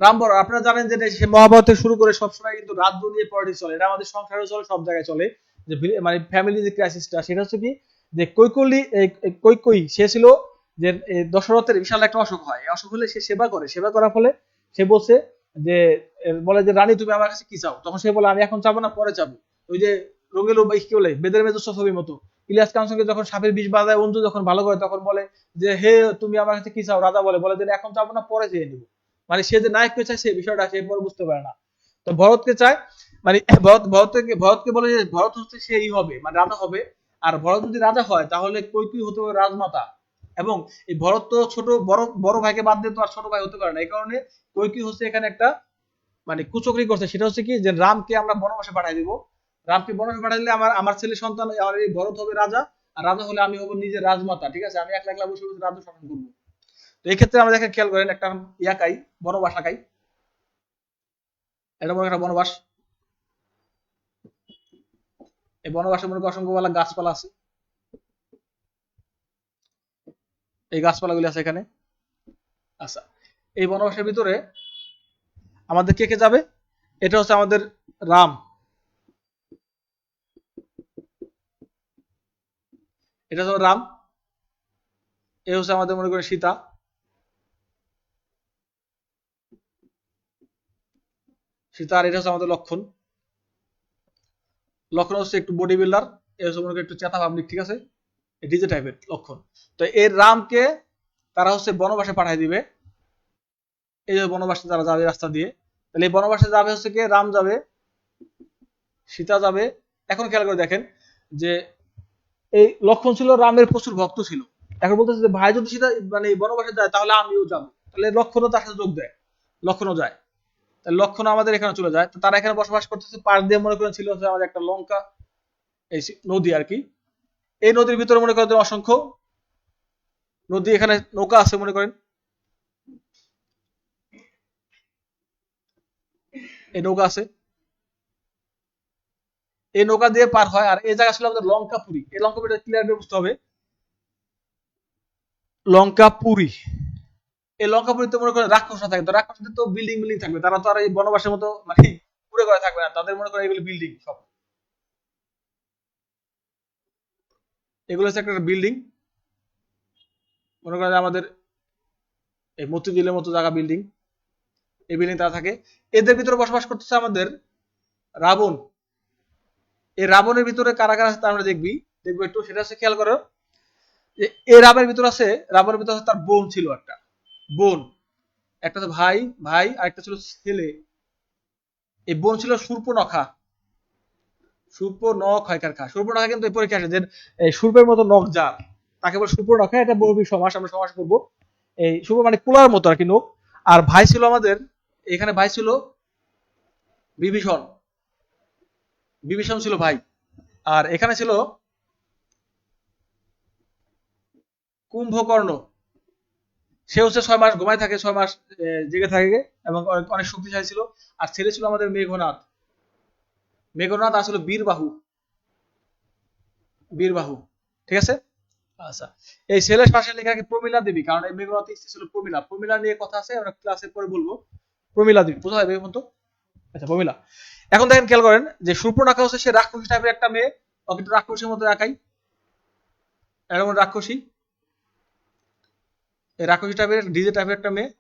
Speaker 2: রাম বড়, আপনারা জানেন যে সে মহাভারত থেকে শুরু করে সবসময় কিন্তু রাজ্য নিয়ে পলিটিক্স চলে, এটা আমাদের সংসারে চলে, সব জায়গায় চলে। যে মানে ফ্যামিলি যে ক্রাইসিসটা, সেটা হচ্ছে কি, যে কৈকেয়ী সে ছিল যে দশরথের বিশাল একটা অসুখ হয়। এই অসুখ হলে সে সেবা করে, সেবা করার ফলে সে বলছে যে বলে যে রানী তুমি আমার কাছে কি চাও? তখন সে বলে আমি এখন চাবো না, পরে চাবো। ওই যে রঙেলো কি বলে, বেদের মেজস্ব ছবির মতো, ইলিয়াস কাঞ্চনকে যখন সাপের বিষ বাজায় অঞ্জু যখন ভালো করে, তখন বলে যে হে তুমি আমার কাছে কি চাও? রাজা বলে যে এখন চাবো না, পরে চেয়ে নিবো। মানে সে যে নায়ককে চায়, সেই বিষয়টা সে পরে বুঝতে পারে না। তো ভরতকে চায়, মানে ভরতকে বলে যে ভরত হচ্ছে সেই হবে, মানে রাজা হবে। আর ভরত যদি রাজা হয় তাহলে কৈকেয়ী হতে হবে রাজমাতা। এবং এই ভরত তো ছোট বড় বড় ভাইকে বাদ দিয়ে তো আর ছোট ভাই হতে পারে না, এই কারণে কৈকেয়ী হচ্ছে এখানে একটা মানে কুচক্রি করছে। সেটা হচ্ছে কি যে রামকে আমরা বনবাসে পাঠিয়ে দিব, রামকে বনবাসে পাঠিয়ে দিলে আমার আমার ছেলে সন্তান আমার এই ভরত হবে রাজা, আর রাজা হলে আমি হবো নিজের রাজমাতা, ঠিক আছে, আমি একলা একলা বসে বসে রাজ্য শাসন করবো। তো এই ক্ষেত্রে আমরা দেখেন খেয়াল করেন একটা ইয়াকাই বনবাস আঁকাই, এটা মনে একটা বনবাস। এই বনবাসে মনে করেন অসংখ্য বলা গাছপালা আছে, এই গাছপালাগুলি আছে এখানে। আচ্ছা, এই বনবাসের ভিতরে আমাদের কে কে যাবে? এটা হচ্ছে আমাদের রাম, এটা হচ্ছে রাম, এ হচ্ছে আমাদের মনে করেন সীতা, সীতা, আর এটা হচ্ছে আমাদের লক্ষণ। লক্ষণ হচ্ছে একটু বডি বিল্ডার, এ হচ্ছে মনে করেন একটু চেতা পাবলিক, ঠিক আছে, ডিজে টাইপের লক্ষণ। তো এর রামকে তারা হচ্ছে বনবাসে পাঠিয়ে দিবে, এই যে বনবাসে তারা যাবে রাস্তা দিয়ে, তাহলে এই বনবাসে যাবে হচ্ছে কি রাম যাবে, সীতা যাবে। এখন খেয়াল করে দেখেন যে এই লক্ষণ ছিল রামের প্রচুর ভক্ত ছিল, এখন বলতেছে যে ভাই যদি সীতা মানে বনবাসে যায় তাহলে আমিও যাবো, তাহলে লক্ষণও তার সাথে যোগ দেয়, লক্ষণও যায়, তাহলে লক্ষণ আমাদের এখানে চলে যায়। তো তারা এখানে বসবাস করতেছে, পাশ দিয়ে মনে করেন ছিল হচ্ছে আমাদের একটা লঙ্কা, এই নদী আর কি। এই নদীর ভিতরে মনে করেন অসংখ্য নদী, এখানে নৌকা আছে মনে করেন, এই নৌকা আছে, এই নৌকা দিয়ে পার হয়। আর এই জায়গা ছিল আমাদের লঙ্কাপুরী, এই লঙ্কাপুরীটা ক্লিয়ার বুঝতে হবে, লঙ্কাপুরী। এই লঙ্কাপুরীতে মনে করেন রাক্ষসরা থাকে, তো রাক্ষসদের তো বিল্ডিং বিল্ডিং থাকবে, তারা তো আর এই বনবাসের মতো মানে পুরে করে থাকবে না, তাদের মনে করেন এগুলো বিল্ডিং সব, এগুলো হচ্ছে একটা বিল্ডিং, মনে করেন আমাদের এই মতিঝিলের মতো জায়গা বিল্ডিং, এই বিল্ডিং তারা থাকে। এদের ভিতরে বসবাস করতেছে আমাদের রাবণ। এই রাবণের ভিতরে কারা কারা আছে তা আমরা দেখবো একটু, সেটা হচ্ছে খেয়াল করো যে এই রাবণের ভিতরে আছে, রাবণের ভিতরে আছে তার বোন ছিল একটা, বোন, একটা তো ভাই, ভাই আর একটা ছিল ছেলে। এই বোন ছিল শূর্পনখা, শূর্পনখা কিন্তু এই পরীক্ষা আসে যে এই সূর্পের মতো নখ যার, তাকে বলে শূর্পনখা, এটা বহুবী সমাস, আমরা সমাস করবো। এই সূর্প মানে কুলার মতো আর কি নখ। আর ভাই ছিল আমাদের এখানে, ভাই ছিল বিভীষণ, বিভীষণ ছিল ভাই। আর এখানে ছিল কুম্ভকর্ণ, সে হচ্ছে 6 মাস ঘুমায় থাকে, 6 মাস জেগে থাকে এবং অনেক অনেক শক্তিশালী ছিল। আর ছেলে ছিল আমাদের মেঘনাদ, মেঘনাদ আসলে বীরবাহু, বীরবাহু, ঠিক আছে। আচ্ছা, এই ছেলের পাশে লেখা কি প্রমিলা দেবী, কারণ এই মেঘনাদ স্ত্রী ছিল প্রমিলা, প্রমিলা নিয়ে কথা আছে, আমরা ক্লাসে পরে বলবো। প্রমিলা দেবী বোঝা যাবে মতো, আচ্ছা প্রমিলা। এখন দেখেন খেয়াল করেন যে শূর্পনখা হচ্ছে সে রাক্ষসী টাইপের একটা মেয়ে, ওকে একটু রাক্ষসীর মতো রাখাই, এরকম রাক্ষসী, এই রাক্ষসী টাইপের ডিজে টাইপের একটা মেয়ে।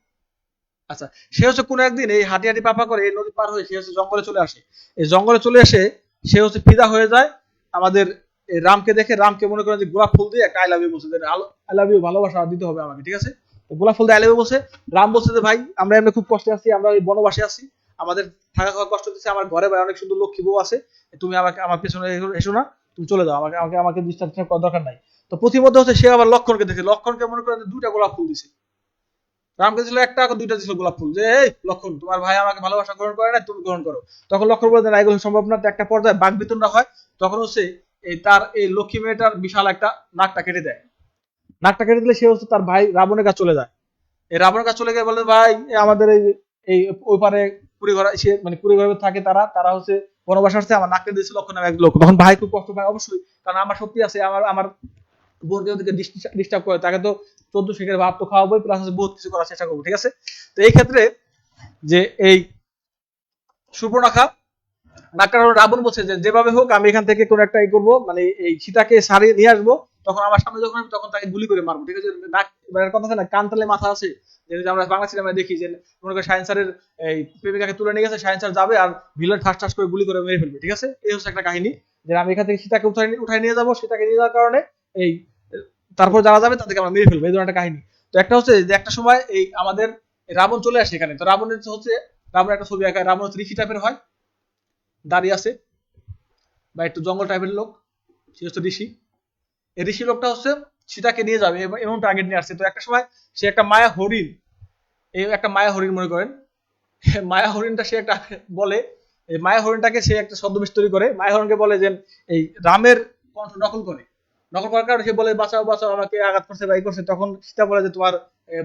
Speaker 2: আচ্ছা, সে হচ্ছে কোনো একদিন এই হাঁটি হাঁটি পাপা করে এই নদী পার হয়ে সে হচ্ছে জঙ্গলে চলে আসে, এই জঙ্গলে চলে এসে সে হচ্ছে ফিদা হয়ে যায় আমাদের এই রামকে দেখে। রামকে মনে করেন যে গোলাপ ফুল দিয়ে একটা আই লাভ ইউ বলছে, আই লাভ ইউ ভালোবাসা দিতে হবে আমাকে, ঠিক আছে। তো গোলাপ ফুল দিয়ে আই লাভ ইউ বলছে। রাম বলছে যে ভাই আমরা এমনি খুব কষ্টে আছি, আমরা এই বনবাসে আছি, আমাদের থাকা খাওয়া কষ্ট হচ্ছে, আমার ঘরে ভাই অনেক সুন্দর লক্ষ্মী বউ আছে, তুমি আমাকে আমার পেছনে এসো না, তুমি চলে যাও, আমাকে আমাকে আমাকে ডিস্টার্ব করার দরকার নাই। তো প্রতিমধ্যে হচ্ছে সে আবার লক্ষণকে দেখে, লক্ষণকে মনে করেন দুইটা গোলাপ ফুল দিছে, রামকে ছিল একটা, দুইটা দিছিল গোলাপ ফুল, যে এই লক্ষণ তোমার ভাই আমাকে ভালোবাসা গ্রহণ করে না, তুমি গ্রহণ করো। তখন লক্ষণ বলতে না এগুলো সম্ভব না, একটা পর্যায়ে বাঘ বিতণ্ডা হয়, তখন হচ্ছে এই তার এই লক্ষ্মী মেয়েটার বিশাল একটা নাকটা কেটে দেয়, নাকটা কেটে দিলে সে হচ্ছে তার ভাই রাবণের কাছে চলে যায়। এই রাবণের কাছে চলে গিয়ে বলে ভাই আমাদের এই এই ওই পারে কুড়ি ঘর সে মানে কুড়ি ঘরে থাকে, তারা তারা হচ্ছে বনবাস আসছে, আমার নাকটা দিয়েছে লক্ষণ নামে এক লোক। তখন ভাই খুব কষ্ট পায় অবশ্যই, কারণ আমার শক্তি আছে, আমার আমার বোনকে ওদিকে ডিস্টার্ব করে, তাকে তো 14 শিখের ভাত তো খাওয়াবো, প্লাস বহুত কিছু করার চেষ্টা করবো, ঠিক আছে। তো এই ক্ষেত্রে যে এই সুপর্ণখা নাকটা রাবণ বলছে যে যেভাবে হোক আমি এখান থেকে কোন একটা ই করবো, মানে এই সীতাকে সারিয়ে নিয়ে আসবো, তখন আমার সামনে যখন আমি তখন তাকে গুলি করে মারবো, ঠিক আছে। নাক মানে কথা আছে না, কান তালে মাথা আছে, যে আমরা বাংলা সিনেমায় দেখি যে মনে করি শাহিন স্যারের এই প্রেমিকাকে তুলে নিয়ে গেছে, শাহিন স্যার যাবে আর ভিলেন ঠাস ঠাস করে গুলি করে মেরে ফেলবে, ঠিক আছে। এই হচ্ছে একটা কাহিনী, যে আমি এখান থেকে সীতাকে উঠাই নিয়ে যাবো, সীতাকে নিয়ে যাওয়ার কারণে এই তারপর যারা যাবে তাদেরকে আমরা মেরে ফেলবো, এই ধরনের একটা কাহিনী। তো একটা হচ্ছে যে একটা সময় এই আমাদের রাবণ চলে আসে এখানে, তো রাবণের হচ্ছে রাবণ একটা ছবি আঁকায়, রাবণ হচ্ছে ঋষি টাইপের হয়, দাঁড়িয়ে আছে বা একটু জঙ্গল টাইপের লোক, সে হচ্ছে ঋষি। এই ঋষি লোকটা হচ্ছে সীতাকে নিয়ে যাবে এমন টার্গেট নিয়ে আসছে। তো একটা সময় সে একটা মায়া হরিণ, এই একটা মায়া হরিণ মনে করেন, মায়া হরিণটা সে একটা বলে, এই মায়া হরিণটাকে সে একটা ছদ্মবেশ তৈরি করে, মায়া হরিণকে বলে যে এই রামের কণ্ঠ নকল করে, নকল করার কারণে সে বলে বাঁচাও বাঁচাও আমাকে আঘাত করছে বা এই করছে। তখন সীতা বলে যে তোমার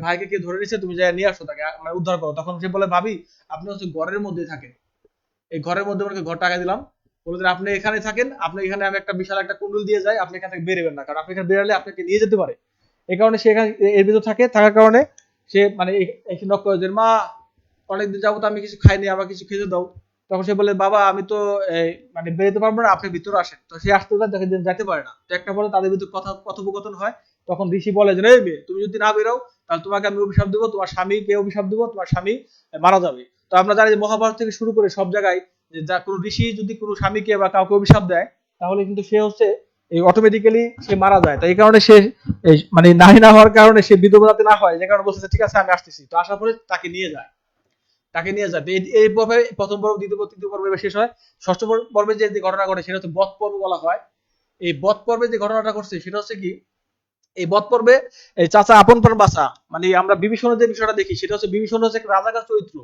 Speaker 2: ভাইকে কে ধরে নিচ্ছে, তুমি যাই নিয়ে আসো তাকে, মানে উদ্ধার করো। তখন সে বলে ভাবি আপনি হচ্ছে ঘরের মধ্যে থাকেন, এই ঘরের মধ্যে ওনাকে ঘর টাকা দিলাম, বলে যে আপনি এখানে থাকেন, আপনি এখানে আমি একটা বিশাল একটা কুণ্ডল দিয়ে যাই, আপনি এখান থেকে বেরোবেন না, কারণ আপনি এখানে বেরোলে আপনাকে নিয়ে যেতে পারে। এই কারণে সে এখানে এর ভিতর থাকে, থাকার কারণে সে মানে এসে নক করে যে মা অনেকদিন যাবো তো আমি কিছু খাইনি, আমার কিছু খেতে দাও। তখন সে বলে বাবা আমি তো মানে বেরোতে পারবো না, আপনি ভিতরে আসেন। তো সে আসতে দেখে যে যেতে পারে না। তো একটা পরে তাদের ভিতরে কথোপকথন হয়। তখন ঋষি বলে যে এই মেয়ে তুমি যদি না বেরো তাহলে তোমাকে আমি অভিশাপ দেবো, তোমার স্বামীকে অভিশাপ দেবো, তোমার স্বামী মারা যাবে। তো আমরা জানি যে মহাভারত থেকে শুরু করে সব জায়গায় যে যা কোনো ঋষি যদি কোনো স্বামীকে বা কাউকে অভিশাপ দেয় তাহলে কিন্তু সে হচ্ছে এই অটোমেটিক্যালি সে মারা যায়। তো এই কারণে সে মানে নারী না হওয়ার কারণে সে বিধবাতে না হয়, যে কারণে বলছে ঠিক আছে আমি আসতেছি। তো আসার পরে তাকে নিয়ে যায়, তাকে নিয়ে যায়। এই পর্বে প্রথম পর্ব, দ্বিতীয় পর্ব, তৃতীয় পর্ব এবার শেষ হয়। ষষ্ঠ পর্বে যে ঘটনা ঘটে সেটা হচ্ছে বধ পর্ব বলা হয়। এই বধ পর্বে যে ঘটনাটা ঘটছে সেটা হচ্ছে কি, এই বধ পর্বে এই চাচা আপন প্রাণ বাঁচা, মানে আমরা বিভীষণের যে বিষয়টা দেখি সেটা হচ্ছে বিভীষণ হচ্ছে একটা রাজাকার চরিত্র।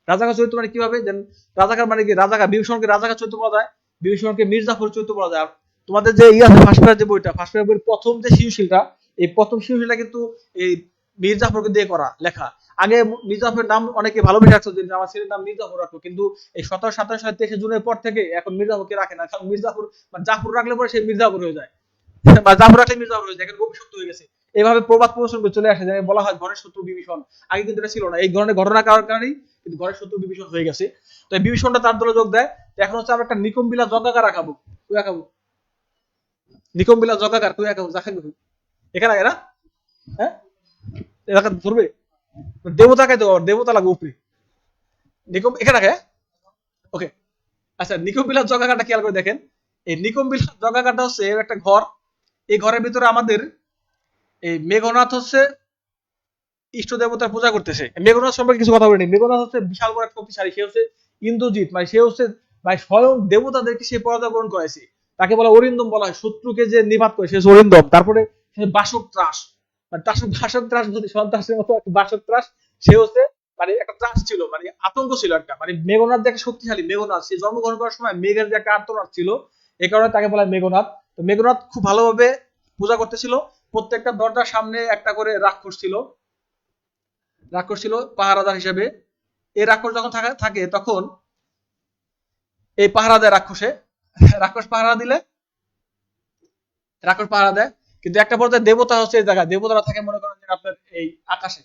Speaker 2: রাজাকার চরিত্র মানে কিভাবে দেন, রাজাকার মানে কি, রাজাকার বিভীষণকে রাজাকার চরিত্র বলা যায়, বিভীষণকে মির্জাফর চরিত্র বলা যায়। আর তোমাদের যে আছে ফার্স্ট যে বইটা, ফার্স্ট বইয়ের প্রথম যে শিশুশীলটা, এই প্রথম শিশুশীলটা কিন্তু এই মির্জাফরকে দিয়ে করা লেখা। আগে মির্জাফরের নাম অনেকে ভালোবেসে রাখতো যে আমার ছেলের নাম মির্জাফর রাখতো, কিন্তু এই 1727 সালে 23 জুনের পর থেকে এখন মির্জাফরকে রাখে না, কারণ মির্জাফর মানে জাফর রাখলে পরে সে মির্জাফর হয়ে যায়, বা জাফর রাখলে মির্জাফর হয়ে যায়, এখন গভীর সত্য হয়ে গেছে। এইভাবে প্রবাদ প্রবচন করে চলে আসে, যে বলা হয় ঘরের শত্রু বিভীষণ। আগে কিন্তু এটা ছিল না, এই ধরনের ঘটনা কারণেই কিন্তু ঘরের শত্রু বিভীষণ হয়ে গেছে। তো এই বিভীষণটা তার দলে যোগ দেয়। তো এখন হচ্ছে আমরা একটা নিকম্বিলা জগাকার রাখাবো, কুয়া খাবো, নিকম্বিলা জগাকার কুয়া খাবো, যা খাবো এখানে আগে না, হ্যাঁ এলাকা ধরবে দেবতাকে, তো দেবতা লাগবে উপরে নিকম এখানে আগে, ওকে। আচ্ছা নিকম্বিলা জগাকারটা খেয়াল করে দেখেন, এই নিকম্বিলা জগাকারটা হচ্ছে একটা ঘর, এই ঘরের ভিতরে আমাদের এই মেঘনাথ হচ্ছে ইষ্ট দেবতার পূজা করতেছে। মেঘনাথ সম্পর্কে কিছু কথা বলিনি। মেঘনাথ হচ্ছে বিশাল বড় এক শক্তিশালী, সে হচ্ছে ইন্দ্রজিৎ, মানে সে হচ্ছে ভাই স্বয়ং দেবতাদেরকে সে পরাজয় বরণ করেছে। তাকে বলা অরিন্দম বলা হয়, শত্রুকে যে নিপাত করে সে অরিন্দম। তারপরে সে বাসক ত্রাস, মানে তার বাসক ত্রাস বলতে সন্ত্রাসের মতো বাসক ত্রাস, সে হচ্ছে মানে একটা ত্রাস ছিল, মানে আতঙ্ক ছিল একটা, মানে মেঘনাথ যে একটা শক্তিশালী মেঘনাথ, সে জন্মগ্রহণ করার সময় মেঘের যে একটা আর্তনাদ ছিল, এই কারণে তাকে বলা হয় মেঘনাথ। তো মেঘনাথ খুব ভালোভাবে পূজা করতেছিল। প্রত্যেকটা দরজার সামনে একটা করে রাক্ষস ছিল, রাক্ষস ছিল পাহারাদার হিসেবে। এই রাক্ষস যখন থাকে তখন এই পাহারা দেয় রাক্ষসে, রাক্ষস পাহারা দিলে রাক্ষস পাহারা দেয়। কিন্তু একটা পর্যায়ে দেবতা হচ্ছে এই জায়গায়, দেবতারা থাকে মনে করেন যে আপনার এই আকাশে।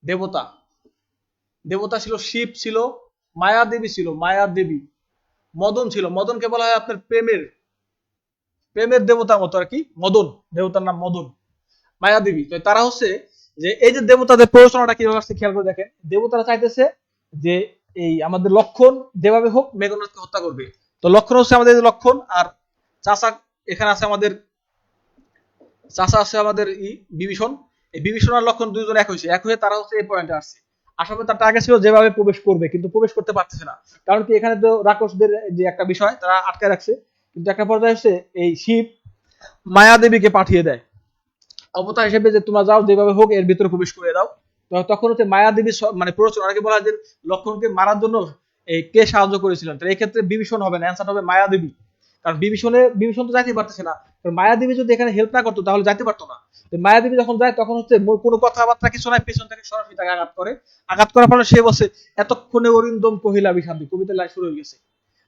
Speaker 2: দেবতা দেবতা ছিল, শিব ছিল, মায়া দেবী ছিল, মায়া দেবী, মদন ছিল, মদনকে বলা হয় আপনার প্রেমের প্রেমের দেবতার মতো আর কি, মদন দেবতার নাম মদন, মায়া দেবী। তো তারা হচ্ছে যে এই যে দেবতাদের প্ররোচনাটা কিভাবে আসছে খেয়াল করে দেখেন। দেবতারা চাইতেছে যে এই আমাদের লক্ষণ যেভাবে হোক মেঘনাথকে হত্যা করবে। তো লক্ষণ হচ্ছে আমাদের লক্ষণ, আর চাষা এখানে আছে আমাদের, চাষা আছে আমাদের বিভীষণ। এই বিভীষণ আর লক্ষণ দুইজন এক হয়েছে, এক হয়ে তারা হচ্ছে এই পয়েন্টে আসছে। আসার পর তার টার্গেট ছিল যেভাবে প্রবেশ করবে, কিন্তু প্রবেশ করতে পারতেছে না, কারণ কি এখানে তো রাক্ষসদের যে একটা বিষয় তারা আটকে রাখছে। কিন্তু একটা পর্যায়ে হচ্ছে এই শিব মায়া দেবীকে পাঠিয়ে দেয় অবতার হিসেবে, যে তোমরা যাও যেভাবে হোক এর ভিতরে প্রবেশ করে দাও। তো তখন হচ্ছে মায়া দেবী মানে প্ররোচনা, অনেকে বলা হয় যে লক্ষণকে মারার জন্য এই কে সাহায্য করেছিলেন, তাহলে এই ক্ষেত্রে বিভীষণ হবে না, অ্যান্সার হবে মায়া দেবী। কারণ বিভীষণ তো যাইতে পারতেছে না, কারণ মায়া দেবী যদি এখানে হেল্প না করতো তাহলে যাইতে পারতো না। মায়া দেবী যখন যায় তখন হচ্ছে কোনো কথাবার্তা কিছু নাই, পেছন থেকে সরাসরি তাকে আঘাত করে। আঘাত করার ফলে সে বসে এতক্ষণে অরিন্দম কহিলা বিষাদ, কবিতার লাইন শুরু হয়ে গেছে।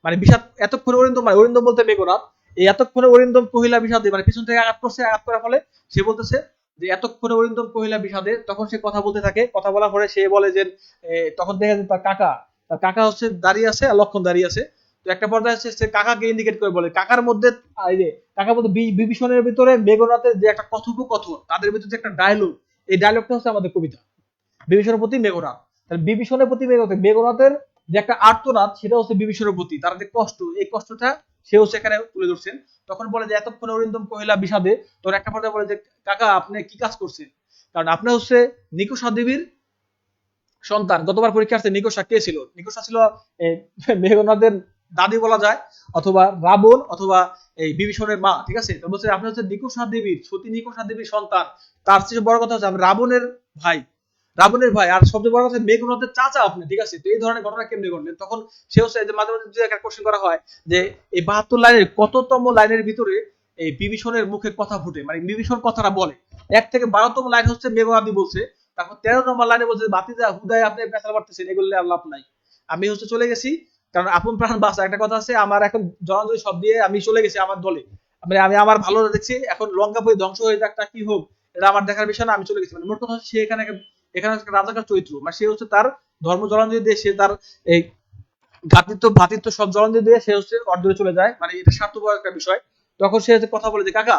Speaker 2: মানে বিষাদ এতক্ষণে অরিন্দম, মানে অরিন্দম বলতে মেঘনাথ, এই এতক্ষণে অরিন্দম কহিলা বিষাদ, মানে পিছন থেকে আঘাত করছে, আঘাত করার ফলে সে বলতেছে যে এতক্ষণে অরিন্দম কহিলা বিষাদে। তখন সে কথা বলতে থাকে, কথা বলার পরে সে বলে যে তখন দেখা যায় তার কাকা হচ্ছে দাঁড়িয়ে আছে আর লক্ষণ দাঁড়িয়ে আছে। তো একটা পর্যায়ে হচ্ছে সে কাকাকে ইন্ডিকেট করে বলে, কাকার মধ্যে এই যে কাকার মধ্যে বিভীষণের ভিতরে মেঘনাথের যে একটা কথোপকথন, তাদের ভিতরে যে একটা ডায়লগ, এই ডায়লগটা হচ্ছে আমাদের কবিতা বিভীষণের প্রতি মেঘনাথ। তাহলে বিভীষণের প্রতি মেঘনাথের যে একটা আর্তনাদ, সেটা হচ্ছে বিভীষণের প্রতি তার যে কষ্ট, এই কষ্টটা সে হচ্ছে এখানে তুলে ধরছেন। তখন বলে যে এতক্ষণ অরিন্দম কহিলা বিষাদে। তোর একটা পর্যায়ে বলে যে কাকা আপনি কি কাজ করছেন, কারণ আপনি হচ্ছে নিকুষা দেবীর সন্তান। গতবার পরীক্ষা আসছে নিকুষা কে ছিল, নিকুষা ছিল মেঘনাথের দাদি বলা যায়, অথবা রাবণ, অথবা এই বিভীষণের মা, ঠিক আছে। তো বলছে আপনি হচ্ছে নিকুষা দেবীর, সতী নিকুষা দেবীর সন্তান। তার চেয়ে বড় কথা হচ্ছে আমি রাবণের ভাই, রাবণের ভাই, আর সবচেয়ে বড় কথা মেঘনাথের চাচা আপনি, ঠিক আছে। তো এই ধরনের ঘটনা কেমনি ঘটলেন? তখন সে হচ্ছে যে মাঝে মাঝে যে একটা কোশ্চেন করা হয় যে এই 72 লাইনের কততম লাইনের ভিতরে এই বিভীষণের মুখে কথা ফুটে, মানে বিভীষণ কথাটা বলে। 1 থেকে 12তম লাইন হচ্ছে মেঘনাথই বলছে, তারপর 13 নম্বর লাইনে বলছে বাতিজা হুদায় আপনি পেছাল পারতেছেন, এগুলো আর লাভ নাই, আমি হচ্ছে চলে গেছি, কারণ আপন প্রাণ বাঁচা, একটা কথা আছে, আমার এখন জনজয় সব দিয়ে আমি চলে গেছি আমার দলে, মানে আমি আমার ভালো দেখছি, এখন লঙ্কা বই ধ্বংস হয়ে যাক কি হোক, এটা আমার দেখার বিষয় না, আমি চলে গেছি। মানে মোট কথা হচ্ছে সে এখানে এখানে রাজাকার চরিত্র, মানে সে হচ্ছে তার ধর্ম জলাঞ্জলি দিয়ে সে তার এই ভ্রাতৃত্ব সব জলাঞ্জলি দিয়ে সে হচ্ছে অর্ধে চলে যায়, মানে এটা স্বার্থপর একটা বিষয়। তখন সে কথা বলে যে কাকা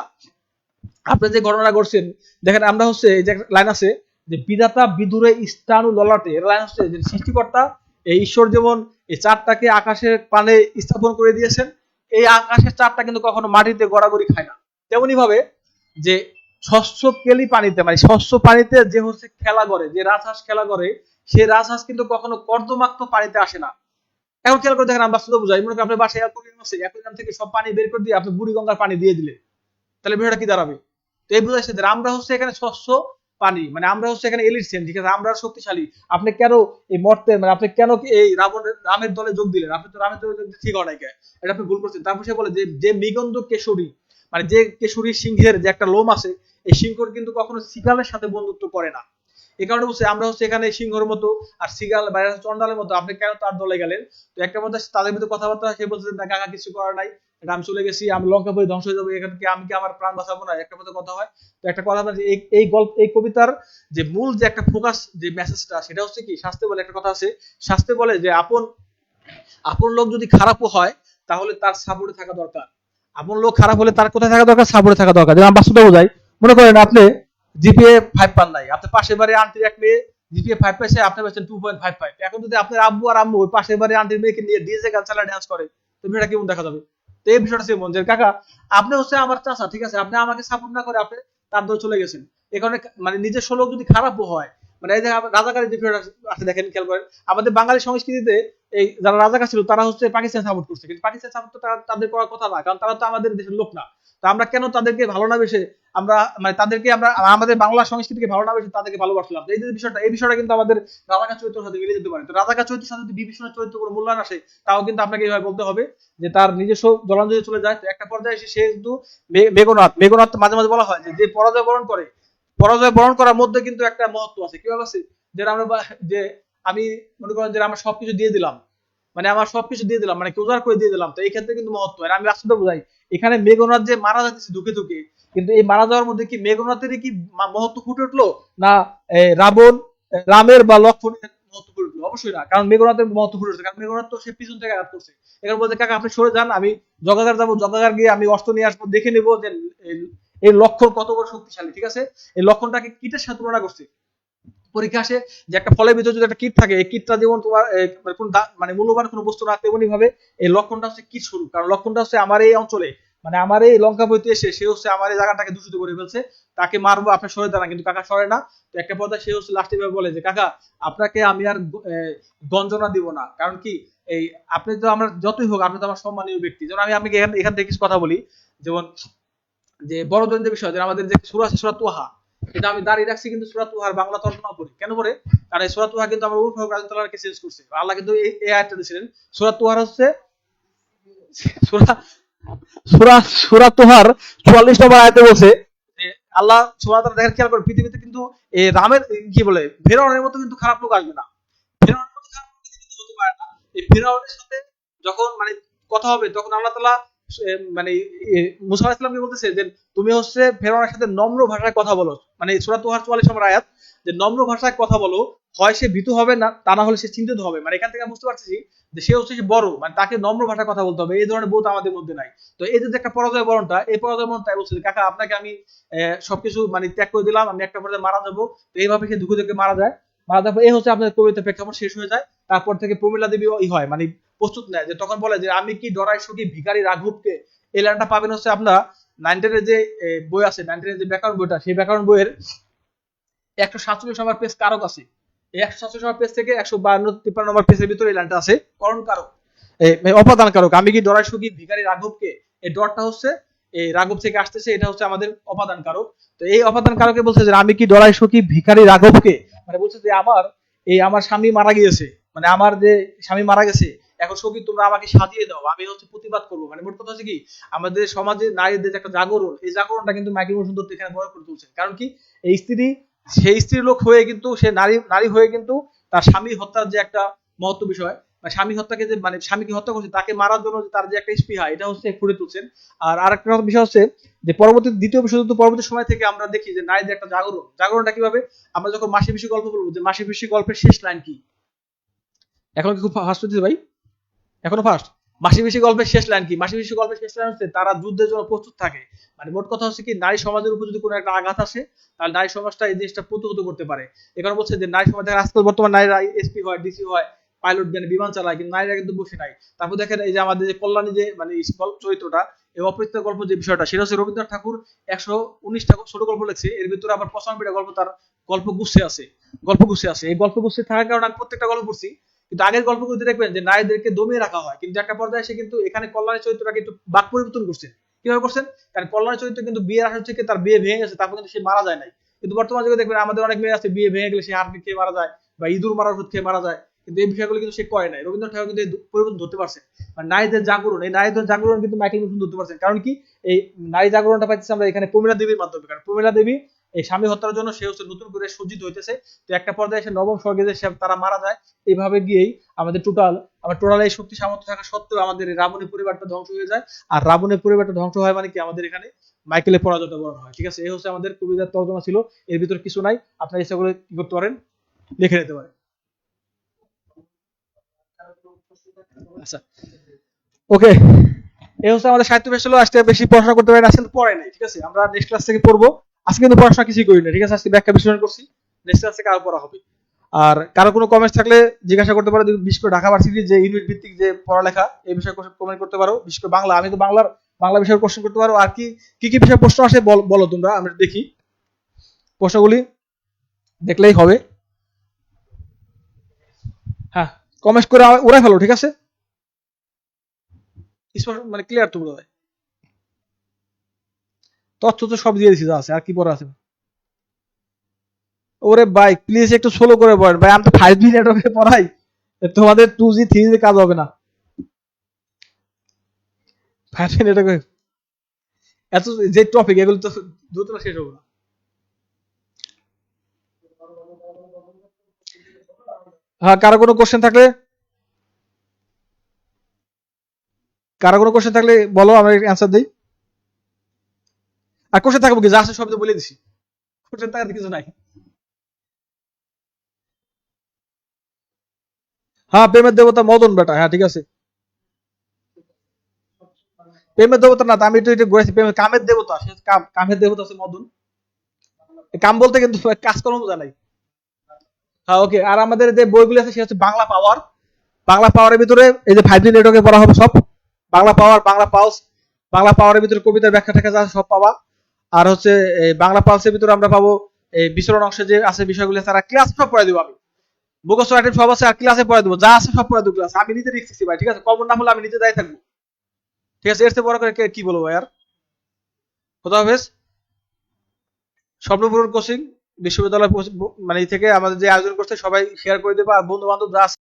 Speaker 2: আপনি যে ঘটনা করছেন, দেখেন আমরা হচ্ছে এই যে লাইন আছে যে বিধাতা বিদুরে স্থানু ললাটে, এর লাইন হচ্ছে যে সৃষ্টিকর্তা এই ঈশ্বর যেমন এই চারটাকে আকাশের পানে স্থাপন করে দিয়েছেন, এই আকাশের চারটা কিন্তু কখনো মাটিতে গড়াগড়ি খায় না। তেমনি ভাবে যে শস্য কেলি পানিতে, মানে শস্য পানিতে যে হচ্ছে খেলা করে, যে রাজহাঁস খেলা করে, সে রাজহাঁস কিন্তু কখনো কর্দমাক্ত পানিতে আসে না। এখন খেয়াল করে দেখেন, আমি বাস্তবতা বুঝাই, মনে করেন আপনার বাসায় অ্যাকুয়ারিয়াম আছে, অ্যাকুয়ারিয়াম থেকে সব পানি বের করে দিয়ে আপনি বুড়ি গঙ্গার পানি দিয়ে দিলে, তাহলে বিষয়টা কি দাঁড়াবে? তো এই বুঝাইছে যে আমরা হচ্ছে এখানে স্বচ্ছ পানি, মানে আমরা হচ্ছে এখানে এলিটসেন, ঠিক আছে, আমরা শক্তিশালী। আপনি কেন এই মর্তে, মানে আপনি কেন এই রামের দলে যোগ দিলেন? আপনি তো রামের দলে যোগ দিতে ঠিক হয় নাই, এটা আপনি ভুল করছেন। তারপর সে বলে যে যে মৃগন্ধ কেশরী, মানে যে কেশরী সিংহের যে একটা লোম আছে, এই সিংহর কিন্তু কখনো শিকালের সাথে বন্ধুত্ব করে না। এই কারণে বলছে আমরা হচ্ছে এখানে সিংহর মতো আর শিগাল বা চন্ডালের মতো, আপনি কেন তার দলে গেলেন? তো একটা মধ্যে তাদের ভিতরে কথাবার্তা, সে বলছে না কাকা কিছু করার নাই, এটা আমি চলে গেছি, আমি লঙ্কা বই ধ্বংস হয়ে যাবো, এখান থেকে আমি কি আমার প্রাণ বাঁচাবো না, একটা মধ্যে কথা হয়। তো একটা কথা এই গল্প, এই কবিতার যে মূল যে একটা ফোকাস, যে মেসেজটা, সেটা হচ্ছে কি, শাস্ত্রে বলে একটা কথা আছে, শাস্ত্রে বলে যে আপন আপন লোক যদি খারাপও হয় তাহলে তার সাপোর্টে থাকা দরকার। আপন লোক খারাপ হলে তার কোথায় থাকা দরকার? সাপোর্টে থাকা দরকার। যেমন বাস্তবতা বোঝাই, মনে করেন আপনি জিপিএ 5 পান নাই, আপনি পাশের বাড়ি আন্টির এক মেয়ে জিপিএ 5 পাইছে, আপনি পাচ্ছেন 2.55। এখন যদি আপনার আব্বু আর আম্মু ওই পাশের বাড়ি আন্টির মেয়েকে নিয়ে ডিজে গান চালা ডান্স করে, তো বিষয়টা কেমন দেখা যাবে? তো এই বিষয়টা সে মন যে কাকা আপনি হচ্ছে আমার চাচা, ঠিক আছে, আপনি আমাকে সাপোর্ট না করে আপনি তার দলে চলে গেছেন। এই কারণে মানে নিজস্ব লোক যদি খারাপও হয়, মানে এই যে রাজাকারের যে বিষয়টা আছে, দেখেন খেয়াল করেন, আমাদের বাঙালি সংস্কৃতিতে এই যারা রাজাকার ছিল তারা হচ্ছে পাকিস্তান সাপোর্ট করছে, কিন্তু পাকিস্তান সাপোর্ট তো তাদের করার কথা না, কারণ তারা তো আমাদের দেশের লোক না। তো আমরা কেন তাদেরকে ভালো না বেশে, আমরা মানে তাদেরকে আমরা আমাদের বাংলা সংস্কৃতিকে ভালো না বেশে তাদেরকে ভালোবাসলাম। এই যে বিষয়টা, এই বিষয়টা কিন্তু আমাদের রাজাকার চরিত্রের সাথে মিলে যেতে পারে। তো রাজাকার চরিত্রের সাথে যদি বিভীষণের চরিত্র কোনো মূল্যায়ন আসে, তাও কিন্তু আপনাকে এইভাবে বলতে হবে যে তার নিজস্ব জলাঞ্জলি চলে যায়। তো একটা পর্যায়ে এসে সে কিন্তু মেঘনাথ মাঝে মাঝে বলা হয় যে পরাজয় বরণ করে, পরাজয় বরণ করার মধ্যে কিন্তু একটা মহত্ব আছে। কিভাবে আছে? যেটা আমরা যে আমি মনে করেন যে আমার সবকিছু দিয়ে দিলাম, মানে আমার সবকিছু দিয়ে দিলাম, মানে উজাড় করে দিয়ে দিলাম, তো এই ক্ষেত্রে কিন্তু মহত্ব। আর আমি বাস্তবতা বুঝাই, এখানে মেঘনাথ যে মারা যাচ্ছে ধুকে ধুকে, কিন্তু এই মারা যাওয়ার মধ্যে কি মেঘনাথেরই কি মহত্ব ফুটে উঠলো, না রাবণ, রামের বা লক্ষ্মণের মহত্ব ফুটে উঠলো? অবশ্যই না, কারণ মেঘনাথের মহত্ব ফুটে উঠছে, কারণ মেঘনাথ তো সে পিছন থেকে আঘাত করছে। এখানে বলছে কাকা আপনি সরে যান, আমি জগাগার যাবো, জগাগার গিয়ে আমি অস্ত্র নিয়ে আসবো, দেখে নেবো যে এই লক্ষণ কত বড় শক্তিশালী, ঠিক আছে। এই লক্ষণটাকে কীটের সাথে তুলনা করছে। পরীক্ষা আসে যে একটা ফলের ভিতরে যদি একটা কীট থাকে, এই কীটটা যেমন তোমার মানে মূল্যবান কোনো বস্তু না, তেমনি ভাবে এই লক্ষণটা হচ্ছে কীট স্বরূপ, কারণ লক্ষণটা হচ্ছে আমার এই অঞ্চলে, মানে আমার এই লঙ্কা বইতে এসে সে হচ্ছে আমার এই জায়গাটাকে দূষিত করে ফেলছে, তাকে মারবো, আপনি সরে দাঁড়ান, কিন্তু কাকা সরে না। তো একটা পর্যায়ে সে হচ্ছে লাস্টে বলে যে কাকা আপনাকে আমি আর গঞ্জনা দিব না, কারণ কি এই আপনি তো আমার যতই হোক আপনি তো আমার সম্মানীয় ব্যক্তি। যেমন আমি আপনাকে এখান থেকে কিছু কথা বলি, যেমন যে বড় দৈন্যের বিষয়, যেমন আমাদের যে সূরা আছে সূরা তুহা, এটা আমি দাঁড়িয়ে রাখছি, কিন্তু সূরা তুহার বাংলা তর্জমা পড়ি কেন পড়ে? কারণ এই সূরা তুহা কিন্তু আমরা উমর ফারুক রাদিয়াল্লাহু তাআলাকে চেঞ্জ করছে, আল্লাহ কিন্তু এই আয়াতটা দিয়েছিলেন। সূরা তুহার হচ্ছে সূরা সূরা সূরা তুহার 44 নম্বর আয়াতে বলছে যে আল্লাহ সুবহানাহু ওয়া তাআলা, দেখেন খেয়াল করেন, পৃথিবীতে কিন্তু এই রামের কি বলে ফেরাউনের মতো কিন্তু খারাপ লোক আসবে না, ফেরাউনের মতো খারাপ লোক কিন্তু হতে পারে না। এই ফেরাউনের সাথে যখন মানে কথা হবে, তখন আল্লাহ তাআলা মানে মুসা আলাইহিস সালামকে বলতেছে যে তুমি হচ্ছে ফেরাউনের সাথে নম্র ভাষায় কথা বলো, মানে সূরা তুহার 44 নম্বর আয়াত, যে নম্র ভাষায় কথা বলো, হয় সে ভীতু হবে না, তা না হলে সে চিন্তিত হবে। মানে এখান থেকে বুঝতে পারছি যে সে হচ্ছে বড়, মানে তাকে নম্র ভাষায় কথা বলতে হবে। এই ধরনের বোধ আমাদের মধ্যে নাই। তো এই যে একটা পরাজয় বরণটা, এই পরাজয় বরণটাই বলছে কাকা আপনাকে আমি সবকিছু মানে ত্যাগ করে দিলাম, আমি একটা পর্যায়ে মারা যাবো। তো এইভাবে সে ধুকে ধুকে মারা যায়। মারা যাওয়ার পর এই হচ্ছে আপনার কবিতার প্রেক্ষাপট শেষ হয়ে যায়। তারপর থেকে প্রমীলা দেবী হয় মানে প্রস্তুত নেয়, যে তখন বলে যে আমি কি ডরাই সখী ভিখারি রাঘবকে। এই লাইনটা পাবেন হচ্ছে আপনার 9 যে বই আছে, 9 যে ব্যাকরণ বইটা, সেই ব্যাকরণ বইয়ের 147 নম্বর পেজ কারক আছে। এই 147 নম্বর পেজ থেকে 152-53 নম্বর পেজের ভিতরে এই লাইনটা আছে, করণ কারক। অপাদান কারক। আমি কি ডরাই সুখী ভিখারি রাঘবকে, এই ডরটা হচ্ছে এই রাঘব থেকে আসতেছে, এটা হচ্ছে আমাদের অপাদান কারক। তো এই অপাদান কারকে বলছে যে আমি কি ডরাই সুখী ভিখারি রাঘবকে, মানে বলছে যে আমার স্বামী মারা গিয়েছে, মানে আমার যে স্বামী মারা গেছে, এখন সখী তোমরা আমাকে সাজিয়ে দাও, আমি হচ্ছে প্রতিবাদ করবো। মানে মোট কথা হচ্ছে কি, আমাদের সমাজে নারীদের যে একটা জাগরণ, এই জাগরণটা কিন্তু মাইকেল মধুসূদন দত্ত এখানে বড় করে তুলছেন। কারণ কি, এই স্ত্রী, সেই স্ত্রীর লোক হয়ে কিন্তু সে নারী নারী হয়ে কিন্তু তার স্বামী হত্যার যে একটা মহত্ব বিষয়, বা স্বামী হত্যাকে যে মানে স্বামীকে হত্যা করছে তাকে মারার জন্য তার যে একটা স্পৃহা, এটা হচ্ছে ফুটে তুলছেন। আর আরেকটা বিষয় হচ্ছে যে পরবর্তী দ্বিতীয় বিশ্বযুদ্ধ পরবর্তী সময় থেকে আমরা দেখি যে নারীদের একটা জাগরণটা কিভাবে, আমরা যখন মাসি পিসি গল্প বলবো, যে মাসি পিসি গল্পের শেষ লাইন কি, এখন কি খুব ফাস্ট হচ্ছে ভাই, এখনো ফার্স্ট, মাসি পিসি গল্পের শেষ লাইন কি, মাসি পিসি গল্পের শেষ লাইন হচ্ছে তারা যুদ্ধের জন্য প্রস্তুত থাকে। মানে মোট কথা হচ্ছে কি, নারী সমাজের উপর যদি কোনো একটা আঘাত আসে, তাহলে নারী সমাজটা এই জিনিসটা প্রতিহত করতে পারে। এখানে বলছে যে নারী সমাজ, আজকাল বর্তমান নারীরা এসপি হয়, ডিসি হয়, পাইলট জ্ঞানে বিমান চালায়, কিন্তু নারীরা কিন্তু বসে নাই। তারপর দেখেন এই যে আমাদের যে কল্যাণী যে মানে চরিত্রটা, এই অপরিচিত গল্প যে বিষয়টা, সেটা হচ্ছে রবীন্দ্রনাথ ঠাকুর 119টা ছোট গল্প লিখছে, এর ভিতরে আবার 95টা গল্প তার গল্পগুচ্ছে আছে। এই গল্পগুচ্ছে থাকার কারণে আমি প্রত্যেকটা গল্প পড়ছি। কিন্তু আগের গল্পগুলোতে দেখবেন যে নারীদেরকে দমিয়ে রাখা হয়, কিন্তু একটা পর্যায়ে এসে কিন্তু এখানে কল্যাণী চরিত্রটাকে একটু বাক পরিবর্তন করছেন। কিভাবে করছেন? কারণ কল্যাণী চরিত্র কিন্তু বিয়ের আসর থেকে তার বিয়ে ভেঙে গেছে, তারপর কিন্তু সে মারা যায় নাই। কিন্তু বর্তমান যুগে দেখবেন আমাদের অনেক মেয়ে আছে, বিয়ে ভেঙে গেলে সে হারপিক খেয়ে মারা যায়, বা ইঁদুর মারার ওষুধ খেয়ে মারা যায়, কিন্তু এই বিষয়গুলো কিন্তু সে করে নাই। রবীন্দ্রনাথ ঠাকুর কিন্তু এই পরিবর্তন ধরতে পারছেন। মানে নারীদের জাগরণ, এই নারীদের জাগরণ কিন্তু মাইকেল মধুসূদন ধরতে পারছেন। কারণ কি, এই নারী জাগরণটা পাইতেছি আমরা এখানে প্রমীলা দেবীর মাধ্যমে। কারণ প্রমীলা দেবী এই স্বামী হত্যার জন্য সে হচ্ছে নতুন করে সজ্জিত হইতেছে। তো একটা পর্যায়ে এসে নবম স্বর্গে যে তারা মারা যায়, এইভাবে গিয়েই আমাদের টোটাল এই শক্তি সামর্থ্য থাকা সত্ত্বেও আমাদের এই রাবণের পরিবারটা ধ্বংস হয়ে যায়। আর রাবণের পরিবারটা ধ্বংস হয় মানে কি, আমাদের এখানে মাইকেলের পরাজয়টা বরণ হয়। ঠিক আছে, এই হচ্ছে আমাদের কবিতার তর্জমা ছিল। এর ভিতরে কিছু নাই, আপনার ইচ্ছা করে কি করতে পারেন, লিখে নিতে পারেন। আচ্ছা, ওকে, এই হচ্ছে আমাদের সাহিত্য পেশ ছিল। আজকে বেশি পড়াশোনা করতে পারি না, আজকে কিন্তু পড়াই নাই। ঠিক আছে, আমরা নেক্সট ক্লাস থেকে পড়বো। আজকে কিন্তু পড়াশোনা কিছুই করি না। ঠিক আছে, আজকে ব্যাখ্যা বিশ্লেষণ করছি, নেক্সট ক্লাস থেকে আরো পড়া হবে। আর কারো কোনো কমেন্টস থাকলে জিজ্ঞাসা করতে পারো। বিশেষ করে ঢাকা ভার্সিটির যে ইউনিট ভিত্তিক যে পড়ালেখা, এই বিষয়ে কমেন্ট করতে পারো। বিশেষ করে বাংলা, আমি তো বাংলা বিষয়ে কোশ্চেন করতে পারো। আর কি কি কি বিষয়ে প্রশ্ন আসে বলো তোমরা, আমরা দেখি প্রশ্নগুলি, দেখলেই হবে। হ্যাঁ, কমেন্ট করে ওরাই ফেলো। ঠিক আছে, মানে ক্লিয়ার তো বলো ভাই, তথ্য তো সব দিয়ে দিছি যা আছে, আর কি পড়া আছে। ওরে ভাই প্লিজ একটু স্লো করে পড়েন ভাই, আমি তো 5G নেটওয়ার্কে পড়াই, তোমাদের 2G 3G কাজ হবে না। 5G নেটওয়ার্কে এত যে টপিক, এগুলো তো দ্রুত শেষ হবে না। হ্যাঁ, কারো কোনো কোশ্চেন থাকলে বলো, আমরা অ্যান্সার দিই। আর কোশ্চেন থাকবো কি, যা আছে সব তো বলে দিছি, কোশ্চেন থাকার কিছু নাই। হ্যাঁ, প্রেমের দেবতা মদন বেটা, হ্যাঁ ঠিক আছে। প্রেমের দেবতা না, আমি তো এটা ঘুরেছি, প্রেমের কামের দেবতা, সে কামের দেবতা আছে মদন। কাম বলতে কিন্তু কাজকর্ম বোঝা নাই। হ্যাঁ ওকে, আর আমাদের যে বইগুলো আছে সে হচ্ছে বাংলা পাওয়ারের ভিতরে এই যে 5G নেটওয়ার্কে পড়া হবে সব, বাংলা পাওয়ার, বাংলা পালস, বাংলা পাওয়ারের ভিতরে কবিতার ব্যাখ্যা টাখ্যা যা আছে সব পাবা। আর হচ্ছে এই বাংলা পালসের ভিতরে আমরা পাবো এই বিচরণ অংশে যে আছে বিষয়গুলো, তারা ক্লাস সব পড়াই দেবো আমি, মুখস্থ আইটেম সব আছে, আর ক্লাসে পড়াই দেবো, যা আছে সব পড়াই দেবো ক্লাস, আমি নিজে লিখতেছি ভাই। ঠিক আছে, কমন না হলে আমি নিজে দায়ী থাকবো। ঠিক আছে, এর চেয়ে বড় করে কি বলবো ভাই আর। খোদা হাফেজ। স্বপ্নপূরণ কোচিং বিশ্ববিদ্যালয় মানে থেকে আমাদের যে আয়োজন করছে সবাই শেয়ার করে দেবো, আর বন্ধু বান্ধব যা